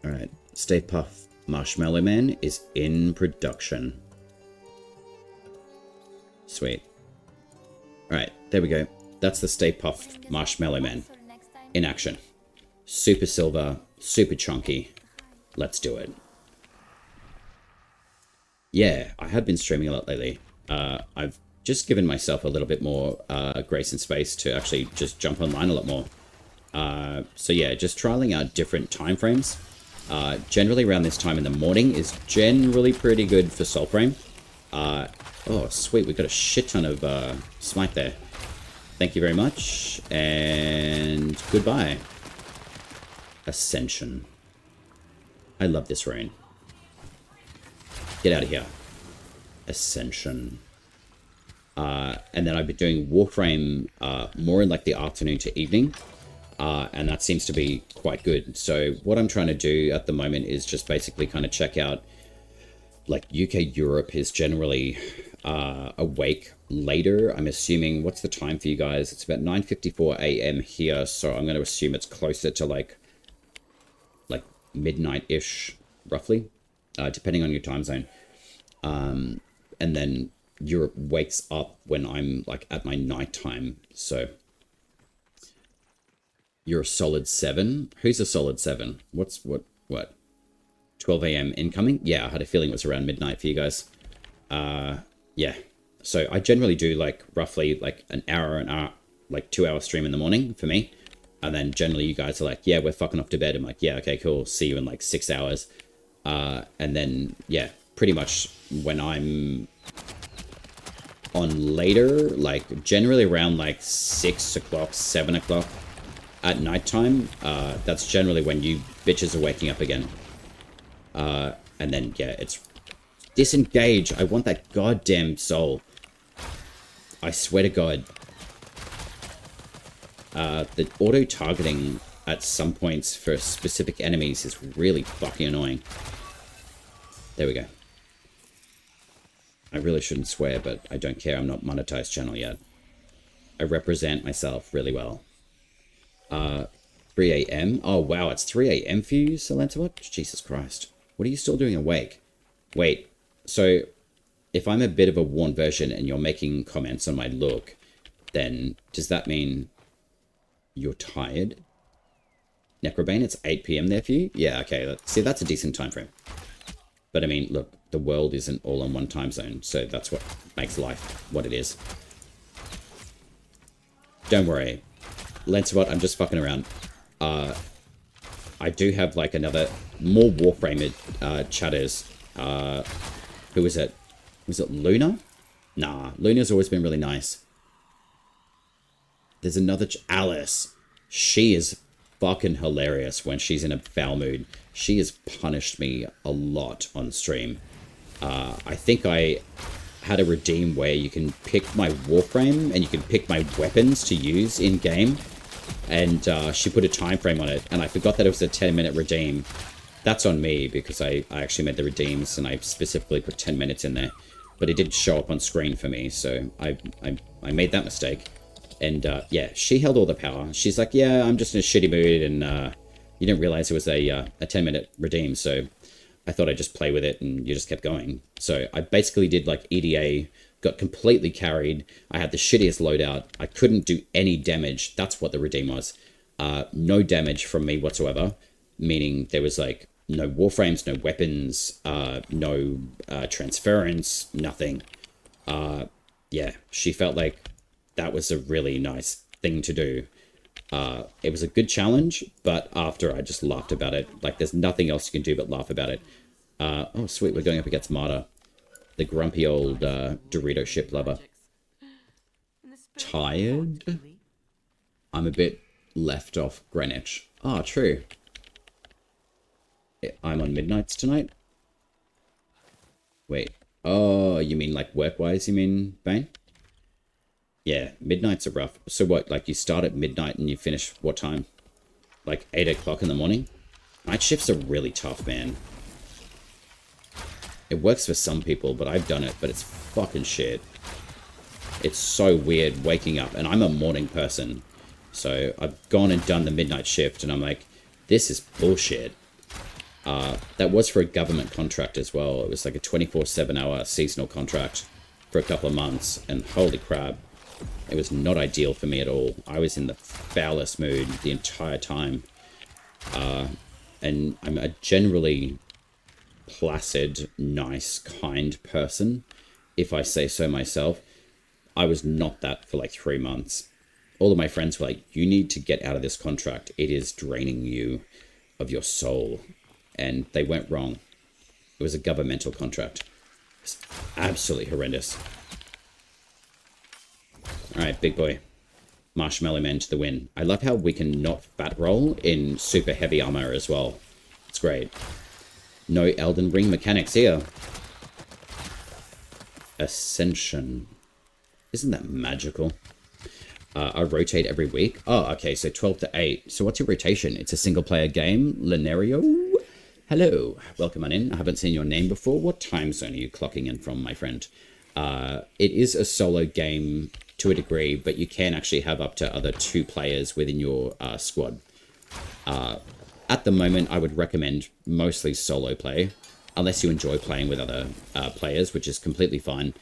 Alright, Stay Puft Marshmallow Man is in production. Sweet. Alright, there we go. That's the Stay Puft Marshmallow Man in action. Super silver, super chunky. Let's do it. Yeah, I have been streaming a lot lately. I've just given myself a little bit more grace and space to actually just jump online a lot more. So yeah, just trialing out different time frames. Generally around this time in the morning is generally pretty good for Soulframe. Oh, sweet, we got a shit ton of smite there. Thank you very much, and goodbye. Ascension. I love this rain. Get out of here. Ascension. And then I've been doing Warframe more in like the afternoon to evening. And that seems to be quite good. So what I'm trying to do at the moment is just basically kind of check out, like UK Europe is generally awake later. I'm assuming, what's the time for you guys? It's about 9:54 a.m. here. So I'm going to assume it's closer to like midnight-ish, roughly, depending on your time zone. And then Europe wakes up when I'm like at my nighttime. So you're a solid 7. Who's a solid 7? What? 12 a.m. incoming? Yeah, I had a feeling it was around midnight for you guys. Yeah. So I generally do like roughly like an hour, like 2-hour stream in the morning for me. And then generally you guys are like, yeah, we're fucking off to bed. I'm like, yeah, okay, cool. See you in like 6 hours. And then, yeah, pretty much when I'm on later, like generally around like 6 o'clock, 7 o'clock at nighttime, that's generally when you bitches are waking up again. And then, yeah, it's disengage. I want that goddamn soul. I swear to God. The auto-targeting at some points for specific enemies is really fucking annoying. There we go. I really shouldn't swear, but I don't care. I'm not monetized channel yet. I represent myself really well. 3 a.m. Oh, wow. It's 3 a.m. for you, Lancelot? Jesus Christ. What are you still doing awake? Wait. So, if I'm a bit of a worn version and you're making comments on my look, then does that mean you're tired? Necrobane, it's 8 p.m. there for you? Yeah, okay. See, that's a decent time frame. But I mean, look, the world isn't all on one time zone, so that's what makes life what it is. Don't worry. Lancelot, I'm just fucking around. I do have, like, more Warframe chatters. Who is it? Was it Luna? Nah, Luna's always been really nice. There's another Alice. She is fucking hilarious when she's in a foul mood. She has punished me a lot on stream. I think I had a redeem where you can pick my warframe and you can pick my weapons to use in game. And she put a time frame on it, and I forgot that it was a 10-minute redeem. That's on me because I actually made the redeems and I specifically put 10 minutes in there. But it didn't show up on screen for me, so I made that mistake. And yeah, she held all the power. She's like, yeah, I'm just in a shitty mood, and you didn't realize it was a 10-minute redeem, so I thought I'd just play with it, and you just kept going. So I basically did like EDA, got completely carried. I had the shittiest loadout. I couldn't do any damage. That's what the redeem was. No damage from me whatsoever, meaning there was like no warframes, no weapons, no transference, nothing. Yeah, she felt like that was a really nice thing to do. It was a good challenge, but after I just laughed about it. Like, there's nothing else you can do but laugh about it. Oh, sweet, we're going up against Marta. The grumpy old Dorito ship lover. Tired? I'm a bit left off Greenwich. Ah, true. I'm on midnights tonight? Wait. Oh, you mean like work-wise, you mean, Bane? Yeah, midnights are rough. So what, like you start at midnight and you finish what time? Like 8 o'clock in the morning? Night shifts are really tough, man. It works for some people, but I've done it, but it's fucking shit. It's so weird waking up, and I'm a morning person. So I've gone and done the midnight shift, and I'm like, this is bullshit. That was for a government contract as well. It was like a 24/7 hour seasonal contract for a couple of months, and holy crap. It was not ideal for me at all. I was in the foulest mood the entire time. And I'm a generally placid, nice, kind person, if I say so myself. I was not that for like 3 months. All of my friends were like, you need to get out of this contract. It is draining you of your soul. And they went wrong. It was a governmental contract. It's absolutely horrendous. Alright, big boy. Marshmallow Man to the win. I love how we can not fat roll in super heavy armor as well. It's great. No Elden Ring mechanics here. Ascension. Isn't that magical? I rotate every week. Oh, okay, so 12 to 8. So what's your rotation? It's a single player game. Lineario? Hello. Welcome on in. I haven't seen your name before. What time zone are you clocking in from, my friend? It is a solo game to a degree, but you can actually have up to other 2 players within your squad. At the moment, I would recommend mostly solo play, unless you enjoy playing with other players, which is completely fine.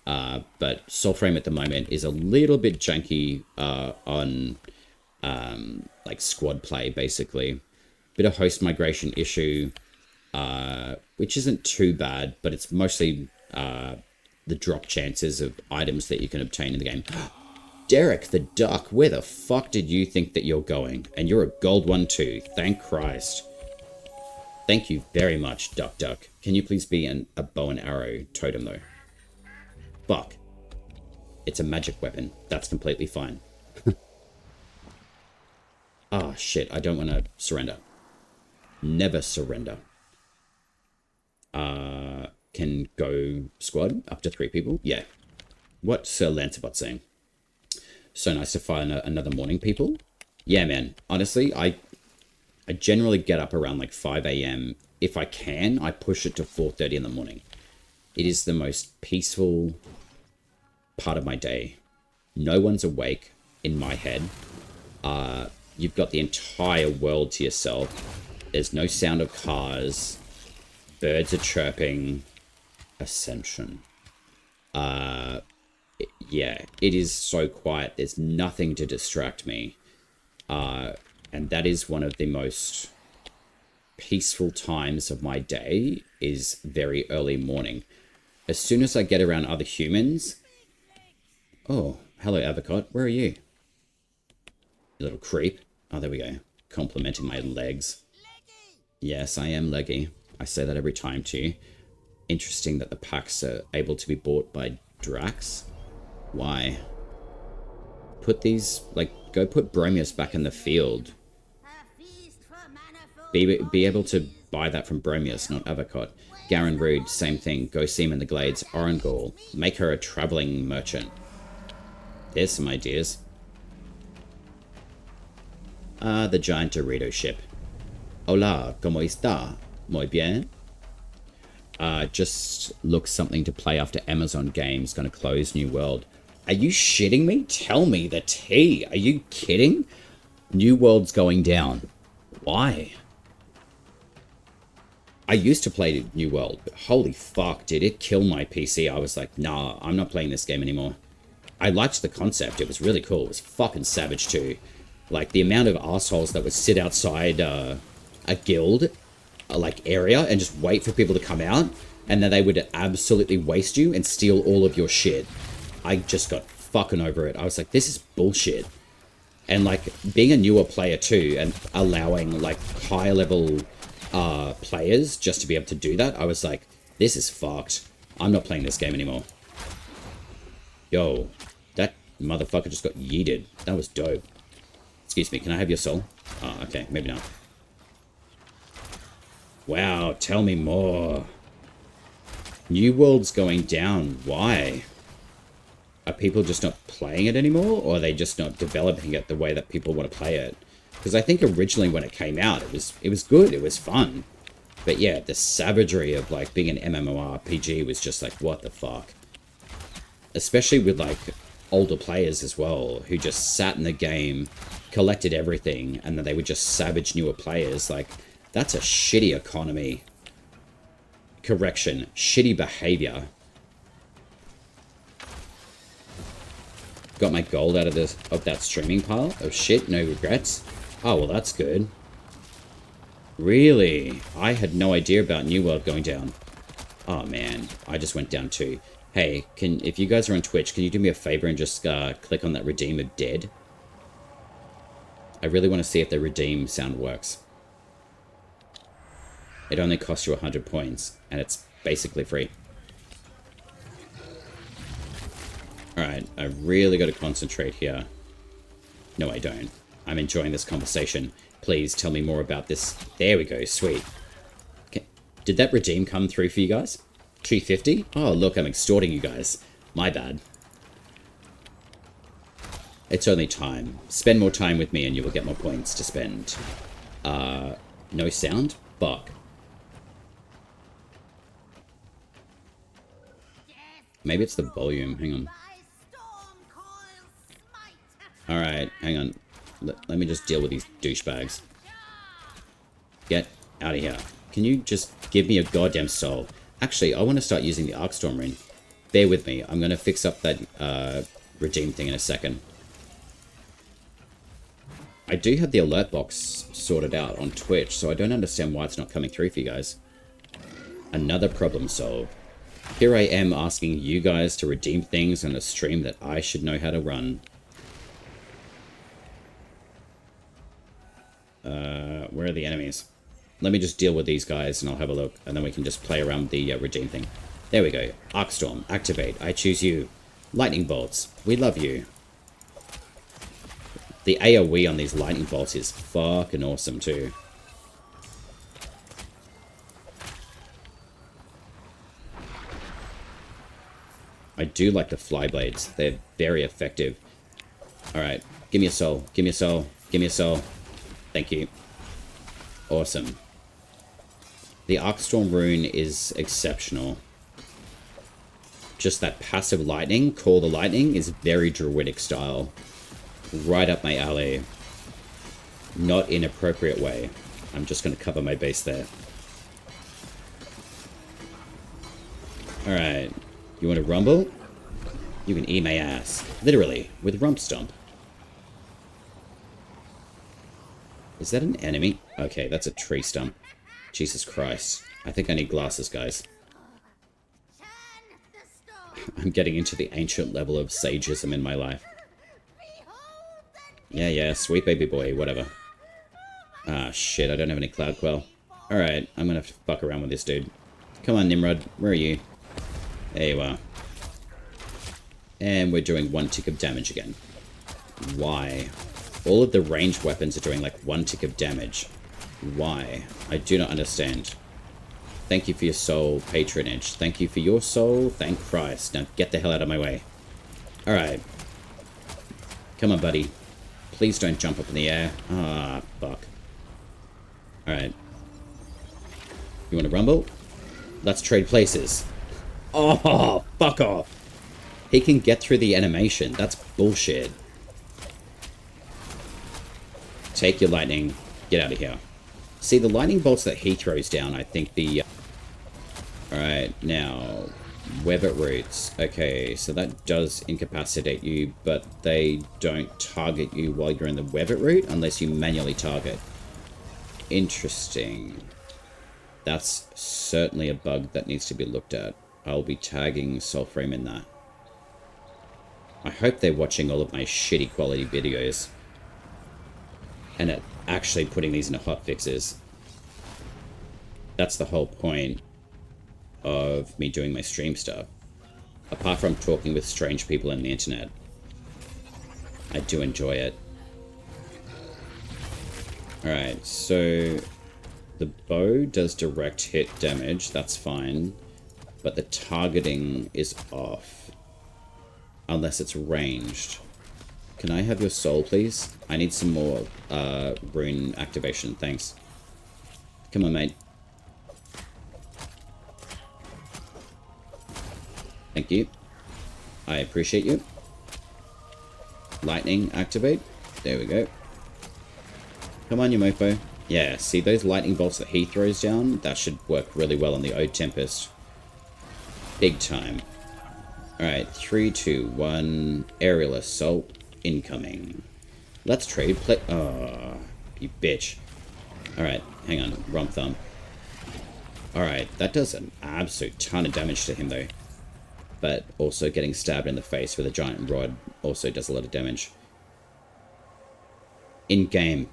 But Soulframe at the moment is a little bit janky on like squad play, basically. Bit of host migration issue, which isn't too bad, but it's mostly the drop chances of items that you can obtain in the game. Derek the Duck, where the fuck did you think that you're going? And you're a gold one too, thank Christ. Thank you very much, Duck Duck. Can you please be a bow and arrow totem though? Fuck. It's a magic weapon. That's completely fine. Ah, shit. I don't want to surrender. Never surrender. Can go squad up to 3 people? Yeah. What's Sir Lancelot saying? So nice to find another morning, people. Yeah, man. Honestly, I generally get up around like 5 a.m. If I can, I push it to 4:30 in the morning. It is the most peaceful part of my day. No one's awake in my head. You've got the entire world to yourself. There's no sound of cars. Birds are chirping. Ascension. Yeah, it is so quiet. There's nothing to distract me. And that is one of the most peaceful times of my day, is very early morning. As soon as I get around other humans... Oh, hello, Avocot. Where are you? You little creep. Oh, there we go. Complimenting my legs. Yes, I am leggy. I say that every time too. Interesting that the packs are able to be bought by Drax. Why? Put these, like, go put Bromius back in the field. Be able to buy that from Bromius, not Avocot. Garen Rude, same thing. Go see him in the Glades. Orangol, make her a traveling merchant. There's some ideas. The giant Dorito ship. Hola, ¿cómo está? Muy bien. Just looks something to play after Amazon Games gonna close New World. Are you shitting me? Tell me the tea. Are you kidding? New World's going down. Why? I used to play New World, but holy fuck, did it kill my PC. I was like, nah, I'm not playing this game anymore. I liked the concept. It was really cool. It was fucking savage too. Like, the amount of assholes that would sit outside a guild, like, area and just wait for people to come out, and then they would absolutely waste you and steal all of your shit. I just got fucking over it. I was like, this is bullshit. And, like, being a newer player too, and allowing, like, higher level players just to be able to do that, I was like, this is fucked. I'm not playing this game anymore. Yo, that motherfucker just got yeeted. That was dope. Excuse me, can I have your soul? Oh, okay, maybe not. Wow, tell me more. New World's going down. Why? Are people just not playing it anymore? Or are they just not developing it the way that people want to play it? Because I think originally when it came out, it was good. It was fun. But yeah, the savagery of, like, being an MMORPG was just like, what the fuck? Especially with, like, older players as well, who just sat in the game, collected everything, and then they would just savage newer players. Like, that's a shitty economy. Correction, shitty behavior. Got my gold out of that streaming pile. Oh shit, no regrets. Oh, well, that's good. Really? I had no idea about New World going down. Oh man, I just went down too. Hey, if you guys are on Twitch, can you do me a favor and just click on that redeem of dead? I really want to see if the redeem sound works. It only costs you 100 points, and it's basically free. Alright, I really got to concentrate here. No, I don't. I'm enjoying this conversation. Please tell me more about this. There we go, sweet. Okay. Did that redeem come through for you guys? 250? Oh, look, I'm extorting you guys. My bad. It's only time. Spend more time with me and you will get more points to spend. No sound? Fuck. Maybe it's the volume. Hang on. Alright, hang on. Let me just deal with these douchebags. Get out of here. Can you just give me a goddamn soul? Actually, I want to start using the Arcstorm rune. Bear with me. I'm going to fix up that redeem thing in a second. I do have the alert box sorted out on Twitch, so I don't understand why it's not coming through for you guys. Another problem solved. Here I am asking you guys to redeem things on a stream that I should know how to run. Where are the enemies? Let me just deal with these guys and I'll have a look, and then we can just play around with the redeem thing. There we go. Arcstorm, activate. I choose you. Lightning bolts. We love you. The AoE on these lightning bolts is fucking awesome too. I do like the fly blades. They're very effective. Alright. Give me a soul. Give me a soul. Give me a soul. Thank you. Awesome. The Arcstorm rune is exceptional. Just that passive lightning, Call the Lightning, is very druidic style. Right up my alley. Not in an appropriate way. I'm just going to cover my base there. Alright. You want to rumble? You can eat my ass. Literally, with rump stomp. Is that an enemy? Okay, that's a tree stump. Jesus Christ. I think I need glasses, guys. I'm getting into the ancient level of sageism in my life. Yeah, sweet baby boy, whatever. Ah, shit, I don't have any cloud quell. Alright, I'm gonna have to fuck around with this dude. Come on, Nimrod, where are you? There you are. And we're doing 1 tick of damage again. Why? All of the ranged weapons are doing like 1 tick of damage. Why? I do not understand. Thank you for your soul patronage. Thank you for your soul. Thank Christ. Now get the hell out of my way. Alright. Come on, buddy. Please don't jump up in the air. Ah, fuck. Alright. You want to rumble? Let's trade places. Oh, fuck off. He can get through the animation. That's bullshit. Take your lightning. Get out of here. See, the lightning bolts that he throws down, I think the... Alright, now... Webbit roots. Okay, so that does incapacitate you, but they don't target you while you're in the Webbit root unless you manually target. Interesting. That's certainly a bug that needs to be looked at. I'll be tagging Soulframe in that. I hope they're watching all of my shitty quality videos and actually putting these into hotfixes. That's the whole point of me doing my stream stuff. Apart from talking with strange people on the internet, I do enjoy it. Alright, so the bow does direct hit damage, that's fine, but the targeting is off unless it's ranged. Can I have your soul, please? I need some more rune activation, thanks. Come on, mate. Thank you. I appreciate you. Lightning activate. There we go. Come on, you mofo. Yeah, see those lightning bolts that he throws down? That should work really well on the Ode Tempest. Big time. Alright, 3, 2, 1. Aerial Assault incoming. Let's trade play. Oh, you bitch. Alright, hang on. Rump thump. Alright, that does an absolute ton of damage to him though. But also getting stabbed in the face with a giant rod also does a lot of damage. In game.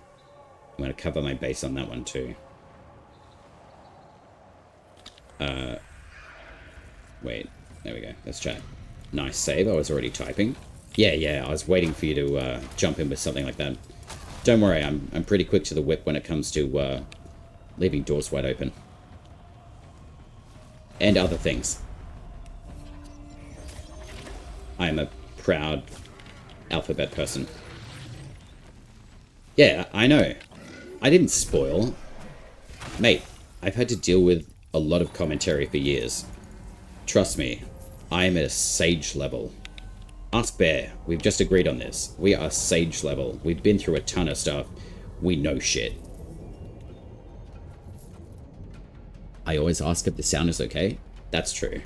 I'm going to cover my base on that one too. Wait. There we go. Let's chat. Nice save. I was already typing. Yeah. I was waiting for you to jump in with something like that. Don't worry. I'm pretty quick to the whip when it comes to leaving doors wide open. And other things. I am a proud alphabet person. Yeah, I know. I didn't spoil. Mate, I've had to deal with a lot of commentary for years. Trust me, I am at a sage level. Ask Bear, we've just agreed on this. We are sage level. We've been through a ton of stuff. We know shit. I always ask if the sound is okay. That's true.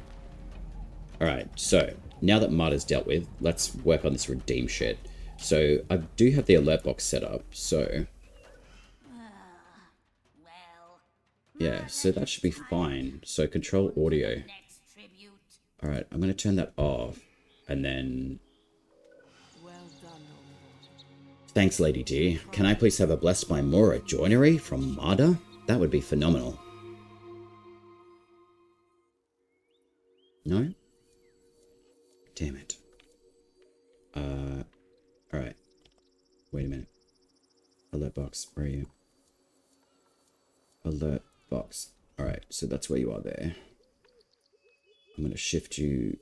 Alright, so... now that Mud is dealt with, let's work on this redeem shit. So, I do have the alert box set up, so... yeah, so that should be fine. So, control audio. Alright, I'm going to turn that off, and then... thanks, Lady D. Can I please have a blessed by Mora joinery from Marda? That would be phenomenal. No? Damn it. Alright. Wait a minute. Alert box, where are you? Alert box. Alright, so that's where you are there. I'm gonna shift you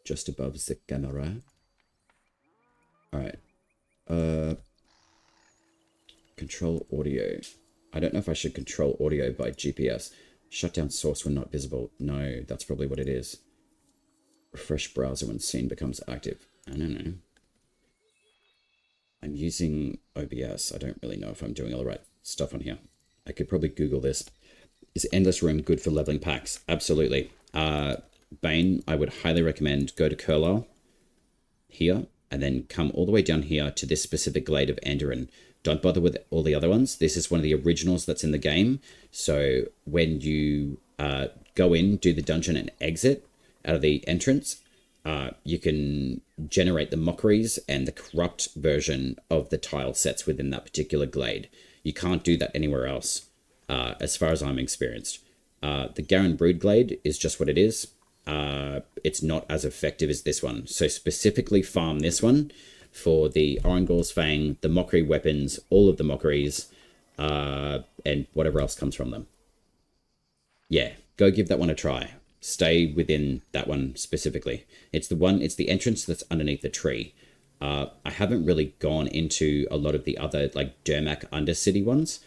just above the camera. Alright. Control audio. I don't know if I should control audio by GPS. Shutdown source when not visible. No, that's probably what it is. Refresh browser when scene becomes active. I don't know. I'm using OBS. I don't really know if I'm doing all the right stuff on here. I could probably Google this. Is Endless Room good for leveling packs? Absolutely. Bane, I would highly recommend go to Curlau here, and then come all the way down here to this specific glade of Andoran. Don't bother with all the other ones. This is one of the originals that's in the game. So when you go in, do the dungeon and exit out of the entrance, you can generate the mockeries and the corrupt version of the tile sets within that particular glade. You can't do that anywhere else, as far as I'm experienced. The Garen Brood Glade is just what it is. It's not as effective as this one. So specifically farm this one for the Orangor's Fang, the mockery weapons, all of the mockeries, and whatever else comes from them. Yeah, go give that one a try. Stay within that one specifically. It's the entrance that's underneath the tree. I haven't really gone into a lot of the other, like, Dermak Undercity ones.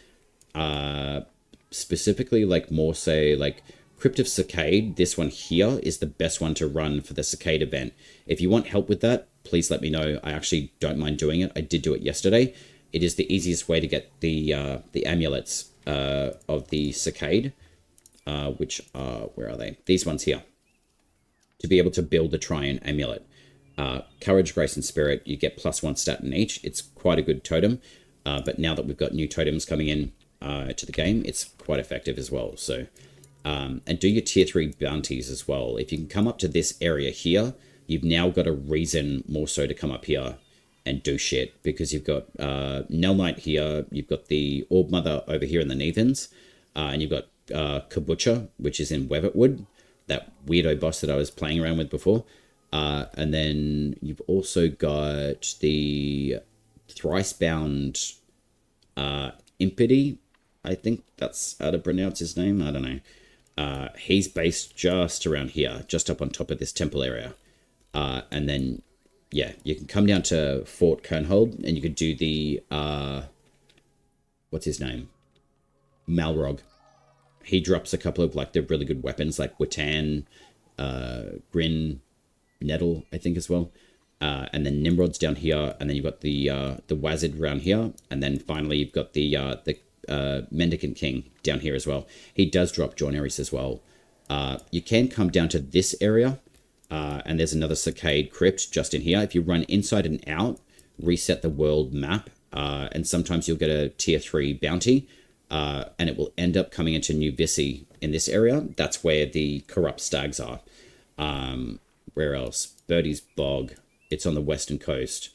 Specifically, like, more say, like, Crypt of Cicade, this one here is the best one to run for the Cicade event. If you want help with that, please let me know. I actually don't mind doing it. I did do it yesterday. It is the easiest way to get the amulets of the Cicade, which are, where are they? These ones here. To be able to build the Triune Amulet. Courage, Grace, and Spirit, you get +1 stat in each. It's quite a good totem, but now that we've got new totems coming in to the game, it's quite effective as well. So, and do your tier 3 bounties as well. If you can come up to this area here, you've now got a reason more so to come up here and do shit, because you've got Nell Knight here, you've got the Orb Mother over here in the Neathans, and you've got Kabucha, which is in Weaverwood, that weirdo boss that I was playing around with before. And then you've also got the thrice-bound Impedy. I think that's how to pronounce his name. I don't know. He's based just around here, just up on top of this temple area. And then, yeah, you can come down to Fort Kernhold, and you could do the, what's his name? Malrog. He drops a couple of, like, the really good weapons, like Witan, Grin, Nettle, I think, as well. And then Nimrod's down here, and then you've got the Wazid around here, and then finally you've got the Mendicant King down here as well. He does drop Journeries as well. You can come down to this area, and there's another Cicade Crypt just in here. If you run inside and out, reset the world map, and sometimes you'll get a tier 3 bounty, and it will end up coming into New Vissi in this area. That's where the corrupt stags are. Where else? Birdie's Bog. It's on the western coast.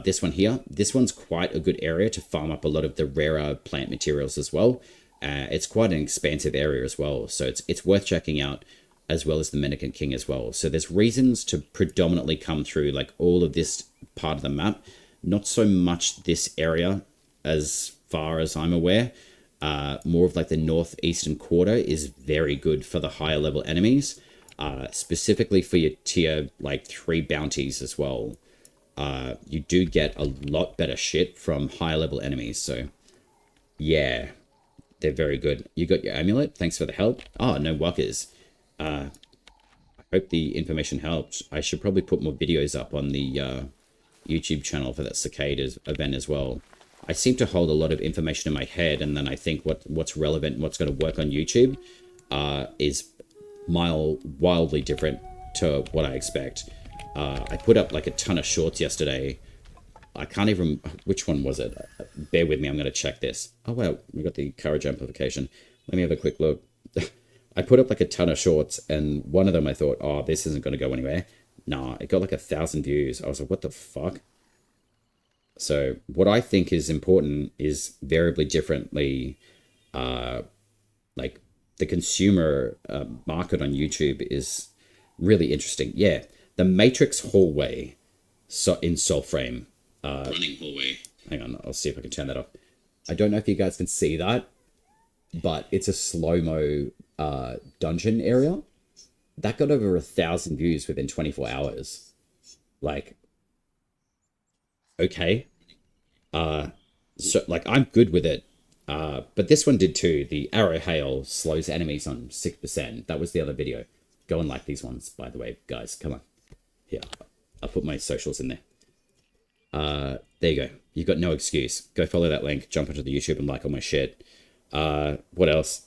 This one here. This one's quite a good area to farm up a lot of the rarer plant materials as well. It's quite an expansive area as well. So it's worth checking out, as well as the Mendicant King as well. So there's reasons to predominantly come through, like, all of this part of the map. Not so much this area as far as I'm aware. More of like the northeastern quarter is very good for the higher level enemies. Specifically for your tier like 3 bounties as well. You do get a lot better shit from higher level enemies. So yeah, they're very good. You got your amulet. Thanks for the help. Oh, no wuckers. I hope the information helped. I should probably put more videos up on the YouTube channel for that Cicade event as well. I seem to hold a lot of information in my head, and then I think what's relevant and what's going to work on YouTube is wildly different to what I expect. I put up like a ton of shorts yesterday. I can't even... Which one was it? Bear with me, I'm going to check this. Oh, wow, we got the courage amplification. Let me have a quick look. I put up like a ton of shorts, and one of them I thought, oh, this isn't going to go anywhere. Nah, it got like 1,000 views. I was like, what the fuck? So what I think is important is variably differently, like the consumer market on YouTube is really interesting. Yeah, the Matrix hallway in Soulframe. Running hallway. Hang on, I'll see if I can turn that off. I don't know if you guys can see that, but it's a slow-mo dungeon area. That got over 1,000 views within 24 hours. Like, okay. So, like, I'm good with it. But this one did too. The arrow hail slows enemies on 6%. That was the other video. Go and like these ones, by the way, guys. Come on. Here, I'll put my socials in there. There you go. You've got no excuse. Go follow that link. Jump onto the YouTube and like all my shit. What else?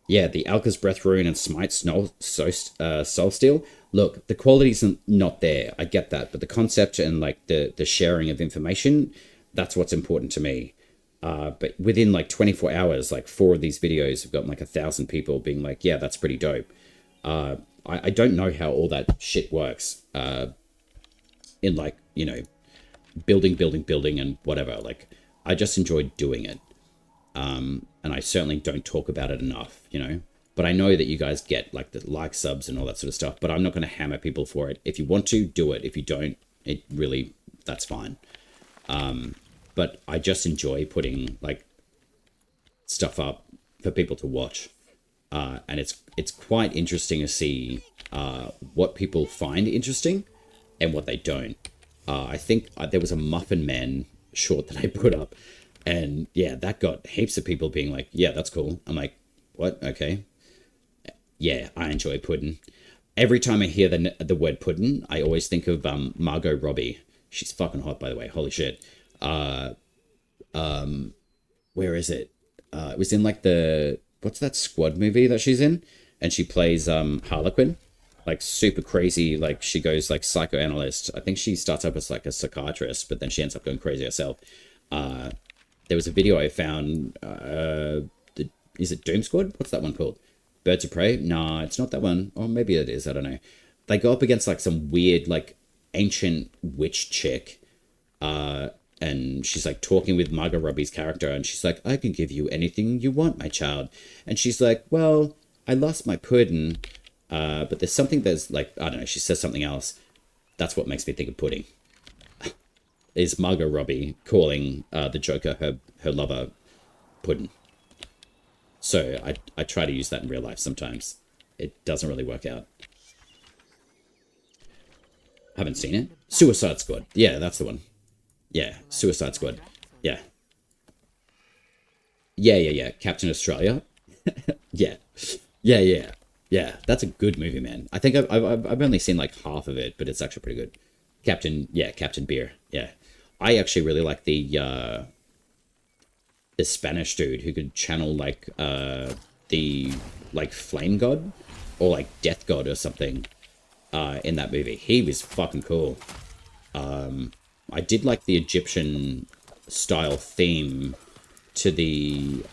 Yeah, the Alka's Breath Rune and Smite Soul Steel. look, the quality's not there. I get that. But the concept and like the sharing of information, that's what's important to me. But within like 24 hours, like 4 of these videos have got like 1,000 people being like, yeah, that's pretty dope. I don't know how all that shit works. In like, you know, building and whatever. Like, I just enjoy doing it. And I certainly don't talk about it enough, you know. But I know that you guys get like the like, subs and all that sort of stuff. But I'm not going to hammer people for it. If you want to, do it. If you don't, it really, that's fine. But I just enjoy putting like stuff up for people to watch. And it's quite interesting to see what people find interesting and what they don't. I think there was a Muffin Man short that I put up. And yeah, that got heaps of people being like, yeah, that's cool. I'm like, what? Okay. Yeah, I enjoy pudding. Every time I hear the word pudding, I always think of Margot Robbie. She's fucking hot, by the way. Holy shit. Where is it? It was in like what's that Squad movie that she's in? And she plays Harlequin. Like super crazy, like she goes like psychoanalyst. I think she starts up as like a psychiatrist, but then she ends up going crazy herself. There was a video I found. Is it Doom Squad? What's that one called? Birds of Prey? Nah, it's not that one. Or maybe it is. I don't know. They go up against like some weird, like ancient witch chick. And she's like talking with Margot Robbie's character. And she's like, I can give you anything you want, my child. And she's like, well, I lost my pudding. But there's something that's like, I don't know. She says something else. That's what makes me think of pudding. Is Margot Robbie calling the Joker her lover pudding. So I try to use that in real life sometimes. It doesn't really work out. Haven't seen it. Suicide Squad. Yeah, that's the one. Yeah, Suicide Squad. Yeah. Yeah. Captain Australia. Yeah. Yeah, that's a good movie, man. I think I've only seen like half of it, but it's actually pretty good. Captain Beer. Yeah. I actually really like the Spanish dude who could channel like the like flame god or like death god or something in that movie. He was fucking cool. I did like the Egyptian style theme to the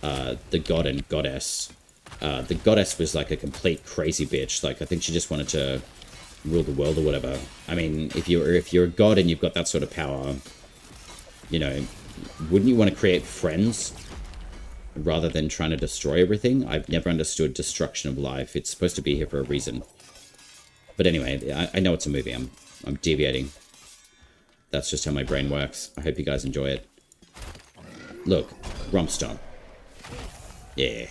god and goddess. The goddess was like a complete crazy bitch. Like I think she just wanted to rule the world or whatever. I mean, if you're a god and you've got that sort of power, you know, wouldn't you want to create friends rather than trying to destroy everything? I've never understood destruction of life. It's supposed to be here for a reason. But anyway, I know it's a movie. I'm deviating. That's just how my brain works. I hope you guys enjoy it. Look, Rumpstomp. Yeah.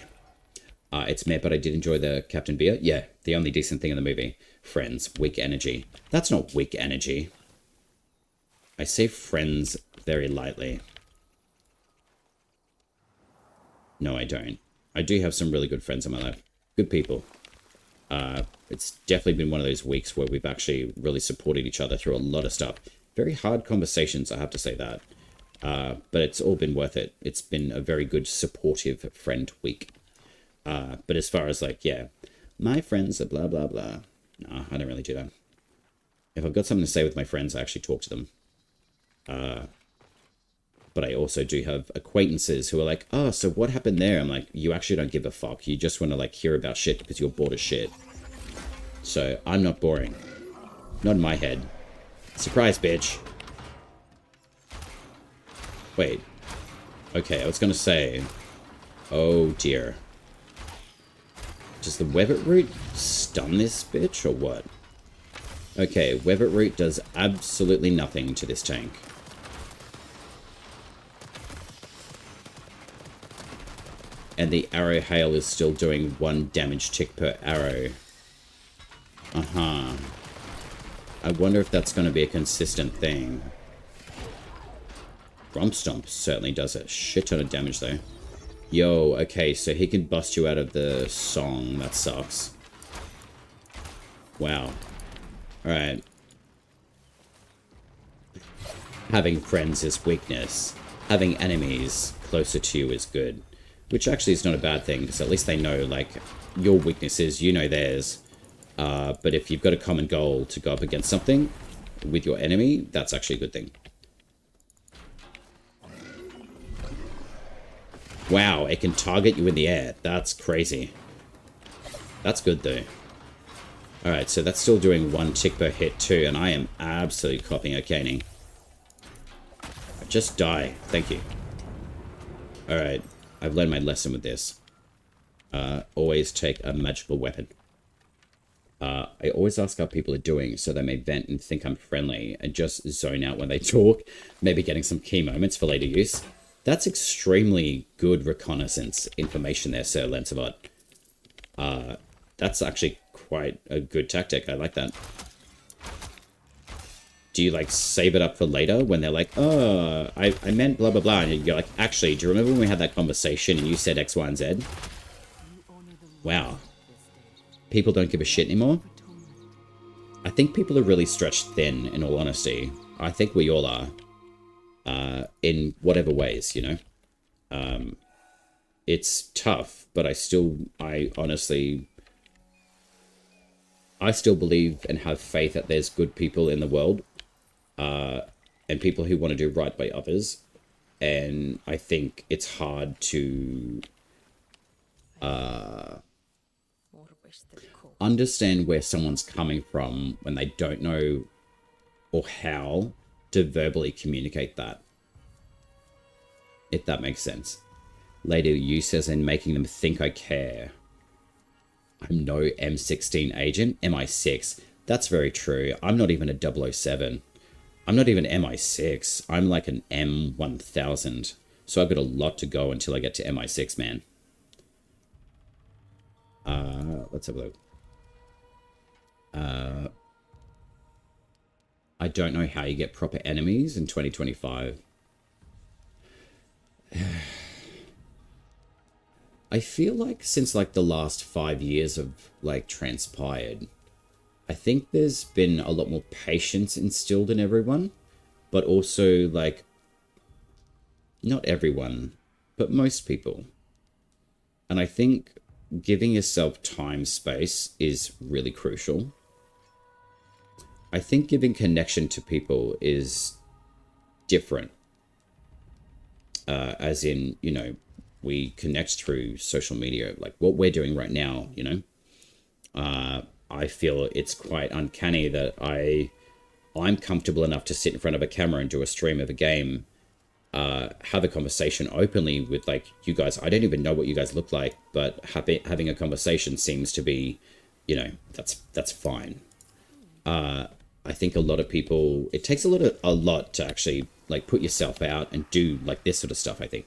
It's meh, but I did enjoy the Captain Beer. Yeah, the only decent thing in the movie. Friends, weak energy. That's not weak energy. I say friends very lightly. No, I don't. I do have some really good friends in my life. Good people. It's definitely been one of those weeks where we've actually really supported each other through a lot of stuff. Very hard conversations, I have to say that. But it's all been worth it. It's been a very good supportive friend week. But as far as like, yeah, my friends are blah, blah, blah. No, I don't really do that. If I've got something to say with my friends, I actually talk to them. But I also do have acquaintances who are like, oh, so what happened there? I'm like, you actually don't give a fuck. You just want to like hear about shit because you're bored of shit. So I'm not boring. Not in my head. Surprise, bitch. Wait. Okay, I was going to say, oh dear. Does the Webbit Root stun this bitch or what? Okay, Webbit Root does absolutely nothing to this tank. And the arrow hail is still doing 1 damage tick per arrow. Uh-huh. I wonder if that's going to be a consistent thing. Rumpstomp certainly does a shit ton of damage though. Yo, okay, so he can bust you out of the song. That sucks. Wow. Alright. Having friends is weakness. Having enemies closer to you is good. Which actually is not a bad thing, because at least they know, like, your weaknesses, you know theirs. But if you've got a common goal to go up against something with your enemy, that's actually a good thing. Wow, it can target you in the air. That's crazy. That's good, though. Alright, so that's still doing 1 tick per hit, too, and I am absolutely copying a caning. Just die. Thank you. Alright, I've learned my lesson with this. Always take a magical weapon. I always ask how people are doing so they may vent and think I'm friendly and just zone out when they talk, maybe getting some key moments for later use. That's extremely good reconnaissance information there, Sir Lancelot. That's actually quite a good tactic. I like that. Do you, like, save it up for later when they're like, oh, I meant blah, blah, blah. And you're like, actually, do you remember when we had that conversation and you said X, Y, and Z? Wow. People don't give a shit anymore? I think people are really stretched thin, in all honesty. I think we all are. In whatever ways, you know? It's tough, but I still believe and have faith that there's good people in the world, and people who want to do right by others. And I think it's hard to understand where someone's coming from when they don't know or how to verbally communicate that, if that makes sense. Later use as in making them think I care. I'm no M16 agent, MI6. That's very true. I'm not even a 007. I'm not even MI6. I'm like an M1000. So I've got a lot to go until I get to MI6, man. Let's have a look. I don't know how you get proper enemies in 2025. I feel like since like the last 5 years have like transpired, I think there's been a lot more patience instilled in everyone, but also like not everyone, but most people. And I think giving yourself time, space is really crucial. I think giving connection to people is different. As in, you know, we connect through social media, like what we're doing right now, you know. I feel it's quite uncanny that I'm comfortable enough to sit in front of a camera and do a stream of a game, have a conversation openly with like you guys. I don't even know what you guys look like, but having a conversation seems to be, you know, that's fine. I think a lot of people, it takes a lot to actually like put yourself out and do like this sort of stuff. I think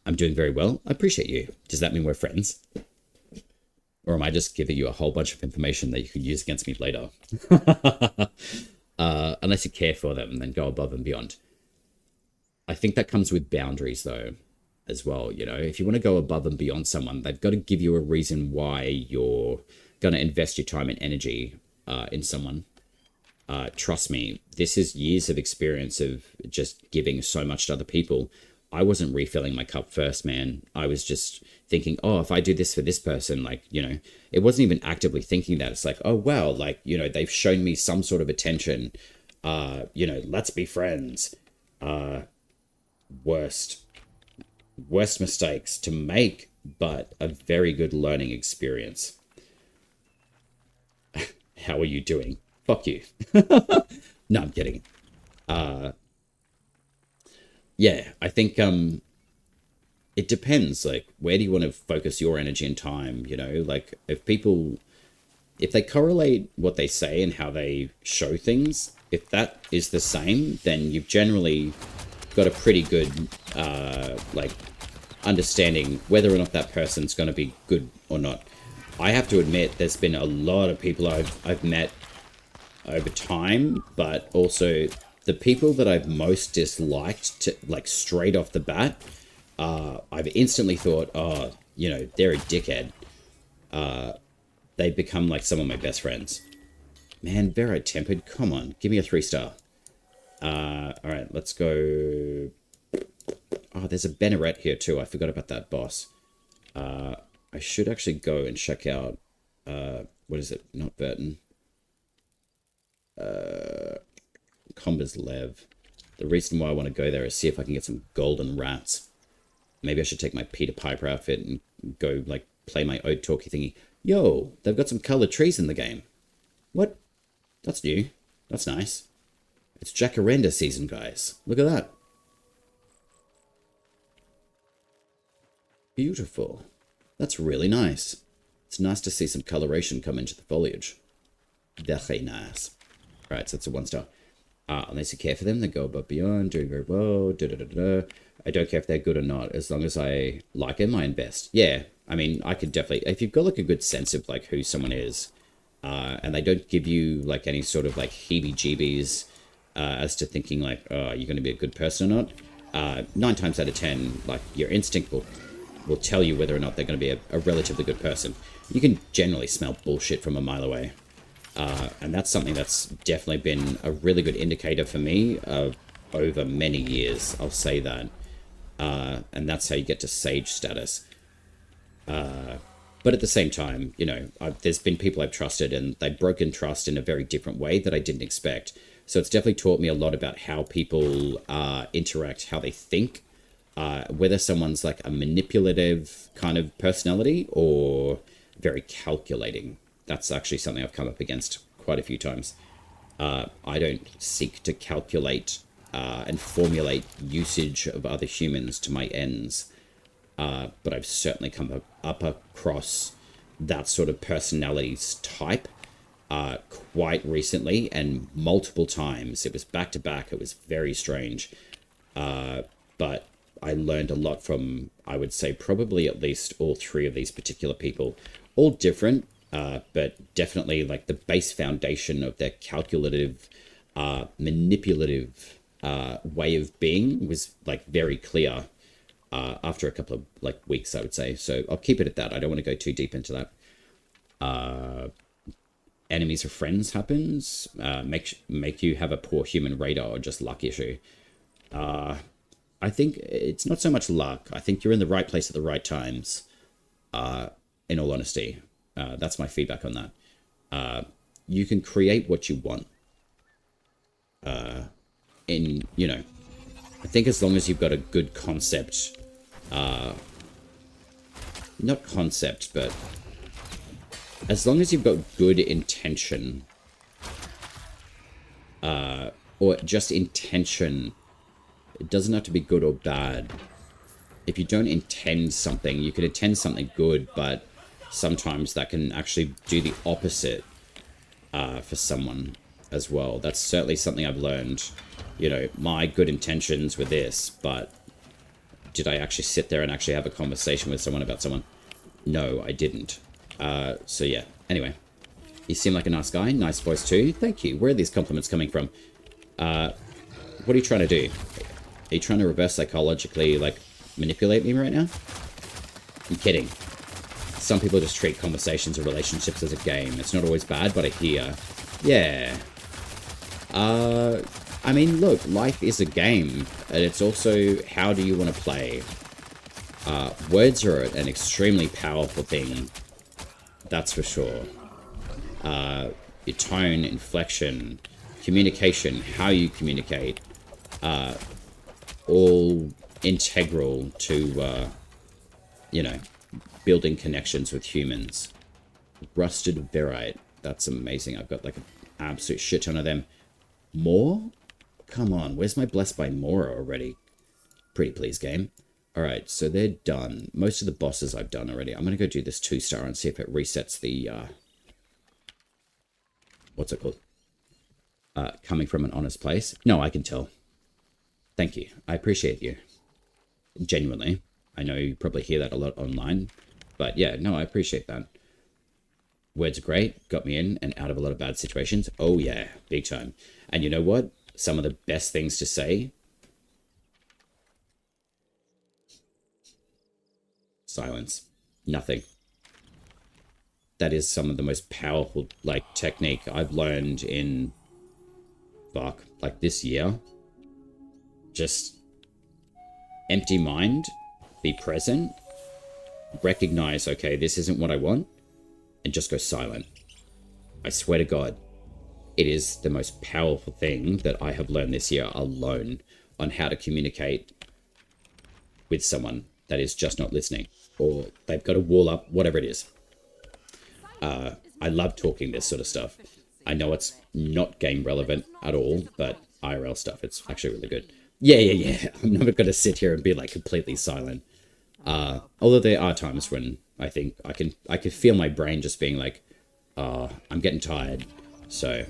I'm doing very well. I appreciate you. Does that mean we're friends? Or am I just giving you a whole bunch of information that you could use against me later? Unless you care for them, then go above and beyond. I think that comes with boundaries, though, as well. You know, if you want to go above and beyond someone, they've got to give you a reason why you're going to invest your time and energy in someone. Trust me, this is years of experience of just giving so much to other people. I wasn't refilling my cup first, man. I was just thinking, oh, if I do this for this person, like, you know, it wasn't even actively thinking that. It's like, oh, wow, like, you know, they've shown me some sort of attention. You know, let's be friends. Worst mistakes to make, but a very good learning experience. How are you doing? Fuck you. No, I'm kidding. Yeah, I think it depends. Like, where do you want to focus your energy and time? You know, like if they correlate what they say and how they show things, if that is the same, then you've generally got a pretty good like understanding whether or not that person's going to be good or not. I have to admit, there's been a lot of people I've met over time, but also the people that I've most disliked, to like straight off the bat, I've instantly thought, oh, you know, they're a dickhead. They've become like some of my best friends. Man, very tempered. Come on, give me a 3-star. All right, let's go. Oh, there's a Banneret here too. I forgot about that boss. I should actually go and check out what is it? Not Burton. Combers Lev. The reason why I want to go there is see if I can get some golden rats. Maybe I should take my Peter Piper outfit and go, like, play my Ode Talkie thingy. Yo, they've got some colored trees in the game. What? That's new. That's nice. It's Jacaranda season, guys. Look at that. Beautiful. That's really nice. It's nice to see some coloration come into the foliage. Very nice. Alright, so that's a 1-star. Unless you care for them, they go above beyond, doing very well. I don't care if they're good or not. As long as I like them, I invest. Yeah, I mean, I could definitely... If you've got, like, a good sense of, like, who someone is, and they don't give you, like, any sort of, like, heebie-jeebies as to thinking, like, oh, are you going to be a good person or not? 9 times out of 10, like, your instinct will tell you whether or not they're going to be a relatively good person. You can generally smell bullshit from a mile away. And that's something that's definitely been a really good indicator for me over many years. I'll say that. And that's how you get to sage status. But at the same time, you know, there's been people I've trusted and they've broken trust in a very different way that I didn't expect. So it's definitely taught me a lot about how people interact, how they think, whether someone's like a manipulative kind of personality or very calculating. That's actually something I've come up against quite a few times. I don't seek to calculate and formulate usage of other humans to my ends. But I've certainly come up across that sort of personalities type quite recently and multiple times. It was back to back. It was very strange. But I learned a lot from, I would say, probably at least all 3 of these particular people. All different. But definitely like the base foundation of their calculative, manipulative way of being was like very clear after a couple of like weeks, I would say. So I'll keep it at that. I don't want to go too deep into that. Enemies or friends happens. Make you have a poor human radar or just luck issue. I think it's not so much luck. I think you're in the right place at the right times, in all honesty. That's my feedback on that. You can create what you want. You know, I think as long as you've got a good concept, not concept, but as long as you've got good intention, or just intention, it doesn't have to be good or bad. If you don't intend something, you could intend something good, but sometimes that can actually do the opposite for someone as well. That's certainly something I've learned. You know, my good intentions were this, but did I actually sit there and actually have a conversation with someone about someone? No, I didn't. So yeah, anyway. You seem like a nice guy. Nice voice too. Thank you. Where are these compliments coming from? What are you trying to do? Are you trying to reverse psychologically, like, manipulate me right now? I'm kidding. Some people just treat conversations or relationships as a game. It's not always bad, but I hear. Yeah. I mean, look, life is a game, and it's also how do you want to play. Words are an extremely powerful thing. That's for sure. Your tone, inflection, communication, how you communicate, all integral to, you know, building connections with humans. Rusted Verite. That's amazing. I've got like an absolute shit ton of them. More? Come on. Where's my Blessed by Mora already? Pretty please, game. Alright, so they're done. Most of the bosses I've done already. I'm going to go do this 2-star and see if it resets the, what's it called? Coming from an honest place. No, I can tell. Thank you. I appreciate you. Genuinely. I know you probably hear that a lot online. But yeah, no, I appreciate that. Words are great. Got me in and out of a lot of bad situations. Oh yeah, big time. And you know what? Some of the best things to say. Silence. Nothing. That is some of the most powerful, like, technique I've learned in, fuck, like this year. Just empty mind, be present, recognize, okay, this isn't what I want, and just go silent. I swear to God, it is the most powerful thing that I have learned this year alone on how to communicate with someone that is just not listening, or they've got a wall up, whatever it is. I love talking this sort of stuff. I know it's not game relevant at all, but IRL stuff, it's actually really good. Yeah. I'm never going to sit here and be like completely silent. Although there are times when I think I can feel my brain just being like, I'm getting tired. So,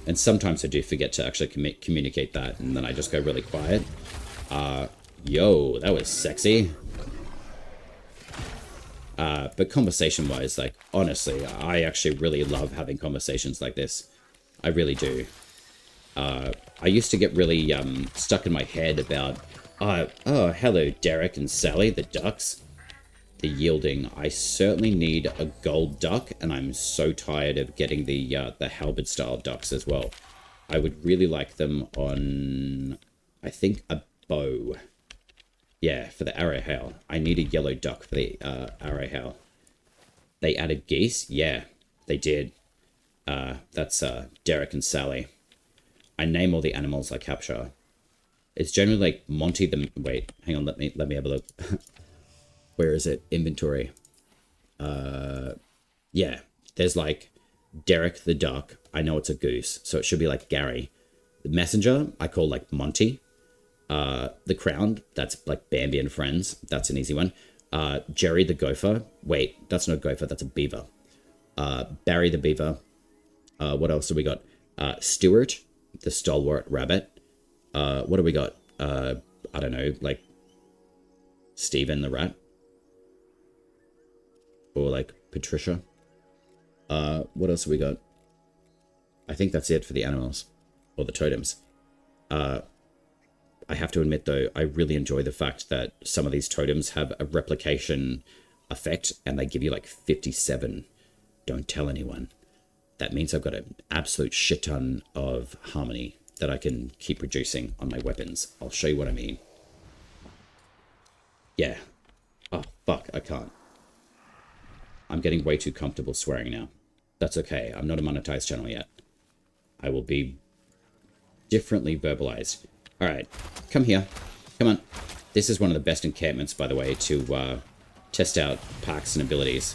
and sometimes I do forget to actually communicate that, and then I just go really quiet. Yo, that was sexy. But conversation-wise, like, honestly, I actually really love having conversations like this. I really do. I used to get really stuck in my head about, oh, hello, Derek and Sally, the ducks. The yielding. I certainly need a gold duck, and I'm so tired of getting the halberd-style ducks as well. I would really like them on, I think, a bow. Yeah, for the arrow hail. I need a yellow duck for the arrow hail. They added geese? Yeah, they did. That's Derek and Sally. I name all the animals I capture. It's generally like Monty the... Wait, hang on, let me have a look. Where is it? Inventory. Yeah, there's like Derek the duck. I know it's a goose, so it should be like Gary. The messenger, I call like Monty. The crown, that's like Bambi and Friends. That's an easy one. Jerry the gopher. Wait, that's not a gopher, that's a beaver. Barry the beaver. What else do we got? Stuart, the stalwart rabbit. What do we got? I don't know, like Stephen the rat. Or like Patricia. What else have we got? I think that's it for the animals. Or the totems. I have to admit, though, I really enjoy the fact that some of these totems have a replication effect, and they give you like 57. Don't tell anyone. That means I've got an absolute shit ton of harmony that I can keep reducing on my weapons. I'll show you what I mean. Yeah. Oh, fuck, I can't. I'm getting way too comfortable swearing now. That's okay. I'm not a monetized channel yet. I will be differently verbalized. All right, come here. Come on. This is one of the best encampments, by the way, to test out packs and abilities.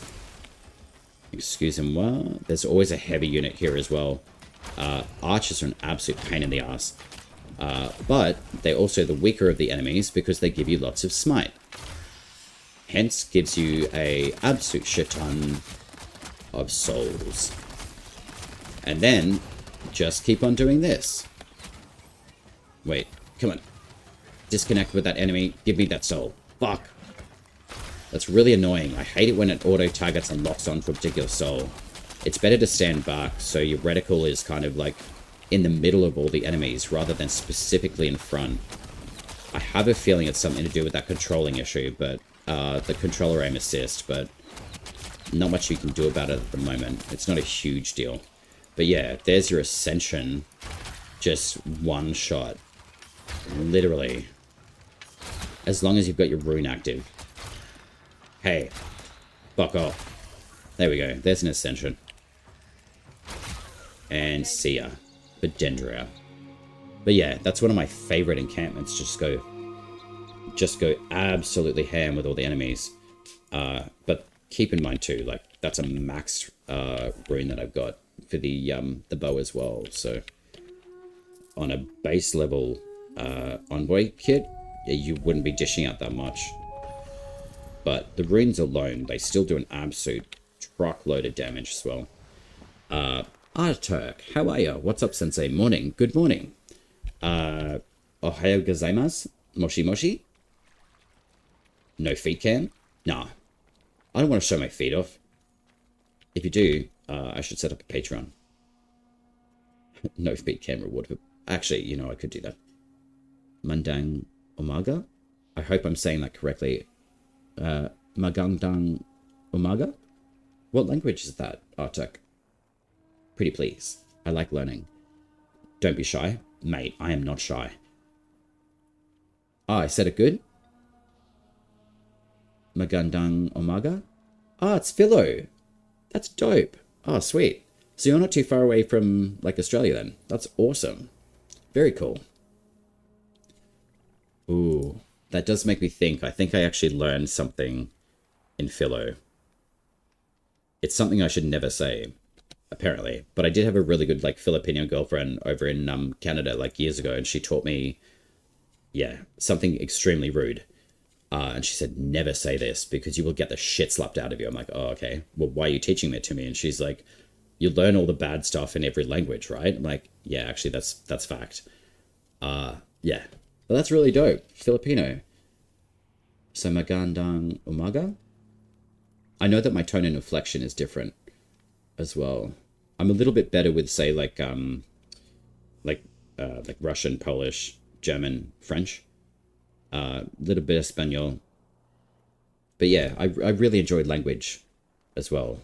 Excusez-moi. There's always a heavy unit here as well. Archers are an absolute pain in the ass. But they're also the weaker of the enemies because they give you lots of smite. Hence, gives you a absolute shit ton of souls. And then, just keep on doing this. Wait, come on. Disconnect with that enemy. Give me that soul. Fuck. That's really annoying. I hate it when it auto-targets and locks onto a particular soul. It's better to stand back so your reticle is kind of like in the middle of all the enemies rather than specifically in front. I have a feeling it's something to do with that controlling issue, but the controller aim assist, but not much you can do about it at the moment. It's not a huge deal. But yeah, there's your ascension. Just one shot. Literally. As long as you've got your rune active. Hey. Fuck off. There we go. There's an ascension. And see ya. For Dendria. But yeah, that's one of my favorite encampments. Just go absolutely ham with all the enemies. But keep in mind too, like that's a maxed rune that I've got for the bow as well. So on a base level envoy kit, yeah, you wouldn't be dishing out that much. But the runes alone, they still do an absolute truckload of damage as well. Turk, how are you? What's up, Sensei? Morning. Good morning. Ohayo gozaimasu? Moshi moshi? No feet cam? Nah. I don't want to show my feet off. If you do, I should set up a Patreon. No feet cam reward. Actually, you know, I could do that. Mandang Omaga? I hope I'm saying that correctly. Magandang Omaga? What language is that, Artek? Pretty please. I like learning. Don't be shy. Mate, I am not shy. I said it good? Magandang Omaga? It's Philo. That's dope. Oh, sweet. So you're not too far away from, like, Australia then. That's awesome. Very cool. Ooh, that does make me think. I think I actually learned something in philo. It's something I should never say, apparently. But I did have a really good, like, Filipino girlfriend over in Canada, like, years ago. And she taught me, yeah, something extremely rude. And she said, never say this because you will get the shit slapped out of you. I'm like, oh, okay. Well, why are you teaching it to me? And she's like, you learn all the bad stuff in every language, right? I'm like, yeah, actually, that's fact. Yeah. Well, that's really dope. Filipino. So magandang umaga. I know that my tone and inflection is different as well. I'm a little bit better with, say, like Russian, Polish, German, French. A little bit of Espanol. But yeah, I really enjoyed language as well.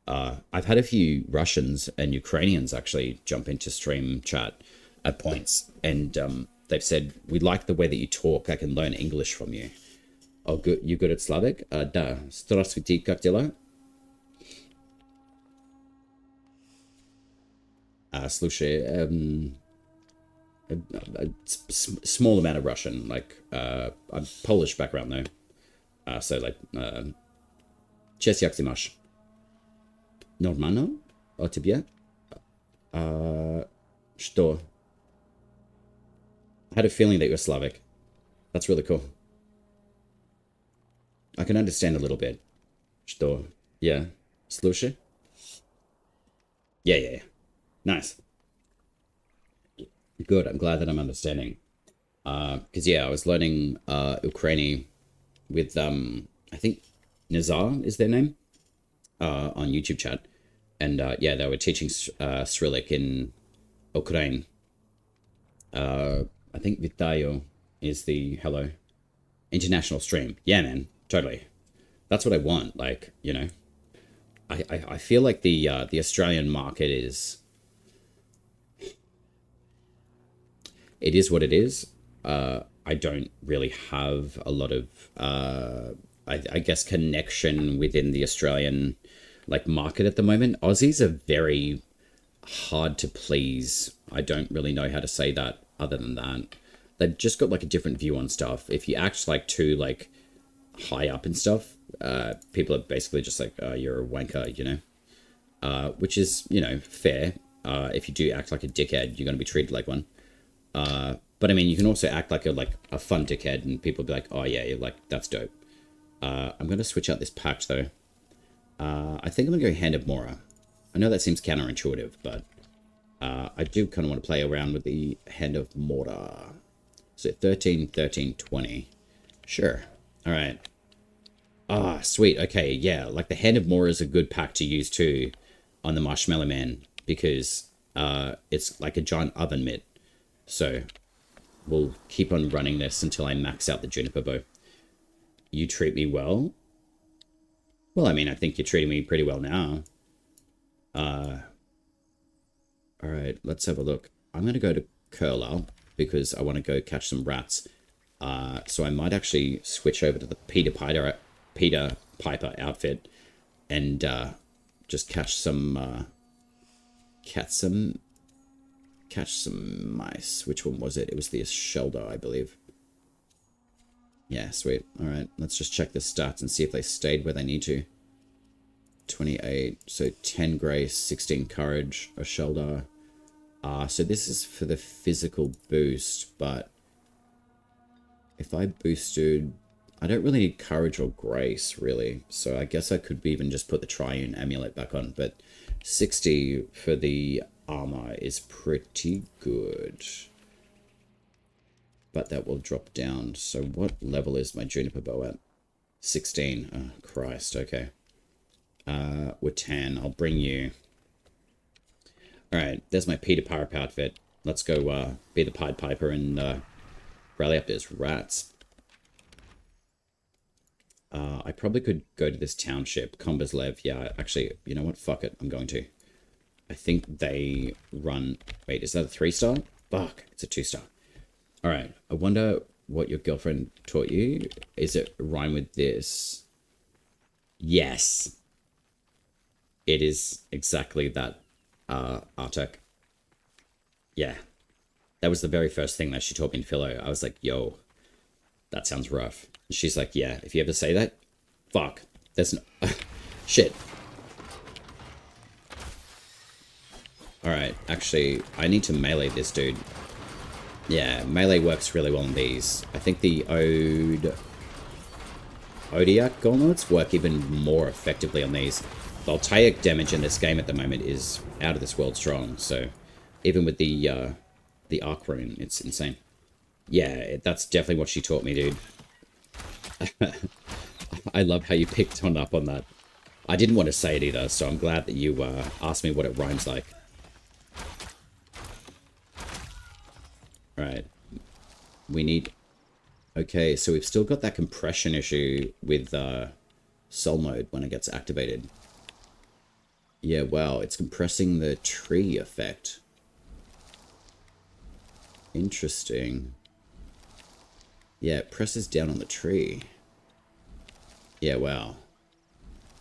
I've had a few Russians and Ukrainians actually jump into stream chat at points, and they've said, we like the way that you talk. I can learn English from you. Oh, good. You good at Slavic? Да. Здравствуйте, как дела? Слушай, a small amount of Russian. Like, I'm Polish background though. So like, Cześć, jak ty masz? Normalno? O тебе? Что? I had a feeling that you were Slavic. That's really cool. I can understand a little bit. Что? Yeah. Слушай? Yeah. Nice. Good. I'm glad that I'm understanding. Because yeah, I was learning Ukrainian with I think Nazar is their name on YouTube chat, and yeah, they were teaching Cyrillic in Ukraine. I think Vitayo is the hello international stream. Yeah, man, totally. That's what I want. Like, you know, I feel like the Australian market is. It is what it is. I don't really have a lot of, I guess, connection within the Australian like market at the moment. Aussies are very hard to please. I don't really know how to say that other than that. They've just got like a different view on stuff. If you act like too like high up and stuff, people are basically just like, oh, you're a wanker, you know, which is, you know, fair. If you do act like a dickhead, you're going to be treated like one. But I mean, you can also act like a fun dickhead and people will be like, oh yeah, you're like, that's dope. I'm going to switch out this pact though. I think I'm going to go Hand of Mora. I know that seems counterintuitive, but I do kind of want to play around with the Hand of Mora. So 13, 13, 20. Sure. All right. Ah, sweet. Okay, yeah. Like the Hand of Mora is a good pack to use too on the Marshmallow Man because it's like a giant oven mitt. So we'll keep on running this until I max out the Juniper Bow. You treat me well? Well, I mean, I think you're treating me pretty well now. All right, let's have a look. I'm going to go to Curler because I want to go catch some rats. So I might actually switch over to the Peter Piper outfit and just catch some mice. Which one was it? It was the shoulder, I believe. Yeah, sweet. All right, let's just check the stats and see if they stayed where they need to. 28, so 10 grace, 16 courage, a shoulder. So this is for the physical boost, but if I boosted, I don't really need courage or grace, really. So I guess I could even just put the Triune Amulet back on, but 60 for the armor is pretty good. But that will drop down. So what level is my Juniper Bow at? 16. Oh, Christ. Okay. Watan, I'll bring you. Alright, there's my Peter Piper outfit. Let's go be the Pied Piper and rally up those rats. I probably could go to this township, Komberslev. Yeah, actually, you know what? Fuck it. I'm going to. I think they run... Wait, is that a 3-star? Fuck, it's a 2-star. Alright, I wonder what your girlfriend taught you. Is it rhyme with this? Yes. It is exactly that. Artek. Yeah. That was the very first thing that she taught me in philo. I was like, yo, that sounds rough. She's like, yeah, if you ever say that, fuck. There's no... Shit. Alright, actually, I need to melee this dude. Yeah, melee works really well on these. I think the Odiak gauntlets work even more effectively on these. The Altaic damage in this game at the moment is out of this world strong, so even with the arc rune, it's insane. Yeah, that's definitely what she taught me, dude. I love how you picked up on that. I didn't want to say it either, so I'm glad that you asked me what it rhymes like. Right. We need... Okay, so we've still got that compression issue with soul mode when it gets activated. Yeah, wow, it's compressing the tree effect. Interesting. Yeah, it presses down on the tree. Yeah, wow.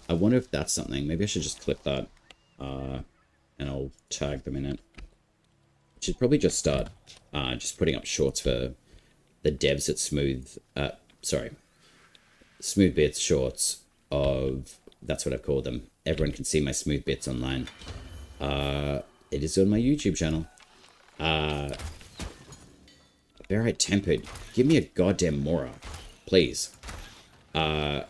I wonder if that's something. Maybe I should just clip that. And I'll tag them in it. Should probably just start just putting up shorts for the devs at Smoothbitz shorts of... That's what I call them. Everyone can see my Smoothbitz online. It is on my YouTube channel. Very tempered. Give me a goddamn Mora, please. I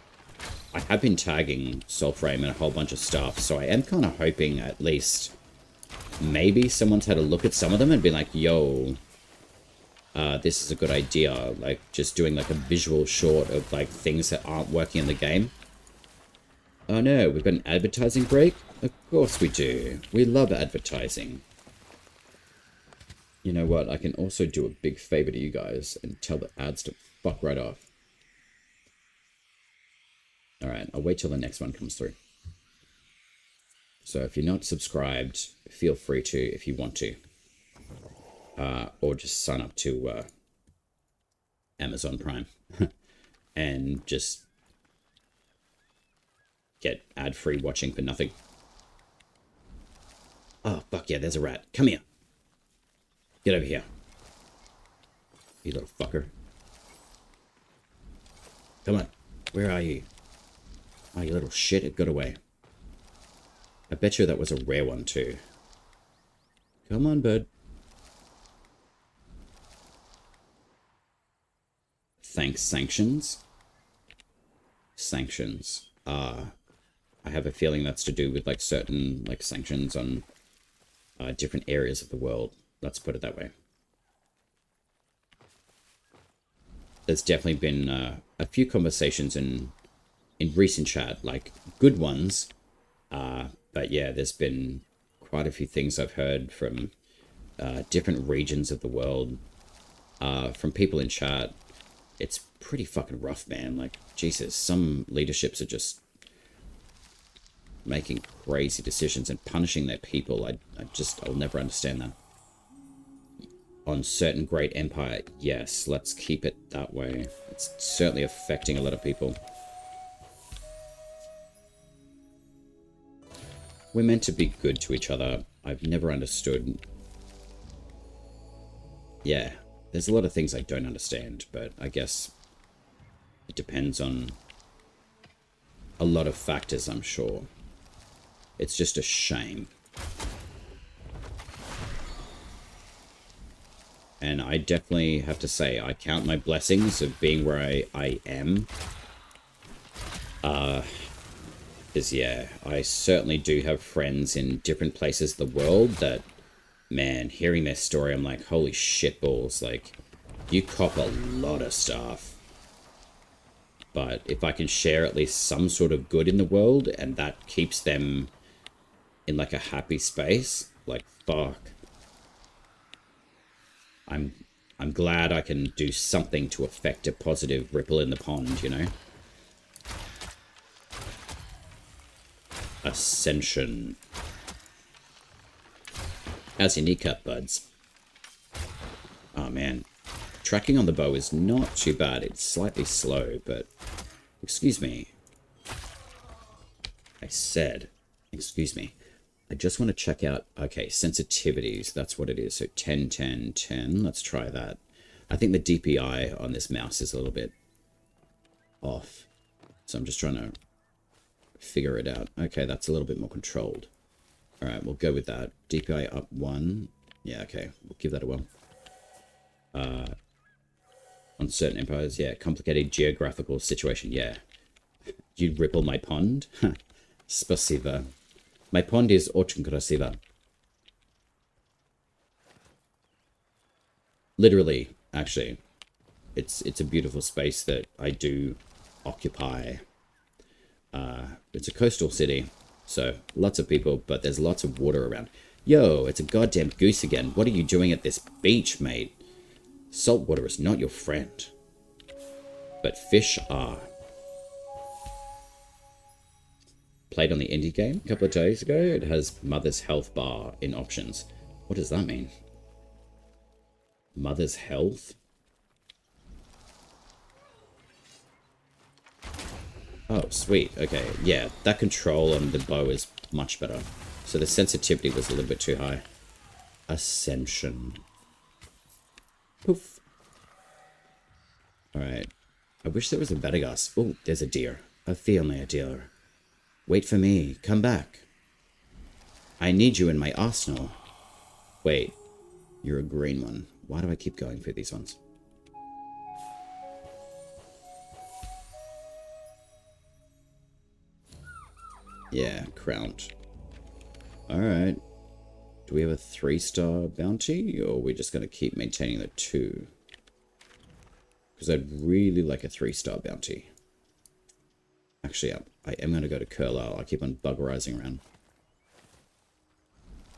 have been tagging Soulframe and a whole bunch of stuff, so I am kind of hoping at least maybe someone's had a look at some of them and been like, yo, this is a good idea. Like, just doing like a visual short of like things that aren't working in the game. Oh no, we've got an advertising break? Of course we do. We love advertising. You know what? I can also do a big favor to you guys and tell the ads to fuck right off. Alright, I'll wait till the next one comes through. So if you're not subscribed, feel free to if you want to. Or just sign up to Amazon Prime. And just get ad-free watching for nothing. Oh, fuck yeah, there's a rat. Come here. Get over here. You little fucker. Come on. Where are you? Oh, you little shit. It got away. I bet you that was a rare one, too. Come on, bud. Thanks, sanctions. Sanctions. I have a feeling that's to do with, like, certain, like, sanctions on different areas of the world. Let's put it that way. There's definitely been a few conversations in recent chat, like good ones. But yeah, there's been quite a few things I've heard from different regions of the world, from people in chat. It's pretty fucking rough, man. Like, Jesus, some leaderships are just making crazy decisions and punishing their people. I'll never understand that. On certain great empire, yes, let's keep it that way. It's certainly affecting a lot of people. We're meant to be good to each other. I've never understood. Yeah, there's a lot of things I don't understand, but I guess it depends on a lot of factors, I'm sure. It's just a shame. And I definitely have to say, I count my blessings of being where I am. Because, yeah, I certainly do have friends in different places of the world that, man, hearing their story, I'm like, holy shit balls. Like, you cop a lot of stuff. But if I can share at least some sort of good in the world, and that keeps them in, like, a happy space, like, fuck. I'm glad I can do something to affect a positive ripple in the pond, you know? Ascension. How's your kneecap, buds? Oh, man. Tracking on the bow is not too bad. It's slightly slow, but... Excuse me. I said, excuse me. I just want to check out, okay, sensitivities. That's what it is. So 10, 10, 10. Let's try that. I think the DPI on this mouse is a little bit off. So I'm just trying to figure it out. Okay, that's a little bit more controlled. All right, we'll go with that. DPI up 1. Yeah, okay, we'll give that a 1. On certain empires, yeah, complicated geographical situation, yeah. You'd ripple my pond? Spasiba. My pond is очень красиво. Literally, actually. It's a beautiful space that I do occupy. It's a coastal city, so lots of people, but there's lots of water around. Yo, it's a goddamn goose again. What are you doing at this beach, mate? Salt water is not your friend. But fish are. Played on the indie game a couple of days ago. It has Mother's Health bar in options. What does that mean? Mother's Health? Oh, sweet. Okay, yeah, that control on the bow is much better. So the sensitivity was a little bit too high. Ascension. Poof. Alright. I wish there was a Vedagas. Oh, there's a deer. A female deer. Wait for me. Come back. I need you in my arsenal. Wait. You're a green one. Why do I keep going for these ones? Yeah, crowned. Alright. Do we have a 3-star bounty? Or are we just going to keep maintaining the 2? Because I'd really like a 3-star bounty. Actually, I am going to go to Curlisle. I keep on buggerizing around.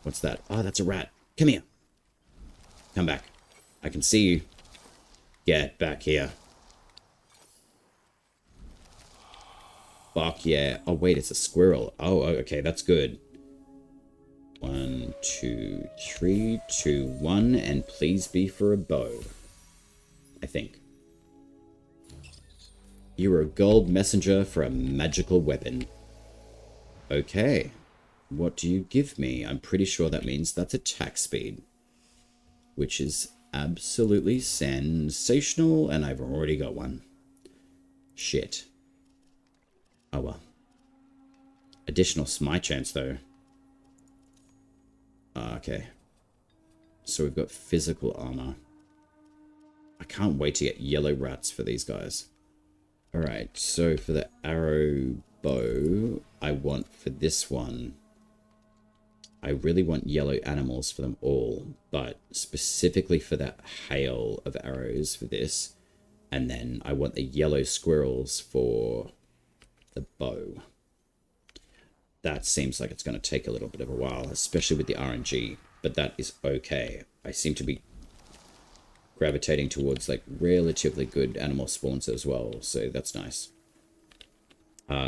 What's that? Oh, that's a rat. Come here. Come back. I can see you. Get back here. Fuck yeah. Oh, wait, it's a squirrel. Oh, okay, that's good. 1, 2, 3, 2, 1, and please be for a bow. I think. You are a gold messenger for a magical weapon. Okay. What do you give me? I'm pretty sure that means that's attack speed. Which is absolutely sensational, and I've already got one. Shit. Oh well. Additional smite chance, though. Okay. So we've got physical armor. I can't wait to get yellow rats for these guys. Alright, so for the arrow bow, I want for this one, I really want yellow animals for them all, but specifically for that hail of arrows for this, and then I want the yellow squirrels for the bow. That seems like it's going to take a little bit of a while, especially with the RNG, but that is okay. I seem to be gravitating towards like relatively good animal spawns as well, so that's nice.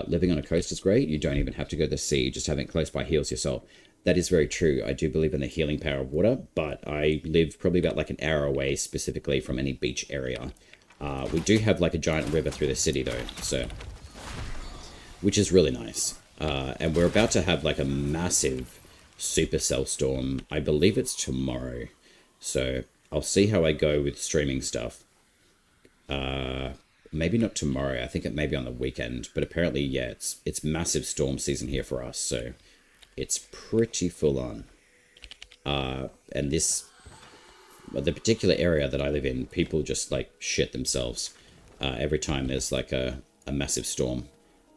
Living on a coast is great. You don't even have to go to the sea. Just having it close by heals your soul. That is very true. I do believe in the healing power of water, but I live probably about like an hour away specifically from any beach area. We do have like a giant river through the city though, so which is really nice. And we're about to have like a massive supercell storm. I believe it's tomorrow, so I'll see how I go with streaming stuff. Maybe not tomorrow. I think it may be on the weekend. But apparently, yeah, it's massive storm season here for us. So it's pretty full on. And the particular area that I live in, people just like shit themselves every time there's like a massive storm.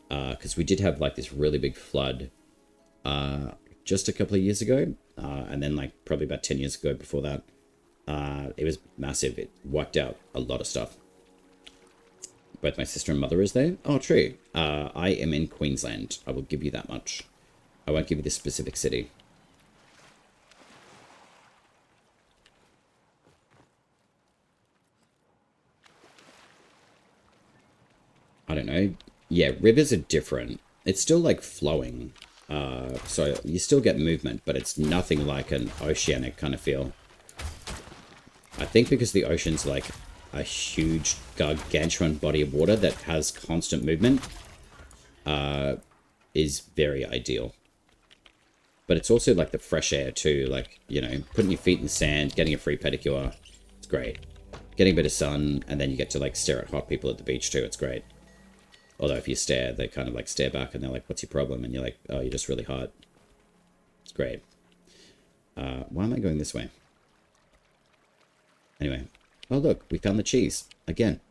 Because we did have like this really big flood just a couple of years ago. And then like probably about 10 years ago before that. It was massive. It wiped out a lot of stuff. Both my sister and mother is there. Oh, true. I am in Queensland. I will give you that much. I won't give you the specific city. I don't know. Yeah, rivers are different. It's still like flowing. So you still get movement, but it's nothing like an oceanic kind of feel. I think because the ocean's like a huge gargantuan body of water that has constant movement is very ideal. But it's also like the fresh air too, like, you know, putting your feet in the sand, getting a free pedicure. It's great. Getting a bit of sun, and then you get to like stare at hot people at the beach too. It's great. Although if you stare, they kind of like stare back and they're like, what's your problem? And you're like, oh, you're just really hot. It's great. Why am I going this way? Anyway. Oh, look, we found the cheese. Again.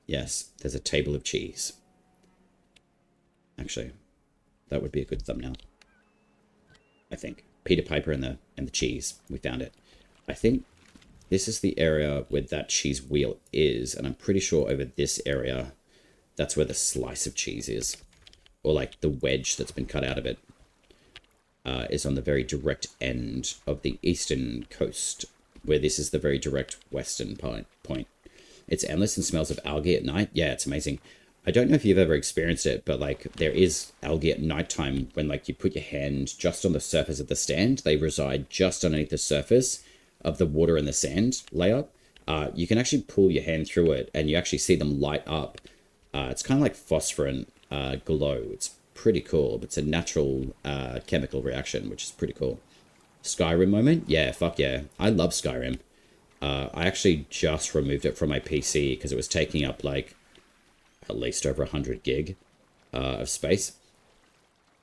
Yes, there's a table of cheese. Actually, that would be a good thumbnail. I think. Peter Piper and the cheese. We found it. I think this is the area where that cheese wheel is. And I'm pretty sure over this area, that's where the slice of cheese is. Or like the wedge that's been cut out of it. Is on the very direct end of the eastern coast, where this is the very direct western point. It's endless and smells of algae at night. Yeah, it's amazing. I don't know if you've ever experienced it, but like there is algae at nighttime when like you put your hand just on the surface of the stand. They reside just underneath the surface of the water and the sand layer. You can actually pull your hand through it and you actually see them light up. It's kind of like phosphorant glow. It's pretty cool. It's a natural chemical reaction, which is pretty cool. Skyrim moment? Yeah, fuck yeah. I love Skyrim. I actually just removed it from my PC because it was taking up like at least over 100 gig of space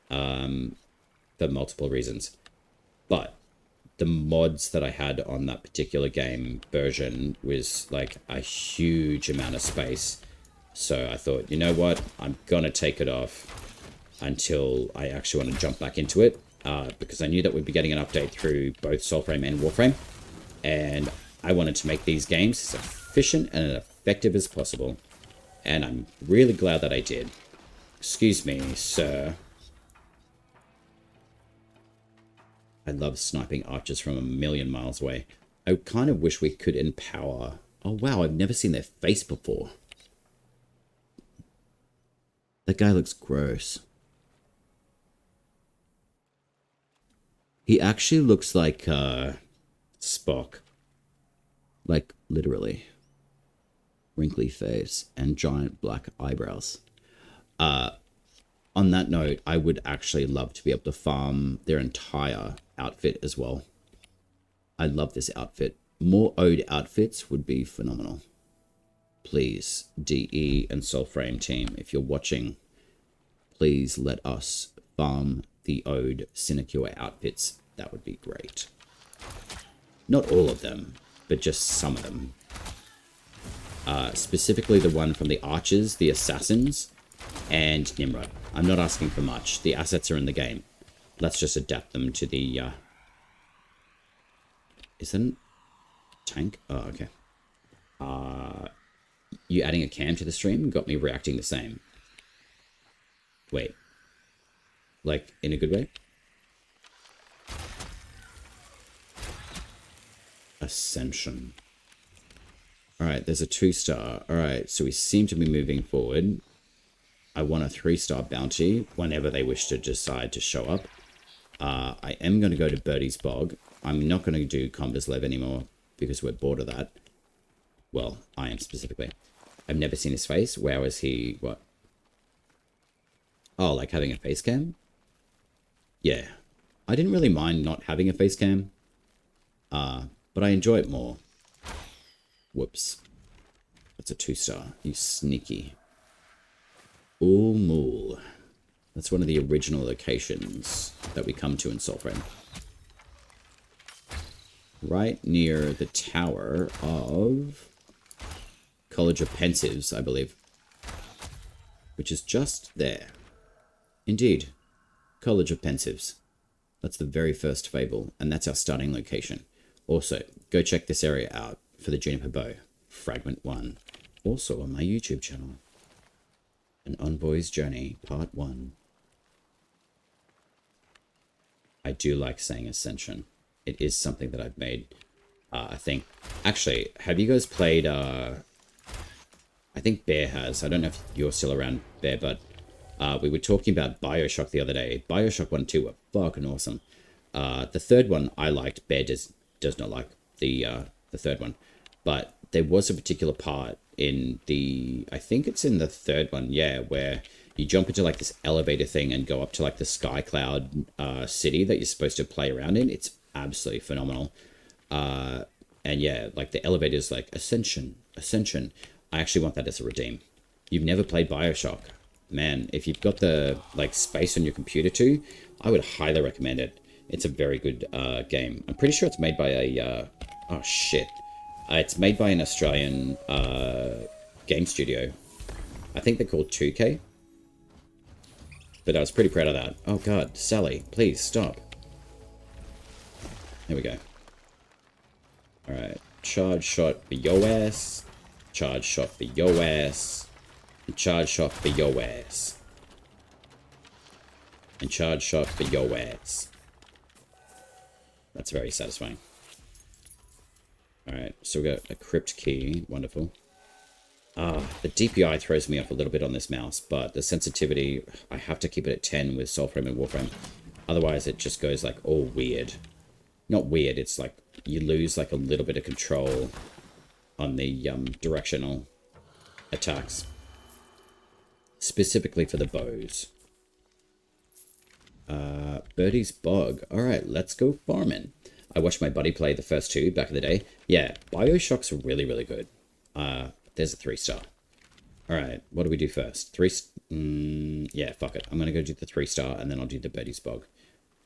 for multiple reasons. But the mods that I had on that particular game version was like a huge amount of space. So I thought, you know what? I'm gonna take it off until I actually want to jump back into it, because I knew that we'd be getting an update through both Soulframe and Warframe, and I wanted to make these games as efficient and effective as possible, and I'm really glad that I did. Excuse me, sir. I love sniping archers from a million miles away. I kind of wish we could empower... Oh wow, I've never seen their face before. That guy looks gross. He actually looks like Spock. Like, literally. Wrinkly face and giant black eyebrows. On that note, I would actually love to be able to farm their entire outfit as well. I love this outfit. More ode outfits would be phenomenal. Please, DE and Soulframe team, if you're watching, please let us farm the ode sinecure outfits. That would be great. Not all of them, but just some of them. Specifically the one from the archers, the assassins, and Nimrod. I'm not asking for much. The assets are in the game. Let's just adapt them to the... Is that a tank? Oh, okay. You adding a cam to the stream got me reacting the same. Wait. Like, in a good way? Ascension. Alright, there's a 2-star. Alright, so we seem to be moving forward. I want a 3-star bounty whenever they wish to decide to show up. I am going to go to Birdie's Bog. I'm not going to do Combers Lev anymore because we're bored of that. Well, I am specifically. I've never seen his face. Wow, is he... What? Oh, like having a face cam? Yeah. I didn't really mind not having a face cam. But I enjoy it more. Whoops. That's a 2-star. You sneaky. Ul Mul. That's one of the original locations that we come to in Soulframe. Right near the tower of College of Pensives, I believe. Which is just there. Indeed. College of Pensives. That's the very first fable, and that's our starting location. Also, go check this area out for the Juniper Bow. Fragment 1. Also on my YouTube channel. An Envoy's Journey, Part 1. I do like saying Ascension. It is something that I've made, I think. Actually, have you guys played, I think Bear has. I don't know if you're still around, Bear, but we were talking about Bioshock the other day. Bioshock 1 and 2 were fucking awesome. The third one I liked. Bear does not like the third one. But there was a particular part in the... I think it's in the third one, yeah, where You jump into like this elevator thing and go up to like the Sky Cloud city that you're supposed to play around in. It's absolutely phenomenal. And yeah, like the elevator's like Ascension. I actually want that as a redeem. You've never played BioShock. Man, if you've got the like space on your computer too, I would highly recommend it. It's a very good game. I'm pretty sure it's made by a... oh shit. It's made by an Australian game studio. I think they're called 2K. But I was pretty proud of that. Oh god, Sally, please stop. There we go. Alright, charge shot for your ass. Charge shot for your ass. And charge shot for your ass. And charge shot for your ass. That's very satisfying. Alright, so we got a crypt key. Wonderful. The DPI throws me off a little bit on this mouse, but the sensitivity, I have to keep it at 10 with Soulframe and Warframe. Otherwise, it just goes like all weird. Not weird, it's like you lose like a little bit of control on the directional attacks. Specifically for the bows. Birdie's Bog. Alright, let's go farming. I watched my buddy play the first two back in the day. Yeah, BioShock's really, really good. There's a 3-star. Alright, what do we do first? Yeah, fuck it. I'm going to go do the 3-star and then I'll do the Birdie's Bog.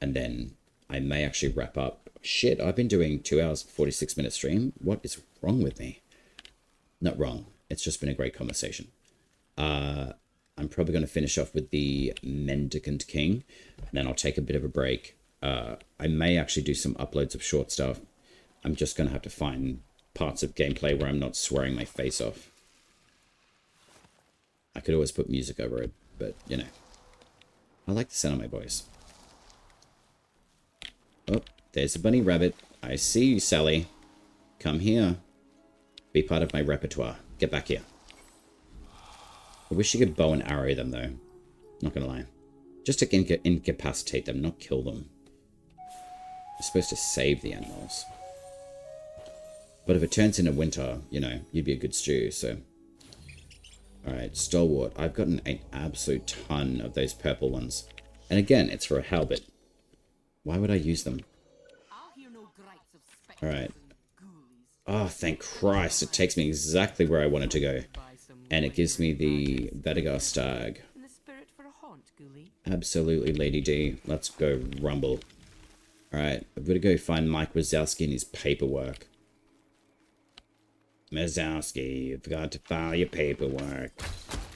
And then I may actually wrap up. Shit, I've been doing 2 hours, 46 minute stream. What is wrong with me? Not wrong. It's just been a great conversation. I'm probably going to finish off with the Mendicant King. And then I'll take a bit of a break. I may actually do some uploads of short stuff. I'm just going to have to find parts of gameplay where I'm not swearing my face off. I could always put music over it, but, you know. I like the sound of my voice. Oh, there's a bunny rabbit. I see you, Sally. Come here. Be part of my repertoire. Get back here. I wish you could bow and arrow them, though. Not gonna lie. Just to incapacitate them, not kill them. You're supposed to save the animals. But if it turns into winter, you know, you'd be a good stew, so... Alright, Stalwart. I've gotten an absolute ton of those purple ones. And again, it's for a halberd. Why would I use them? Alright. Oh, thank Christ. It takes me exactly where I wanted to go. And it gives me the Vedagar Stag. Absolutely, Lady D. Let's go rumble. Alright, I've got to go find Mike Wazowski and his paperwork. Wazowski, you've got to file your paperwork.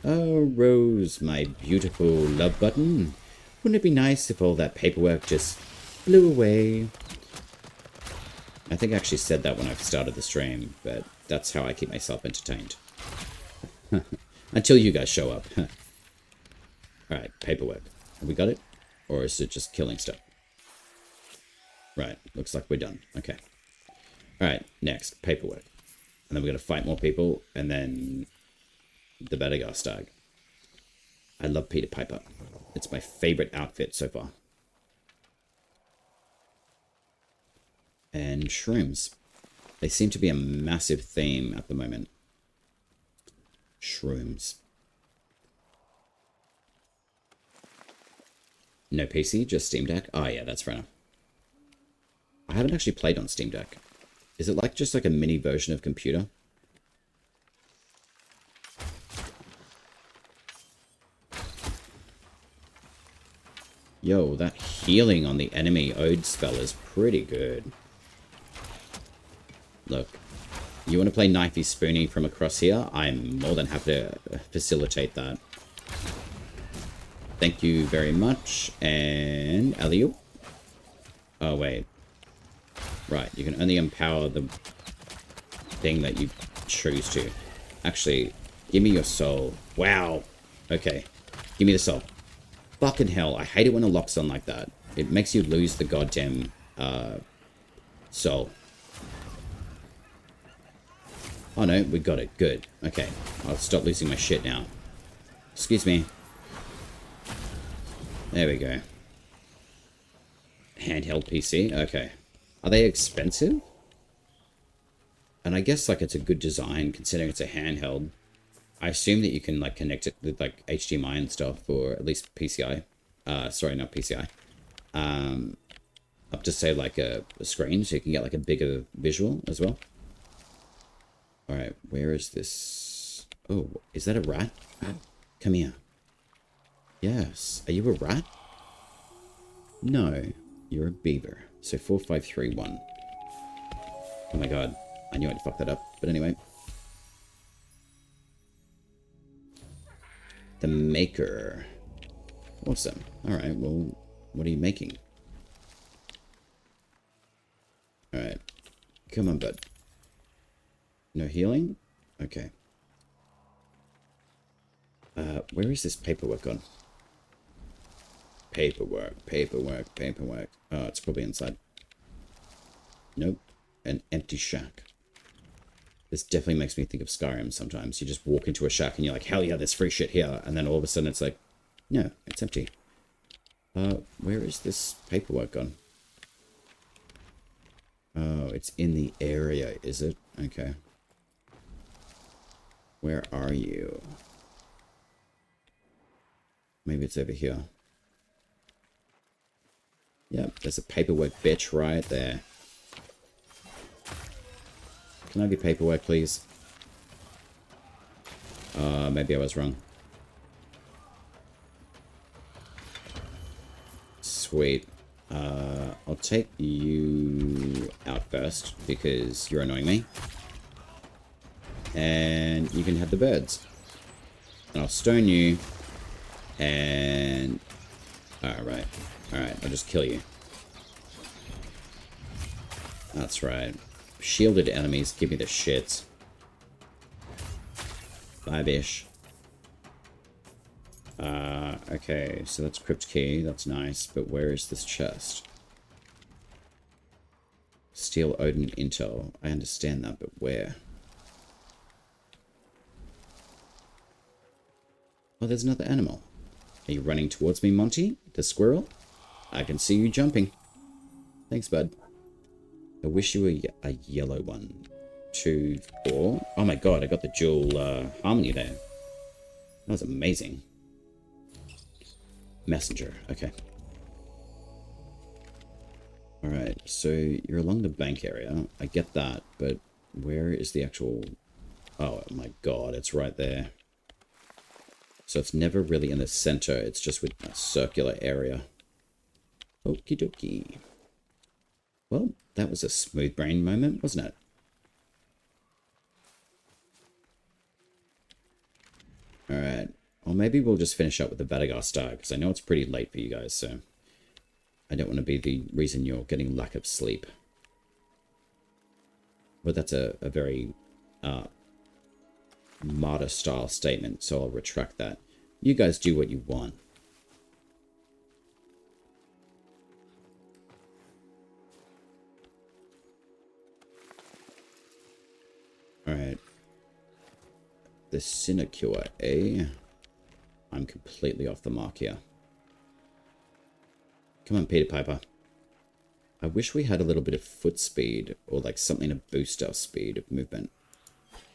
Oh, Rose, my beautiful love button. Wouldn't it be nice if all that paperwork just flew away? I think I actually said that when I started the stream, but that's how I keep myself entertained. Until you guys show up. Alright, paperwork. Have we got it? Or is it just killing stuff? Right, looks like we're done. Okay. Alright, next, paperwork. And then we're going to fight more people, and then the Vedagar Stag. I love Peter Piper. It's my favorite outfit so far. And shrooms. They seem to be a massive theme at the moment. Shrooms. No PC, just Steam Deck? Oh yeah, that's fair enough. I haven't actually played on Steam Deck. Is it like just like a mini version of computer? Yo, that healing on the enemy Ode spell is pretty good. Look, you want to play Knifey Spoony from across here? I'm more than happy to facilitate that. Thank you very much. And Elio. Oh, wait. Right, you can only empower the thing that you choose to. Actually, give me your soul. Wow. Okay. Give me the soul. Fucking hell, I hate it when it locks on like that. It makes you lose the goddamn soul. Oh no, we got it. Good. Okay, I'll stop losing my shit now. Excuse me. There we go. Handheld PC. Okay. Are they expensive? And I guess like it's a good design considering it's a handheld. I assume that you can like connect it with like HDMI and stuff, or at least PCI. Sorry, not PCI. Up to say like a screen, so you can get like a bigger visual as well. All right, where is this? Oh, is that a rat? Come here. Yes. Are you a rat? No, you're a beaver. So 4531. Oh my god, I knew I'd fuck that up. But anyway. The maker. Awesome. Alright, well, what are you making? Alright. Come on, bud. No healing? Okay. Where is this paperwork on? Paperwork, paperwork, paperwork. Oh, it's probably inside. Nope. An empty shack. This definitely makes me think of Skyrim sometimes. You just walk into a shack and you're like, hell yeah, there's free shit here. And then all of a sudden it's like, no, it's empty. Where is this paperwork gone? Oh, it's in the area, is it? Okay. Where are you? Maybe it's over here. Yep, there's a paperwork bitch right there. Can I have your paperwork, please? Maybe I was wrong. Sweet. I'll take you out first because you're annoying me. And you can have the birds. And I'll stone you. And... Alright. Alright, I'll just kill you. That's right. Shielded enemies give me the shits. 5-ish. Okay, so that's crypt key. That's nice. But where is this chest? Steel Odin Intel. I understand that, but where? Oh, there's another animal. Are you running towards me, Monty? The squirrel? I can see you jumping. Thanks, bud. I wish you were a yellow one. 2, 4. Oh my god, I got the dual harmony there. That was amazing. Messenger. Okay. Alright, so you're along the bank area. I get that, but where is the actual... Oh my god, it's right there. So it's never really in the center, it's just with a circular area. Okie dokie. Well, that was a smooth brain moment, wasn't it? Alright. Or maybe we'll just finish up with the Badagar Star, because I know it's pretty late for you guys, so... I don't want to be the reason you're getting lack of sleep. But that's a very... martyr-style statement, so I'll retract that. You guys do what you want. Alright. The sinecure, eh? I'm completely off the mark here. Come on, Peter Piper. I wish we had a little bit of foot speed, or like something to boost our speed of movement.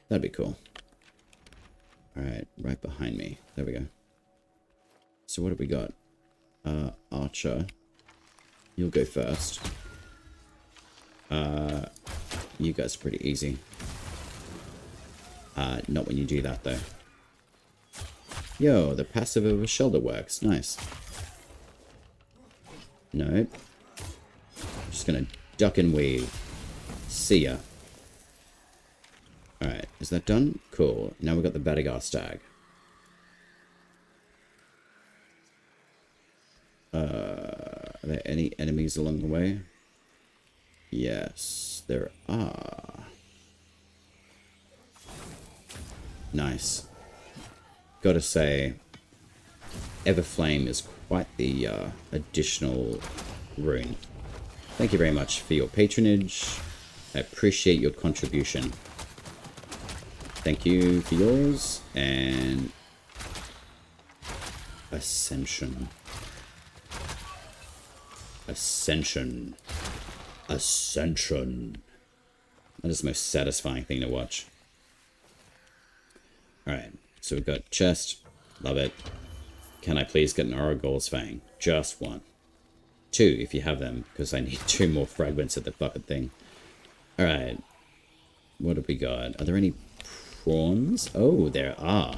That'd be cool. Alright, right behind me. There we go. So what have we got? Archer. You'll go first. You guys are pretty easy. Not when you do that, though. Yo, the passive of a shoulder works. Nice. Nope. I'm just gonna duck and weave. See ya. Alright, is that done? Cool. Now we've got the Badagar Stag. Are there any enemies along the way? Yes, there are. Nice. Gotta say, Everflame is quite the additional rune. Thank you very much for your patronage. I appreciate your contribution. Thank you for yours, and Ascension. Ascension. Ascension. That is the most satisfying thing to watch. Alright, So we've got chest. Love it. Can I please get an Oragor's Fang? Just one. 2 if you have them, because I need 2 more fragments of the fucking thing. Alright. What have we got? Are there any prawns? Oh, there are.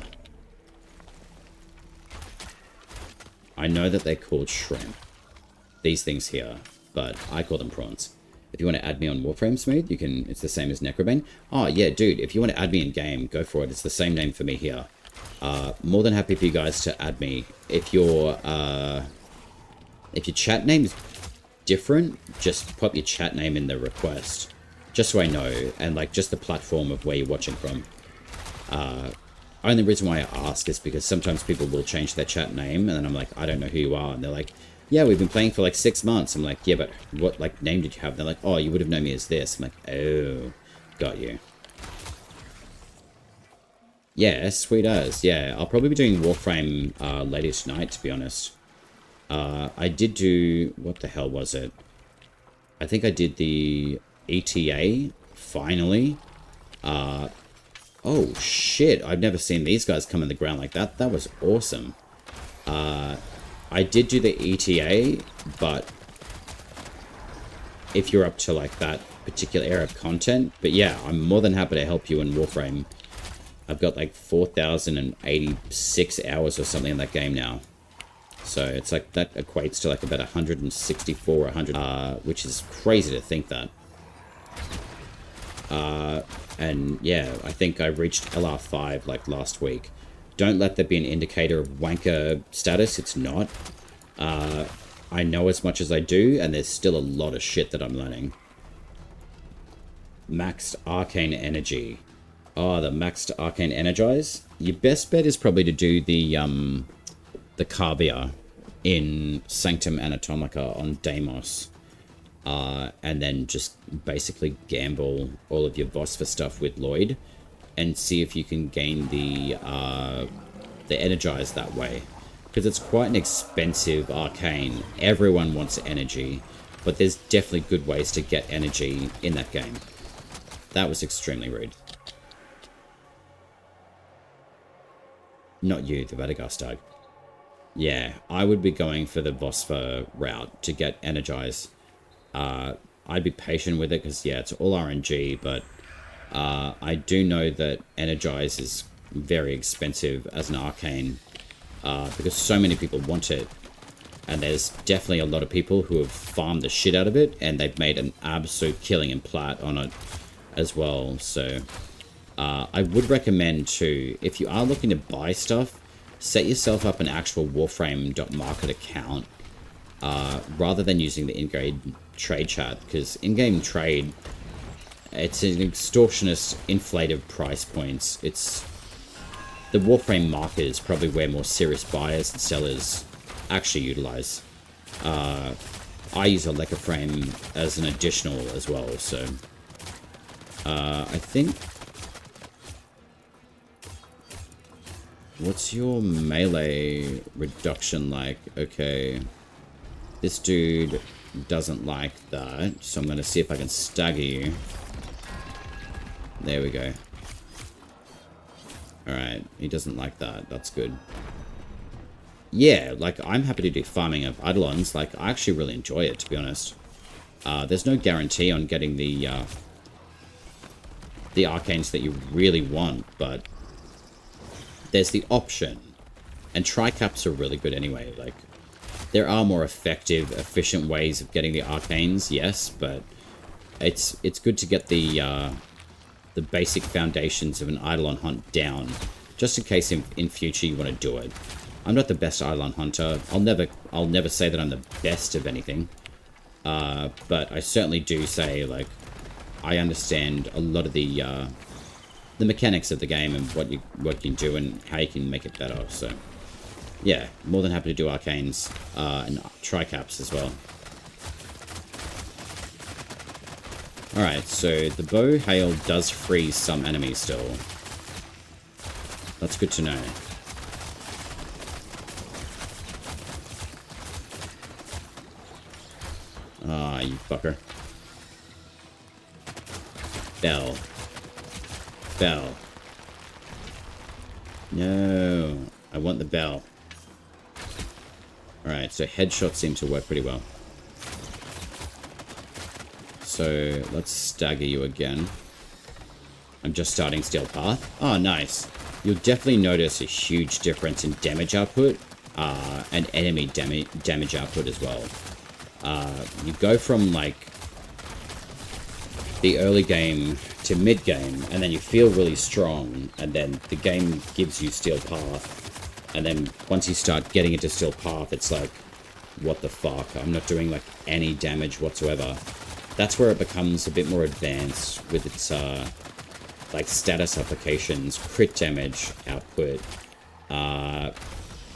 I know that they're called shrimp. These things here. But I call them prawns. If you want to add me on Warframe Smooth, you can. It's the same as Necrobane. Oh, yeah, dude. If you want to add me in game, go for it. It's the same name for me here. More than happy for you guys to add me. If your chat name is different, just pop your chat name in the request. Just so I know. And, like, just the platform of where you're watching from. Only reason why I ask is because sometimes people will change their chat name. And then I'm like, I don't know who you are. And they're like, yeah, we've been playing for like 6 months. I'm like, yeah, but what like name did you have? They're like, oh, you would have known me as this. I'm like, oh, got you. Yeah, sweet as. Yeah, I'll probably be doing Warframe later tonight, to be honest. I did do... What the hell was it? I think I did the ETA, finally. Oh, shit. I've never seen these guys come in the ground like that. That was awesome. I did do the ETA, but if you're up to like that particular area of content, but yeah, I'm more than happy to help you in Warframe. I've got like 4,086 hours or something in that game now. So it's like, that equates to like about 164, 100, which is crazy to think that. And yeah, I think I reached LR5 like last week. Don't let that be an indicator of wanker status. It's not. I know as much as I do, and there's still a lot of shit that I'm learning. Maxed Arcane Energy. Oh, the Maxed Arcane Energize. Your best bet is probably to do the Cavia in Sanctum Anatomica on Deimos. And then just basically gamble all of your Vosper stuff with Lloyd. And see if you can gain the Energize that way. Because it's quite an expensive arcane. Everyone wants energy. But there's definitely good ways to get energy in that game. That was extremely rude. Not you, the Vadagastag. Yeah, I would be going for the Vosper route to get Energize. I'd be patient with it because, yeah, it's all RNG, but... I do know that Energize is very expensive as an arcane because so many people want it, and there's definitely a lot of people who have farmed the shit out of it, and they've made an absolute killing in plat on it as well. So I would recommend too, if you are looking to buy stuff, set yourself up an actual warframe.market account rather than using the in-game trade chat, because in-game trade, it's an extortionist, inflated price points. It's the Warframe market is probably where more serious buyers and sellers actually utilize. I use a Lecker frame as an additional as well, so I think. What's your melee reduction like? Okay, this dude doesn't like that, so I'm gonna see if I can stagger you. There we go. Alright, he doesn't like that. That's good. Yeah, like, I'm happy to do farming of Eidolons. Like, I actually really enjoy it, to be honest. There's no guarantee on getting the arcanes that you really want, but there's the option. And tricaps are really good anyway. Like, there are more effective, efficient ways of getting the arcanes, yes, but it's good to get the basic foundations of an Eidolon hunt down, just in case in future you want to do it. I'm not the best Eidolon hunter. I'll never say that I'm the best of anything, but I certainly do say, like, I understand a lot of the mechanics of the game and what you can do and how you can make it better. So yeah, more than happy to do arcanes and tricaps as well. Alright, so the bow hail does freeze some enemies still. That's good to know. Ah, you fucker. Bell. Bell. No. I want the bell. Alright, so headshots seem to work pretty well. So, let's stagger you again. I'm just starting Steel Path. Oh, nice. You'll definitely notice a huge difference in damage output, and enemy damage output as well. You go from, like, the early game to mid game, and then you feel really strong, and then the game gives you Steel Path, and then once you start getting into Steel Path, it's like, what the fuck? I'm not doing, like, any damage whatsoever. That's where it becomes a bit more advanced with its, like, status applications, crit damage output,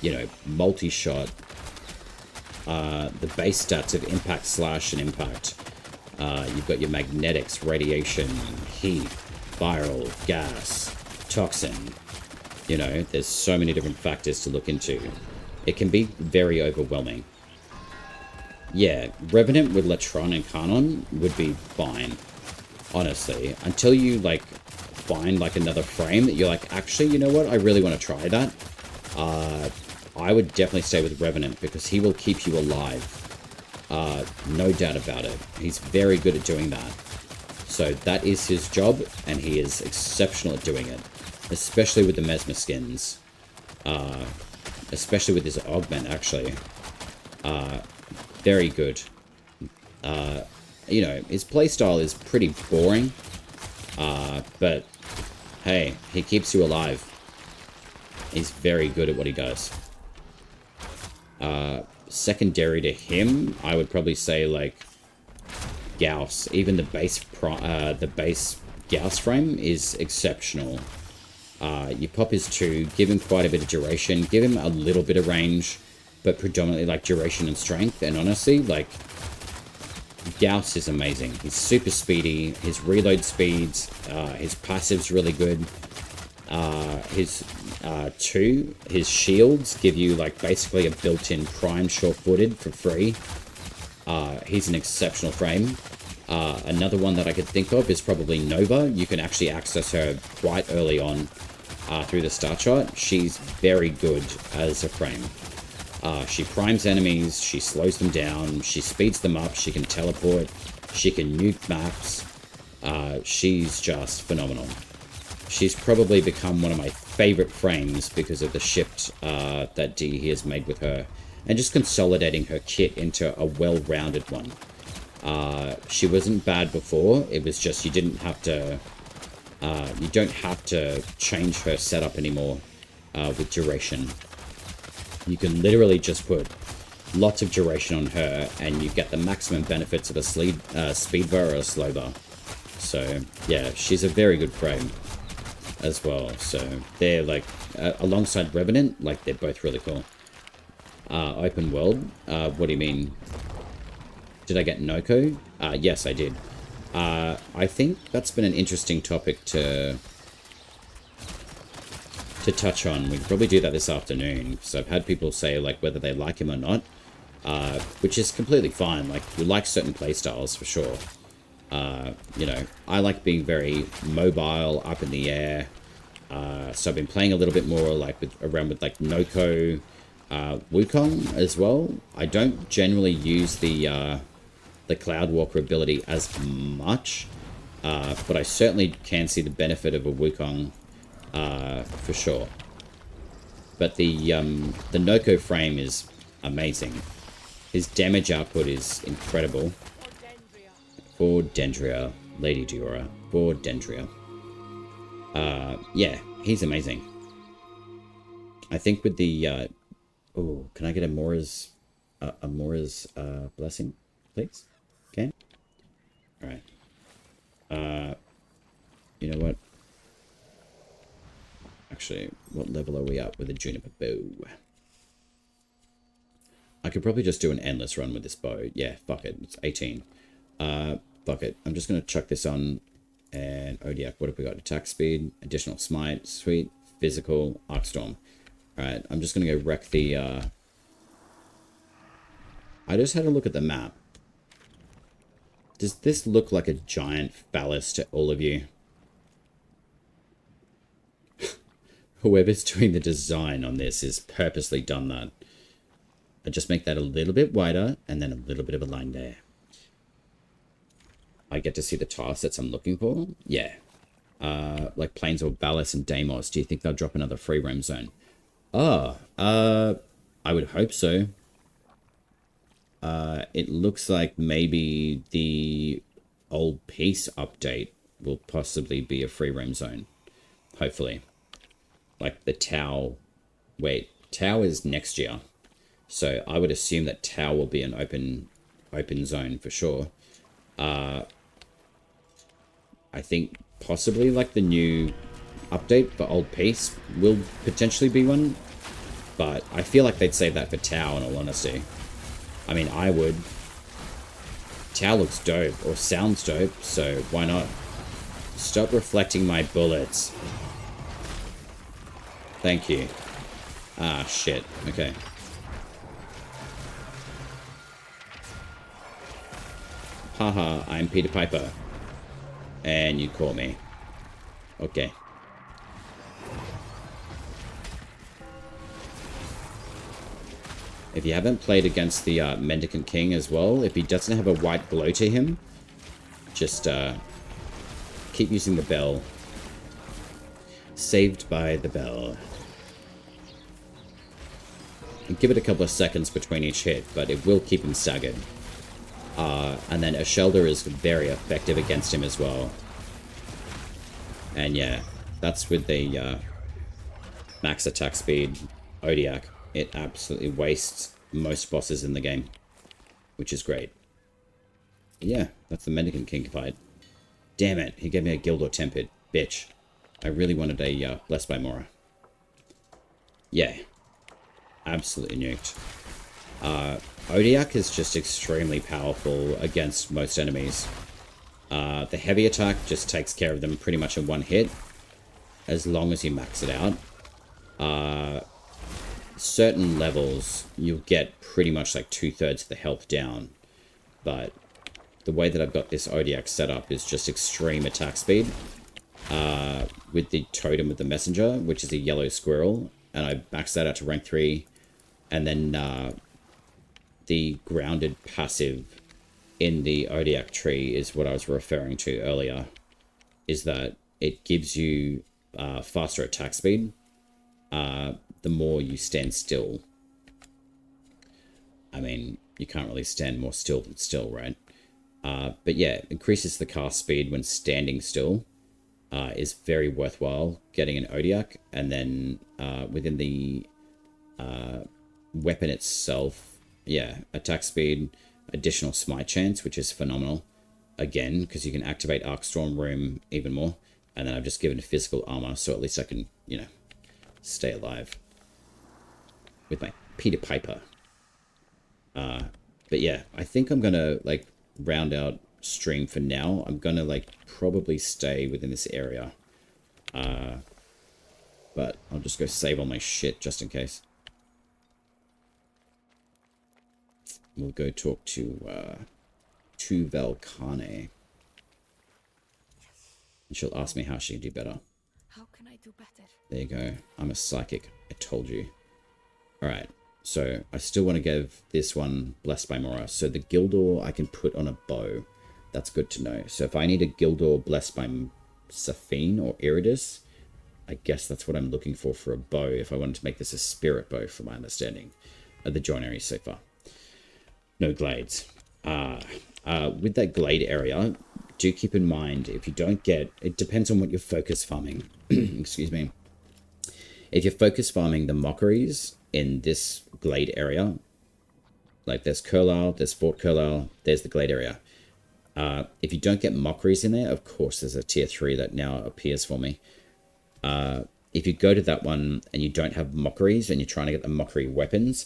you know, multi-shot, the base stats of impact, slash, and impact. You've got your magnetics, radiation, heat, viral, gas, toxin. You know, there's so many different factors to look into. It can be very overwhelming. Yeah, Revenant with Latron and Kanon would be fine, honestly. Until you, like, find, like, another frame that you're like, actually, you know what? I really want to try that. I would definitely stay with Revenant because he will keep you alive. No doubt about it. He's very good at doing that. So that is his job, and he is exceptional at doing it. Especially with the Mesmer skins. Especially with his augment, actually. Very good. You know, his playstyle is pretty boring. But, hey, he keeps you alive. He's very good at what he does. Secondary to him, I would probably say, like, Gauss. Even the base Gauss frame is exceptional. You pop his 2, give him quite a bit of duration, give him a little bit of range, but predominantly, like, duration and strength. And honestly, like, Gauss is amazing. He's super speedy. His reload speeds, his passive's really good. His 2, his shields give you, like, basically a built-in prime short-footed for free. He's an exceptional frame. Another one that I could think of is probably Nova. You can actually access her quite early on through the start shot. She's very good as a frame. She primes enemies, she slows them down, she speeds them up, she can teleport, she can nuke maps. She's just phenomenal. She's probably become one of my favorite frames because of the shift that DE has made with her, and just consolidating her kit into a well-rounded one. She wasn't bad before, it was just you don't have to change her setup anymore with duration. You can literally just put lots of duration on her, and you get the maximum benefits of a speed bar or a slow bar. So, yeah, she's a very good frame as well. So, they're, like, alongside Revenant, like, they're both really cool. Open world? What do you mean? Did I get Noko? Yes, I did. I think that's been an interesting topic to touch on. We could probably do that this afternoon. So I've had people say, like, whether they like him or not, which is completely fine. Like, you like certain playstyles for sure. You know, I like being very mobile, up in the air. So I've been playing a little bit more, like, around with, like, Noko, Wukong as well. I don't generally use the Cloudwalker ability as much, but I certainly can see the benefit of a Wukong. For sure. But the Noko frame is amazing. His damage output is incredible. For Dendria. Lady Diora. For Dendria. Yeah, he's amazing. I think with the... oh, can I get Amora's blessing, please? Okay. Alright. You know what? Actually, what level are we at with a Juniper bow? I could probably just do an endless run with this bow. Yeah, fuck it. It's 18. Fuck it. I'm just going to chuck this on. And Odiak, what have we got? Attack speed, additional smite, sweet, physical, arcstorm. Alright, I'm just going to go wreck the... I just had a look at the map. Does this look like a giant phallus to all of you? whoever's doing the design on this is purposely done that. I just make that a little bit wider and then a little bit of a line there. I get to see the tile sets I'm looking for. Yeah. Like Plains or Valis and Deimos. Do you think they'll drop another free roam zone? Oh, I would hope so. It looks like maybe the old peace update will possibly be a free roam zone. Hopefully. Like the Tau. Wait, Tau is next year. So I would assume that Tau will be an open zone for sure. I think possibly like the new update for Old Peace will potentially be one. But I feel like they'd save that for Tau in all honesty. I mean, I would. Tau looks dope or sounds dope, so why not? Stop reflecting my bullets. Thank you. Ah, shit. Okay. Haha, I'm Peter Piper. And you call me. Okay. If you haven't played against the Mendicant King as well, if he doesn't have a white glow to him, just keep using the bell. Saved by the bell. And give it a couple of seconds between each hit, but it will keep him staggered. And then Ashelda is very effective against him as well. And yeah, that's with the max attack speed Odiak. It absolutely wastes most bosses in the game, which is great. Yeah, that's the Mendicant King fight. Damn it, he gave me a Gildor Tempered. Bitch. I really wanted a Blessed by Mora. Yeah. Absolutely nuked. Odiak is just extremely powerful against most enemies. The heavy attack just takes care of them pretty much in one hit, as long as you max it out. Certain levels, you'll get pretty much like 2/3 of the health down. But the way that I've got this Odiak set up is just extreme attack speed. With the totem with the messenger, which is a yellow squirrel. And I maxed that out to rank 3. And then the grounded passive in the Odiak tree is what I was referring to earlier. Is that it gives you faster attack speed. The more you stand still. I mean, you can't really stand more still than still, right? But yeah, increases the cast speed when standing still. Is very worthwhile getting an Odiak. And then within the weapon itself, yeah, attack speed, additional smite chance, which is phenomenal. Again, because you can activate Arcstorm Room even more. And then I've just given physical armor, so at least I can, you know, stay alive with my Peter Piper. But yeah, I think I'm gonna like round out stream for now. I'm gonna like probably stay within this area. But I'll just go save all my shit just in case. We'll go talk to Valkane. And she'll ask me how she can do better. How can I do better? There you go. I'm a psychic. I told you. Alright. So, I still want to give this one Blessed by Mora. So, the Gildor I can put on a bow. That's good to know. So, if I need a Gildor Blessed by Saphine or Iridis, I guess that's what I'm looking for a bow. If I wanted to make this a spirit bow, from my understanding of the joinery so far. No glades. With that glade area, do keep in mind, if you don't get... It depends on what you're focus farming. Excuse me. If you're focus farming the mockeries in this glade area, like there's Curlau, there's Fort Curlau, there's the glade area. If you don't get mockeries in there, of course there's a tier 3 that now appears for me. If you go to that one and you don't have mockeries and you're trying to get the mockery weapons,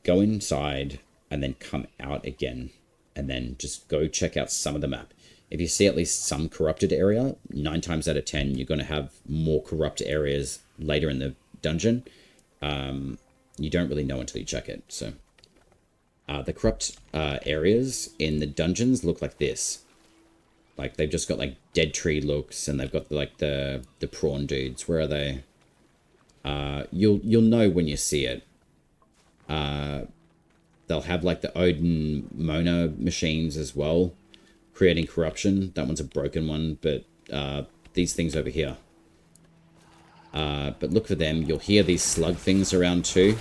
go inside and then come out again. And then just go check out some of the map. If you see at least some corrupted area, 9 times out of 10, you're going to have more corrupt areas later in the dungeon. You don't really know until you check it. So the corrupt areas in the dungeons look like this. Like they've just got like dead tree looks, and they've got like the prawn dudes. Where are they? You'll know when you see it. They'll have like the Odin Mona machines as well, creating corruption. That one's a broken one, but these things over here. But look for them. You'll hear these slug things around too.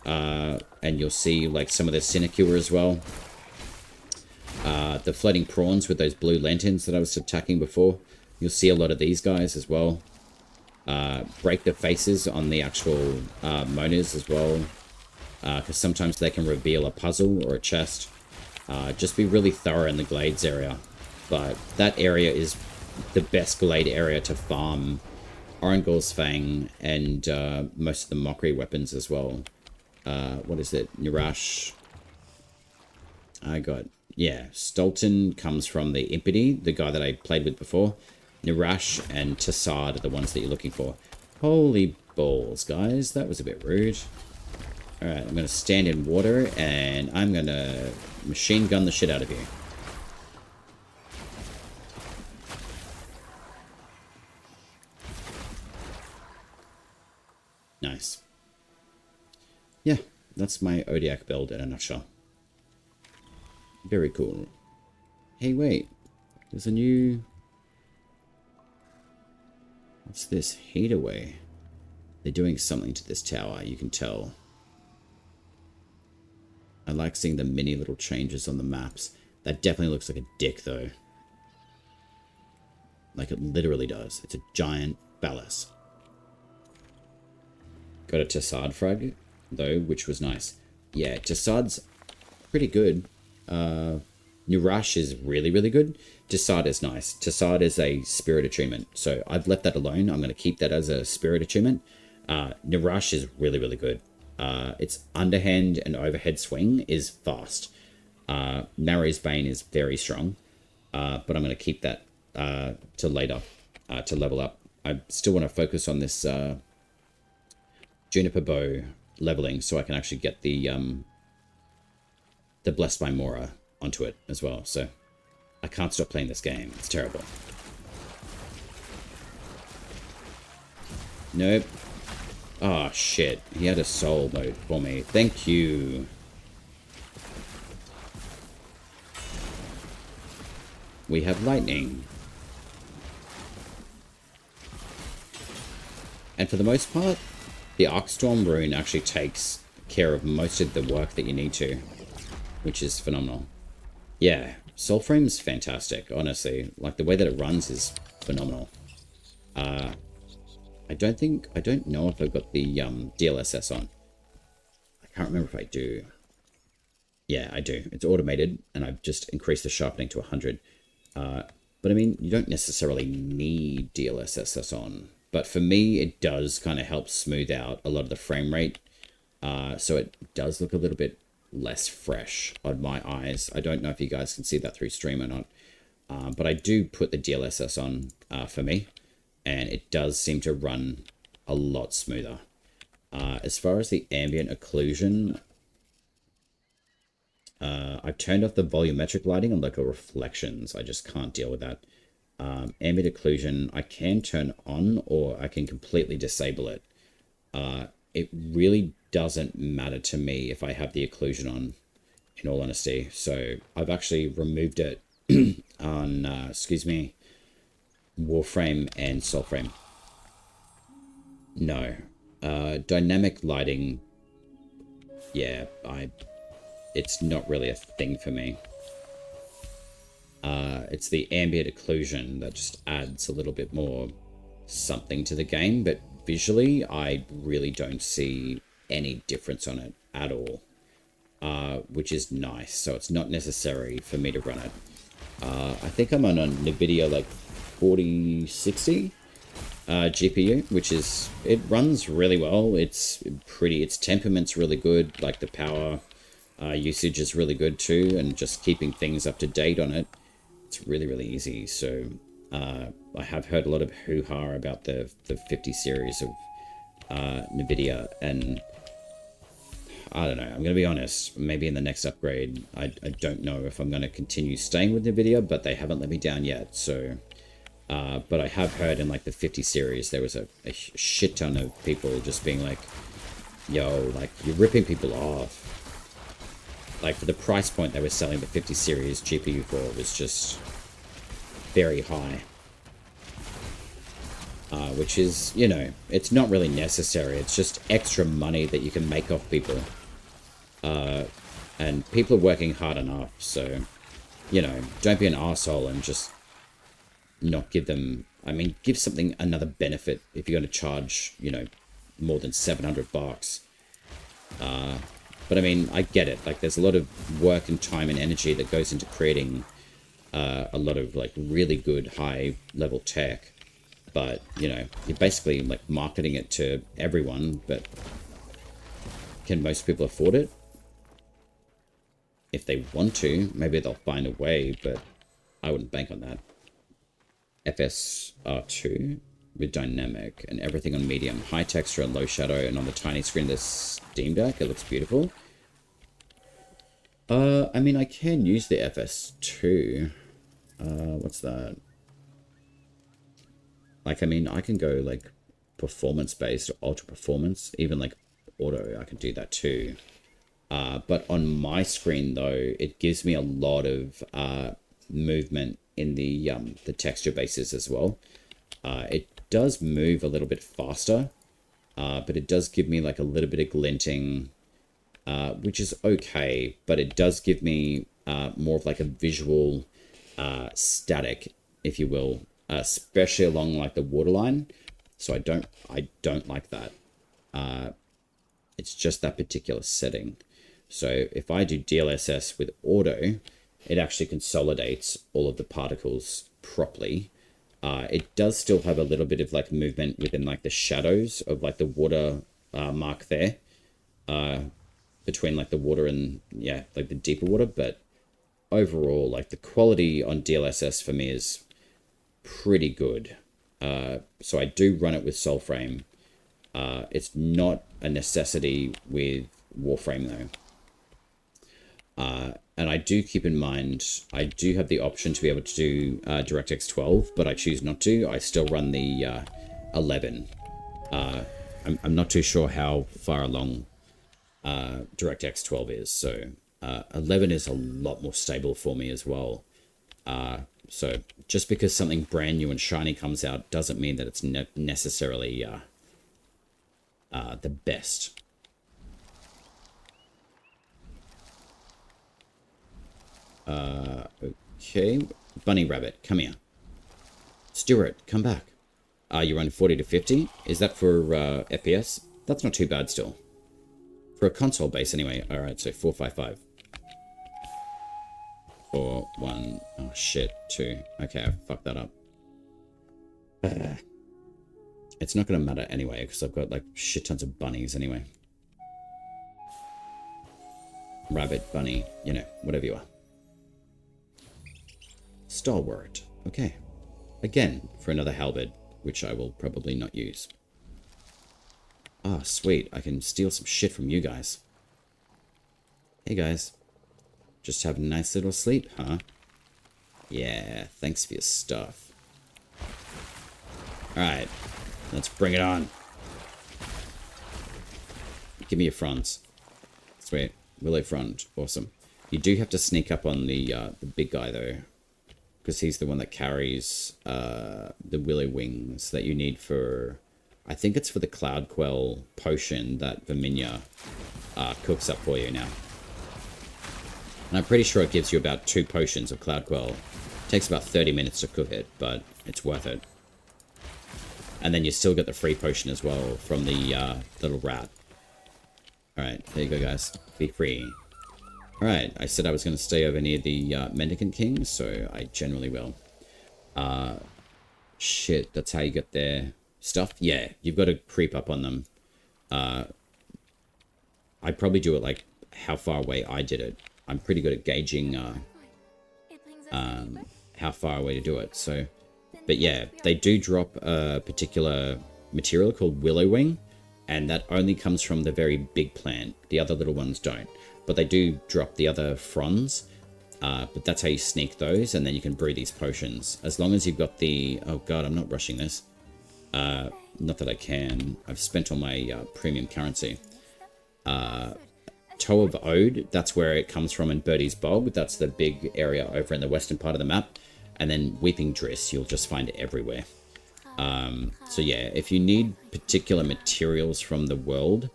And you'll see like some of the Sinecure as well. The floating prawns with those blue lanterns that I was attacking before. You'll see a lot of these guys as well. Break the faces on the actual Monas as well. Because sometimes they can reveal a puzzle or a chest. Just be really thorough in the Glades area. But that area is the best Glade area to farm Orangor's Fang and most of the Mockery weapons as well. What is it? Nirash. Yeah, Stolten comes from the Impidi, the guy that I played with before. Nirash and Tassard are the ones that you're looking for. Holy balls, guys. That was a bit rude. Alright, I'm going to stand in water, and I'm going to machine gun the shit out of you. Nice. Yeah, that's my Odiak build in a nutshell. Very cool. Hey, wait. There's a new... What's this? Hideaway. They're doing something to this tower, you can tell. I like seeing the mini little changes on the maps. That definitely looks like a dick, though. Like it literally does. It's a giant phallus. Got a Tassard frag, though, which was nice. Yeah, Tassard's pretty good. Nirash is really, really good. Tassard is nice. Tassard is a spirit achievement, so I've left that alone. I'm going to keep that as a spirit achievement. Nirash is really, really good. Its underhand and overhead swing is fast. Narrow's Bane is very strong, but I'm going to keep that to later, to level up. I still want to focus on this Juniper Bow leveling, so I can actually get the Blessed by Mora onto it as well. So I can't stop playing this game. It's terrible. Nope. Oh, shit. He had a soul mode for me. Thank you. We have lightning. And for the most part, the Arcstorm rune actually takes care of most of the work that you need to, which is phenomenal. Yeah, Soulframe's fantastic, honestly. Like, the way that it runs is phenomenal. I don't know if I've got the DLSS on. I can't remember if I do. Yeah, I do. It's automated, and I've just increased the sharpening to 100. But I mean, you don't necessarily need DLSS on. But for me, it does kind of help smooth out a lot of the frame rate. So it does look a little bit less fresh on my eyes. I don't know if you guys can see that through stream or not. But I do put the DLSS on for me. And it does seem to run a lot smoother. As far as the ambient occlusion, I've turned off the volumetric lighting on local reflections. I just can't deal with that. Ambient occlusion, I can turn on or I can completely disable it. It really doesn't matter to me if I have the occlusion on, in all honesty. So I've actually removed it on, Warframe and Soulframe. No. Dynamic lighting, yeah, it's not really a thing for me. It's the ambient occlusion that just adds a little bit more something to the game, but visually, I really don't see any difference on it at all, which is nice. So it's not necessary for me to run it. I think I'm on a NVIDIA like 4060 GPU, which is, it runs really well. Its temperament's really good. Like the power usage is really good too, and just keeping things up to date on it, it's really, really easy. So I have heard a lot of hoo-ha about the 50 series of NVIDIA, and I don't know, I'm going to be honest, maybe in the next upgrade, I don't know if I'm going to continue staying with NVIDIA, but they haven't let me down yet, so But I have heard in like the 50 series, there was a shit ton of people just being like, yo, like, you're ripping people off. Like, for the price point they were selling the 50 series GPU for was just very high. Which is, you know, it's not really necessary. It's just extra money that you can make off people. And people are working hard enough, so, you know, don't be an arsehole and just not give them... I mean, give something another benefit if you're going to charge, you know, more than $700. But I mean, I get it. Like, there's a lot of work and time and energy that goes into creating a lot of, like, really good high-level tech. But, you know, you're basically, like, marketing it to everyone, but can most people afford it? If they want to, maybe they'll find a way, but I wouldn't bank on that. FSR2 with dynamic and everything on medium. High texture and low shadow, and on the tiny screen of the Steam Deck, it looks beautiful. I mean, I can use the FS2. What's that? Like, I mean, I can go, like, performance-based, ultra performance, even, like, auto, I can do that too. But on my screen, though, it gives me a lot of movement in the texture bases as well. It does move a little bit faster, but it does give me, like, a little bit of glinting, which is okay, but it does give me more of, like, a visual static, if you will, especially along, like, the waterline. So I don't like that. It's just that particular setting. So if I do DLSS with auto, it actually consolidates all of the particles properly. It does still have a little bit of, like, movement within, like, the shadows of, like, the water mark there, between, like, the water and, yeah, like, the deeper water. But overall, like, the quality on DLSS for me is pretty good. So I do run it with Soulframe. It's not a necessity with Warframe, though. And I do keep in mind, I do have the option to be able to do DirectX 12, but I choose not to. I still run the 11. I'm not too sure how far along DirectX 12 is, so 11 is a lot more stable for me as well. So just because something brand new and shiny comes out doesn't mean that it's necessarily the best. Okay, Bunny Rabbit, come here. Stuart, come back. You run 40 to 50. Is that for FPS? That's not too bad still. For a console base anyway. Alright, so 455. 4, 1, oh shit, 2. Okay, I fucked that up. It's not going to matter anyway, because I've got, like, shit tons of bunnies anyway. Rabbit, bunny, you know, whatever you are. Stalwart. Okay. Again, for another halberd, which I will probably not use. Ah, sweet. I can steal some shit from you guys. Hey, guys. Just have a nice little sleep, huh? Yeah, thanks for your stuff. Alright. Let's bring it on. Give me your fronds. Sweet. Willow frond. Awesome. You do have to sneak up on the big guy, though. Because he's the one that carries the willow wings that you need for... I think it's for the Cloud Quell potion that Verminia cooks up for you now. And I'm pretty sure it gives you about 2 potions of Cloud Quell. It takes about 30 minutes to cook it, but it's worth it. And then you still get the free potion as well from the little rat. Alright, there you go, guys. Be free. Alright, I said I was going to stay over near the Mendicant King, so I generally will. Shit, that's how you get their stuff? Yeah, you've got to creep up on them. I'd probably do it like how far away I did it. I'm pretty good at gauging how far away to do it, so... But yeah, they do drop a particular material called Willow Wing, and that only comes from the very big plant. The other little ones don't. But they do drop the other fronds. But that's how you sneak those, and then you can brew these potions. As long as you've got the... Oh god, I'm not rushing this. Not that I can. I've spent all my premium currency. Toe of Ode, that's where it comes from in Birdie's Bog. That's the big area over in the western part of the map. And then Weeping Driss, you'll just find it everywhere. So yeah, if you need particular materials from the world,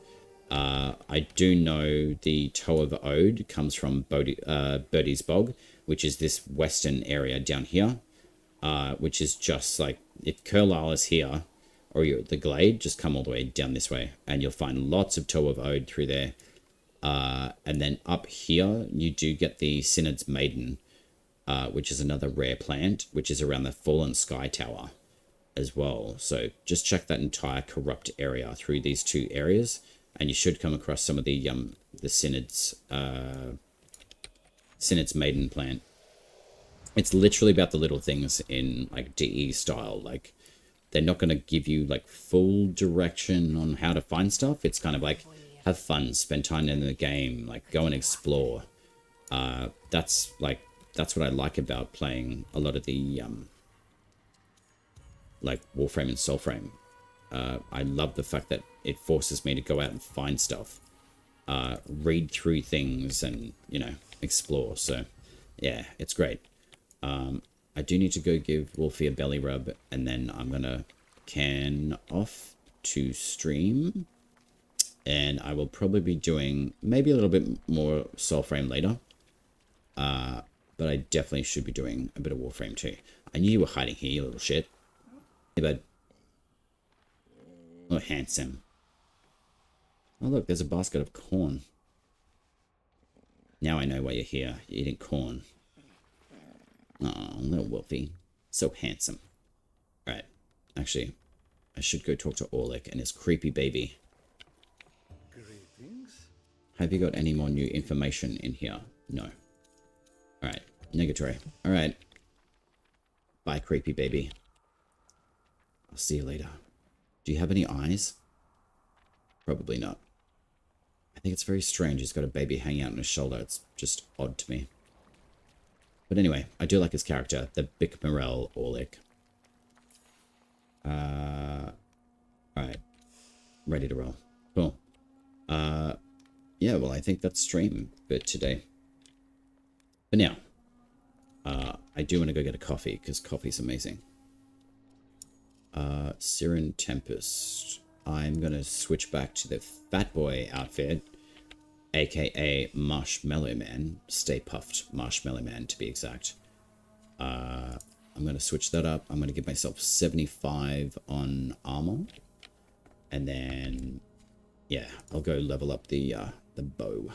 I do know the Toe of Ode comes from Birdie's Bog, which is this western area down here, which is just like, if Curlisle is here, or you're at the Glade, just come all the way down this way, and you'll find lots of Toe of Ode through there. And then up here, you do get the Synod's Maiden, which is another rare plant, which is around the Fallen Sky Tower as well. So just check that entire corrupt area through these two areas, and you should come across some of the Synod's Maiden plant. It's literally about the little things in like DE style. Like, they're not going to give you like full direction on how to find stuff. It's kind of like, have fun, spend time in the game, like go and explore. That's what I like about playing a lot of the like Warframe and Soulframe. I love the fact that it forces me to go out and find stuff, read through things, and explore. So yeah, it's great. I do need to go give Wolfie a belly rub, and then I'm gonna can off to stream. And I will probably be doing maybe a little bit more Soulframe later. But I definitely should be doing a bit of Warframe too. I knew you were hiding here, you little shit. Hey, bud. Oh, handsome. Oh, look, there's a basket of corn. Now I know why you're here. You're eating corn. Oh, little Wolfie. So handsome. Alright. Actually, I should go talk to Orlick and his creepy baby. Have you got any more new information in here? No. Alright. Negatory. Alright. Bye, creepy baby. I'll see you later. Do you have any eyes? Probably not. I think it's very strange he's got a baby hanging out on his shoulder. It's just odd to me. But anyway, I do like his character. The Bic Morel Orlick. Alright. Ready to roll. Cool. Yeah, well, I think that's stream for today. But now, I do want to go get a coffee, because coffee's amazing. Siren Tempest. I'm going to switch back to the Fat Boy outfit, aka Marshmallow Man. Stay Puffed Marshmallow Man, to be exact. I'm going to switch that up. I'm going to give myself 75 on armor. And then, yeah, I'll go level up the bow.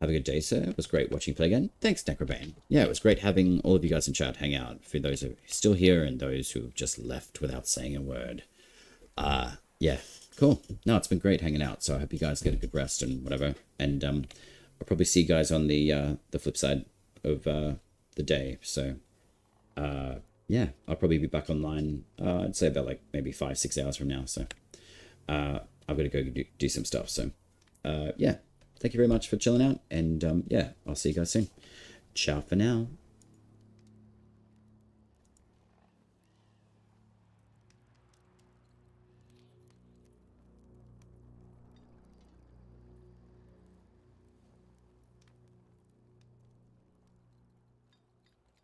Have a good day, sir. It was great watching you play again. Thanks, Necrobane. Yeah, it was great having all of you guys in chat hang out. For those who are still here and those who have just left without saying a word. Yeah, cool. No, it's been great hanging out. So I hope you guys get a good rest and whatever. And I'll probably see you guys on the flip side of the day. So yeah, I'll probably be back online. I'd say about like maybe 5-6 hours from now. So I've got to go do some stuff. So yeah. Thank you very much for chilling out, and yeah, I'll see you guys soon. Ciao for now.